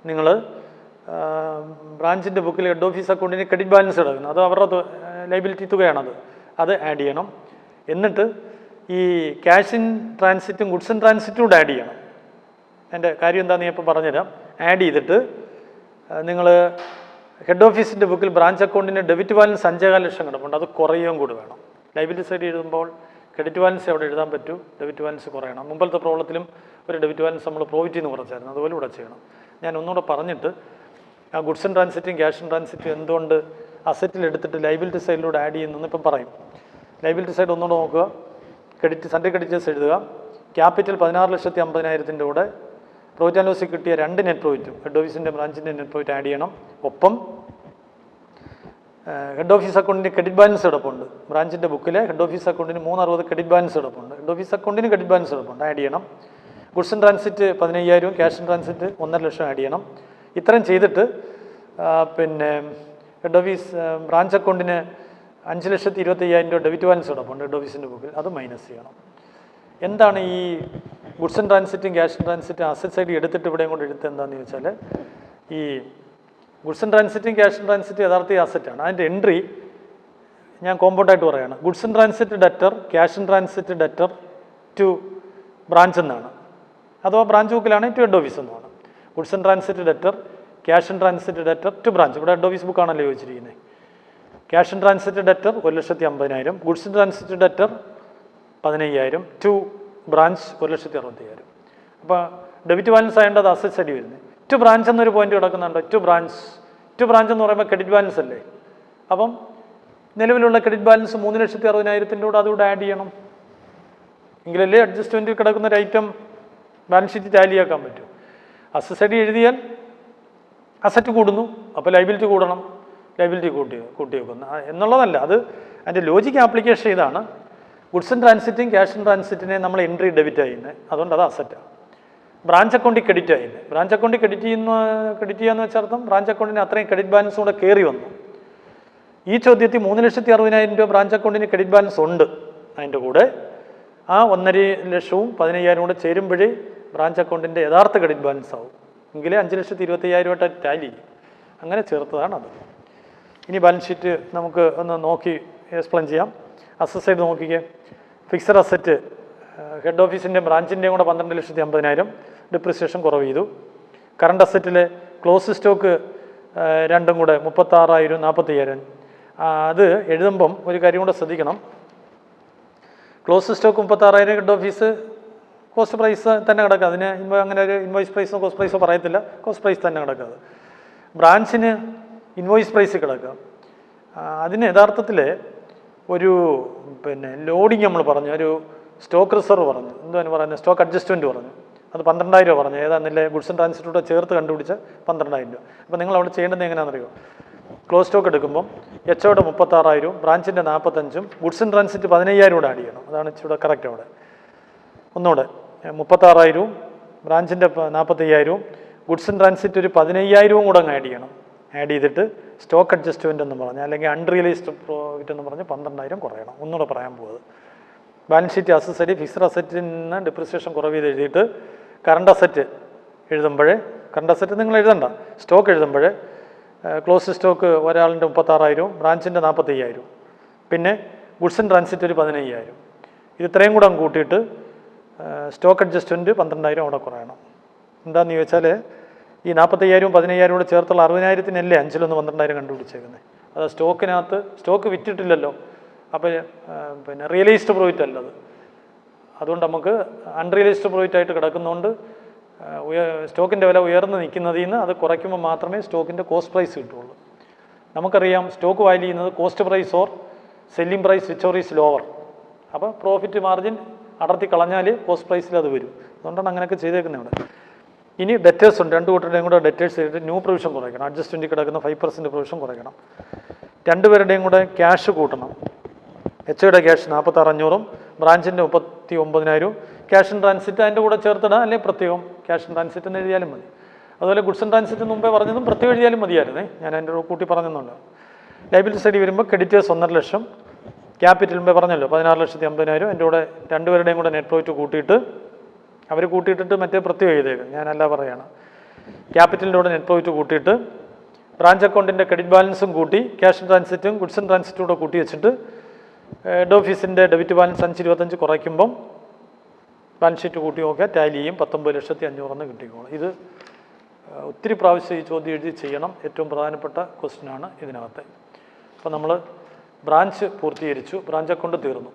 [SPEAKER 1] നിങ്ങൾ ബ്രാഞ്ചിൻ്റെ ബുക്കിൽ ഹെഡ് ഓഫീസ് അക്കൗണ്ടിന് ക്രെഡിറ്റ് ബാലൻസ് കിടക്കുന്നത്, അത് അവരുടെ ലൈബിലിറ്റി തുകയാണത്, അത് ആഡ് ചെയ്യണം. എന്നിട്ട് ഈ ക്യാഷ് ഇൻ ട്രാൻസിറ്റും ഗുഡ്സ് ഇൻ ട്രാൻസിറ്റും കൂടെ ആഡ് ചെയ്യണം. എൻ്റെ കാര്യം എന്താണെന്ന് ഞാൻ ഇപ്പോൾ പറഞ്ഞുതരാം. ആഡ് ചെയ്തിട്ട് നിങ്ങൾ ഹെഡ് ഓഫീസിൻ്റെ ബുക്കിൽ ബ്രാഞ്ച് അക്കൗണ്ടിന് ഡെബിറ്റ് ബാലൻസ് 5,15 ലക്ഷം കിടപ്പുണ്ട്, അത് കുറയുകയും കൂടി വേണം. ലൈബിലിറ്റി സൈഡ് എഴുതുമ്പോൾ ക്രെഡിറ്റ് ബാലൻസ് എവിടെ എഴുതാൻ പറ്റൂ, ഡെബിറ്റ് ബാലൻസ് കുറയണം. മുമ്പത്തെ പ്രോബ്ലത്തിലും ഒരു ഡെബിറ്റ് ബാലൻസ് നമ്മൾ പ്രോഫിറ്റിൽ നിന്ന് കുറച്ചായിരുന്നു, അതുപോലെ ഇവിടെ ചെയ്യണം. ഞാൻ ഒന്നുകൂടെ പറഞ്ഞിട്ട് ആ ഗുഡ്സ് ഇൻ ട്രാൻസിറ്റും ക്യാഷ് ഇൻ ട്രാൻസിറ്റും എന്തുകൊണ്ട് അസറ്റിൽ എടുത്തിട്ട് ലൈബിലിറ്റി സൈഡിലൂടെ ആഡ് ചെയ്യുന്നതെന്ന് ഇപ്പം പറയും. ലൈബിലിറ്റി സൈഡ് ഒന്നുകൂടെ നോക്കുക. സൺഡേ ക്രെഡിറ്റേഴ്സ് എഴുതുക. ക്യാപിറ്റൽ 16,50,000 കൂടെ പ്രോഫിറ്റ് ആൻഡ് ലോസിൽ കിട്ടിയ 2 നെറ്റ് പ്രോഫിറ്റും ഹെഡ് ഓഫീസിൻ്റെ ബ്രാഞ്ചിൻ്റെ നെറ്റ് പ്രോഫിറ്റ് ആഡ് ചെയ്യണം. ഒപ്പം ഹെഡ് ഓഫീസ് അക്കൗണ്ടിന് ക്രെഡിറ്റ് ബാലൻസ് കിടപ്പുണ്ട്. ബ്രാഞ്ചിൻ്റെ ബുക്കിലെ ഹെഡ് ഓഫീസ് അക്കൗണ്ടിന് 360 ക്രെഡിറ്റ് ബാലൻസ് കിടപ്പുണ്ട്. ഹെഡ് ഓഫീസ് അക്കൗണ്ടിന് ക്രെഡിറ്റ് ബാലൻസ് കിടപ്പുണ്ട്, ആഡ് ചെയ്യണം. Goods in transit 15,000, cash in transit 1,50,000 add ചെയ്യണം. ഇത്രയും ചെയ്തിട്ട് പിന്നെ ഹെഡ് ഓഫീസ് ബ്രാഞ്ച് അക്കൗണ്ടിന് 5,25,000 രൂപ ഡെബിറ്റ് ബാലൻസ് കിടപ്പുണ്ട് ഹെഡ് ഓഫീസിൻ്റെ ബുക്കിൽ, അത് മൈനസ് ചെയ്യണം. എന്താണ് ഈ ഗുഡ്സ് ഇൻ ട്രാൻസിറ്റും ക്യാഷ് ഇൻ ട്രാൻസിറ്റും അസറ്റ് സൈഡ് എടുത്തിട്ട് ഇവിടെയും കൊണ്ട് എടുത്ത് എന്താണെന്ന് ചോദിച്ചാൽ, ഈ ഗുഡ്സ് ഇൻ ട്രാൻസിറ്റും ക്യാഷ് ഇൻ ട്രാൻസിറ്റും യഥാർത്ഥ അസറ്റാണ്. അതിൻ്റെ എൻട്രി ഞാൻ കോമ്പൗണ്ടായിട്ട് പറയുകയാണ്. Goods in transit debtor, cash in transit debtor to branch എന്നാണ്, അഥവാ ബ്രാഞ്ച് ബുക്കിലാണ് ടു ഹെഡ് ഓഫീസ് എന്നാണ്. Goods in transit debtor, cash in transit debtor to branch. ഇവിടെ ഹെഡ് ഓഫീസ് ബുക്കാണല്ലോ ചോദിച്ചിരിക്കുന്നത്. Cash in transit debtor 1,50,000, goods in transit debtor 15,000, to branch 1,60,000. അപ്പോൾ debit balance ആയതുകൊണ്ട് അത് അസറ്റ് സൈഡിൽ വരുന്നത്. ടു ബ്രാഞ്ച് എന്നൊരു പോയിന്റ് കിടക്കുന്നുണ്ട്. ടു ബ്രാഞ്ച് എന്ന് പറയുമ്പോൾ ക്രെഡിറ്റ് ബാലൻസ് അല്ലേ. അപ്പം നിലവിലുള്ള ക്രെഡിറ്റ് ബാലൻസ് 3,60,000 കൂടെ അതുകൂടെ ആഡ് ചെയ്യണം. എങ്കിലല്ലേ അഡ്ജസ്റ്റ്മെൻറ്റിൽ കിടക്കുന്ന ഒരു ഐറ്റം ബാലൻസ് ഷീറ്റ് ടാലിയാക്കാൻ പറ്റും. അസറ്റ് സൈഡിൽ എഴുതിയാൽ അസറ്റ് കൂടുന്നു, അപ്പോൾ ലൈബിലിറ്റി കൂടണം, ലൈബിലിറ്റി കൂട്ടി വെക്കുന്നു എന്നുള്ളതല്ല. അത് അതിൻ്റെ ലോജിക്ക് ആപ്ലിക്കേഷൻ ചെയ്താണ്. ഗുഡ്സ് ഇൻ ട്രാൻസിറ്റും ക്യാഷ് ഇൻ ട്രാൻസിറ്റിനെ നമ്മൾ എൻട്രി ഡെബിറ്റ് ചെയ്യുന്നത്, അതുകൊണ്ട് അത് അസറ്റാണ്. ബ്രാഞ്ച് അക്കൗണ്ടിൽ ക്രെഡിറ്റ് ആയില്ലേ. ബ്രാഞ്ച് അക്കൗണ്ടിൽ ക്രെഡിറ്റ് ചെയ്യാന്ന് വെച്ചാൽ അർത്ഥം ബ്രാഞ്ച് അക്കൗണ്ടിന് അത്രയും ക്രെഡിറ്റ് ബാലൻസ് കൂടെ കയറി വന്നു. ഈ ചോദ്യത്തിൽ 3,60,000 രൂപ ബ്രാഞ്ച് അക്കൗണ്ടിന് ക്രെഡിറ്റ് ബാലൻസ് ഉണ്ട്. അതിൻ്റെ കൂടെ ആ 1,50,000 15,000 കൂടെ ചേരുമ്പോഴേ ബ്രാഞ്ച് അക്കൗണ്ടിൻ്റെ യഥാർത്ഥ ക്രെഡിറ്റ് ബാലൻസ് ആവും. എങ്കിലേ 5,25,000 ടാലി അങ്ങനെ ചേർത്തതാണ് അത്. ഇനി ബാലൻസ് ഷീറ്റ് നമുക്ക് ഒന്ന് നോക്കി എക്സ്പ്ലെയിൻ ചെയ്യാം. അസറ്റ് സൈഡ് നോക്കിക്കേ. ഫിക്സഡ് അസറ്റ് ഹെഡ് ഓഫീസിൻ്റെയും ബ്രാഞ്ചിൻ്റെയും കൂടെ 12,50,000 ഡിപ്രിസിയേഷൻ കുറവ് ചെയ്തു. കറണ്ട് അസറ്റിലെ ക്ലോസ് സ്റ്റോക്ക് രണ്ടും കൂടെ 36,000 45,000. അത് എഴുതുമ്പം ഒരു കാര്യം കൂടെ ശ്രദ്ധിക്കണം. Close stock 36,000 head office cost price തന്നെ കിടക്കുക. അതിന് അങ്ങനെ ഒരു ഇൻവോയ്സ് പ്രൈസോ കോസ്റ്റ് പ്രൈസോ പറയത്തില്ല, കോസ്റ്റ് പ്രൈസ് തന്നെ കിടക്കുക. ബ്രാഞ്ചിന് ഇൻവോയ്സ് പ്രൈസ് കിടക്കുക. അതിന് യഥാർത്ഥത്തിൽ ഒരു ലോഡിങ് നമ്മൾ പറഞ്ഞു, ഒരു സ്റ്റോക്ക് റിസർവ് പറഞ്ഞു, എന്താണ് പറയുന്നത്, സ്റ്റോക്ക് അഡ്ജസ്റ്റ്മെൻറ്റ് പറഞ്ഞു. അത് 12,000 പറഞ്ഞു. ഏതാണെന്നില്ലേ ഗുഡ്സ് ആൻഡ് ട്രാൻസിറ്റൂടെ ചേർത്ത് കണ്ടുപിടിച്ച 12,000 രൂപ. അപ്പോൾ നിങ്ങൾ അവിടെ ചെയ്യേണ്ടത് എങ്ങനെയാണെന്നറിയോ? ക്ലോസ് സ്റ്റോക്ക് എടുക്കുമ്പം എച്ചോടെ 36,000, ബ്രാഞ്ചിൻ്റെ 45, ഗുഡ്സ് ആൻഡ് ട്രാൻസിറ്റ് 15,000 കൂടെ ആഡ് ചെയ്യണം. അതാണ് ഇവിടെ കറക്റ്റ്. അവിടെ ഒന്നുകൂടെ 36,000, ബ്രാഞ്ചിൻ്റെ 45,000, ഗുഡ്സ് ആൻഡ് ട്രാൻസിറ്റ് ഒരു 15,000 കൂടെ അങ്ങ് ആഡ് ചെയ്യണം. ആഡ് ചെയ്തിട്ട് സ്റ്റോക്ക് അഡ്ജസ്റ്റ്മെൻ്റ് എന്ന് പറഞ്ഞാൽ അല്ലെങ്കിൽ അൺറിയലൈസ്ഡ് പ്രോഫിറ്റ് എന്ന് പറഞ്ഞ് 12,000 കുറയണം. ഒന്നുകൂടെ പറയാൻ പോകുന്നത് balance sheet asset side fixed അസറ്റിൽ നിന്ന് ഡിപ്രിസിയേഷൻ കുറവ് ചെയ്ത് എഴുതിയിട്ട് കറണ്ട് അസറ്റ് എഴുതുമ്പോഴേ, കറണ്ട് അസറ്റ് നിങ്ങൾ എഴുതണ്ട, സ്റ്റോക്ക് എഴുതുമ്പോഴേ ക്ലോസ് സ്റ്റോക്ക് ഒരാളിൻ്റെ 36,000, ബ്രാഞ്ചിൻ്റെ 45,000, പിന്നെ ഗുഡ്സ് ആൻഡ് ട്രാൻസിറ്റ് ഒരു 15,000. ഇത് ഇത്രയും കൂടെ അങ്ങ് കൂട്ടിയിട്ട് സ്റ്റോക്ക് അഡ്ജസ്റ്റ്മെൻറ്റ് 12,000 അവിടെ കുറയണം. എന്താണെന്ന് ചോദിച്ചാൽ ഈ 45,000 15,000 കൂടെ ചേർത്തുള്ള 60,000-നല്ലേ 5-1 12,000 കണ്ടുപിടിച്ചേക്കുന്നത്. അത് സ്റ്റോക്കിനകത്ത് സ്റ്റോക്ക് വിറ്റിട്ടില്ലല്ലോ. അപ്പോൾ റിയലൈസ്ഡ് പ്രോഫിറ്റ് അല്ലത്. അതുകൊണ്ട് നമുക്ക് അൺറിയലൈസ്ഡ് പ്രോഫിറ്റ് ആയിട്ട് കിടക്കുന്നതുകൊണ്ട് സ്റ്റോക്കിൻ്റെ വില ഉയർന്ന് നിൽക്കുന്നതിൽ നിന്ന് അത് കുറയ്ക്കുമ്പോൾ മാത്രമേ സ്റ്റോക്കിൻ്റെ കോസ്റ്റ് പ്രൈസ് കിട്ടുള്ളൂ. നമുക്കറിയാം സ്റ്റോക്ക് വാല്യൂ ചെയ്യുന്നത് cost price or selling price which or is lower. അപ്പോൾ പ്രോഫിറ്റ് മാർജിൻ അടർത്തി കളഞ്ഞാൽ കോസ്റ്റ് പ്രൈസിൽ അത് വരും. അതുകൊണ്ടാണ് അങ്ങനെയൊക്കെ ചെയ്തേക്കുന്നത് ഇവിടെ. ഇനി ഡെറ്റേഴ്സ് ഉണ്ട്. രണ്ട് കൂട്ടരുടെയും കൂടെ ഡെറ്റേഴ്സ് ചെയ്തിട്ട് ന്യൂ പ്രൊവിഷൻ കുറയ്ക്കണം. അഡ്ജസ്റ്റ്മെൻറ്റ് കിടക്കുന്ന 5% പ്രൊവിഷൻ കുറയ്ക്കണം. രണ്ടുപേരുടെയും കൂടെ ക്യാഷ് കൂട്ടണം. എച്ചയുടെ ക്യാഷ് 46,500, ബ്രാഞ്ചിൻ്റെ 39,000, ക്യാഷ് ഇൻ ട്രാൻസിറ്റ് അതിൻ്റെ കൂടെ ചേർത്തിടാം, അല്ലെങ്കിൽ പ്രത്യേകം ക്യാഷ് ഇൻ ട്രാൻസിറ്റ് എന്ന് എഴുതിയാലും മതി. അതുപോലെ ഗുഡ്സ് ഇൻ ട്രാൻസിറ്റ് മുമ്പേ പറഞ്ഞതും പ്രത്യേകം എഴുതിയാലും മതിയായിരുന്നേ. ഞാൻ അതിൻ്റെ കൂട്ടി പറഞ്ഞെന്നുണ്ട്. ലൈബിലിറ്റി സൈഡിൽ വരുമ്പോൾ ക്രെഡിറ്റേഴ്സ് 1,50,000, ക്യാപിറ്റൽ മുമ്പേ പറഞ്ഞല്ലോ 16,50,000. എൻ്റെ കൂടെ രണ്ടുപേരുടെയും കൂടെ നെറ്റ് പ്രോഫിറ്റ് കൂട്ടിയിട്ട് അവർ കൂട്ടിയിട്ടിട്ട് മറ്റേ പ്രത്യേകം എഴുതിയേക്കും. ഞാനല്ല പറയുകയാണ്. ക്യാപിറ്റലിൻ്റെ കൂടെ നെറ്റ് പ്രോഫിറ്റ് കൂട്ടിയിട്ട് ബ്രാഞ്ച് അക്കൗണ്ടിൻ്റെ ക്രെഡിറ്റ് ബാലൻസും കൂട്ടി ക്യാഷ് ഇൻ ട്രാൻസിറ്റും ഗുഡ്സ് ഇൻ ട്രാൻസിറ്റും കൂടെ കൂട്ടി വെച്ചിട്ട് ഹെഡ് ഓഫീസിൻ്റെ ഡെബിറ്റ് ബാലൻസ് 525 കുറയ്ക്കുമ്പം ബാലൻസ് ഷീറ്റ് കൂട്ടി നോക്കിയാൽ ടാലി ചെയ്യും 19,500,000 കിട്ടിക്കോളും. ഇത് ഒത്തിരി പ്രാവശ്യം ഈ ചോദ്യം എഴുതി ചെയ്യണം. ഏറ്റവും പ്രധാനപ്പെട്ട ക്വസ്റ്റ്യനാണ് ഇതിനകത്ത്. അപ്പോൾ നമ്മൾ ബ്രാഞ്ച് പൂർത്തീകരിച്ചു, ബ്രാഞ്ച് അക്കൗണ്ട് തീർന്നു.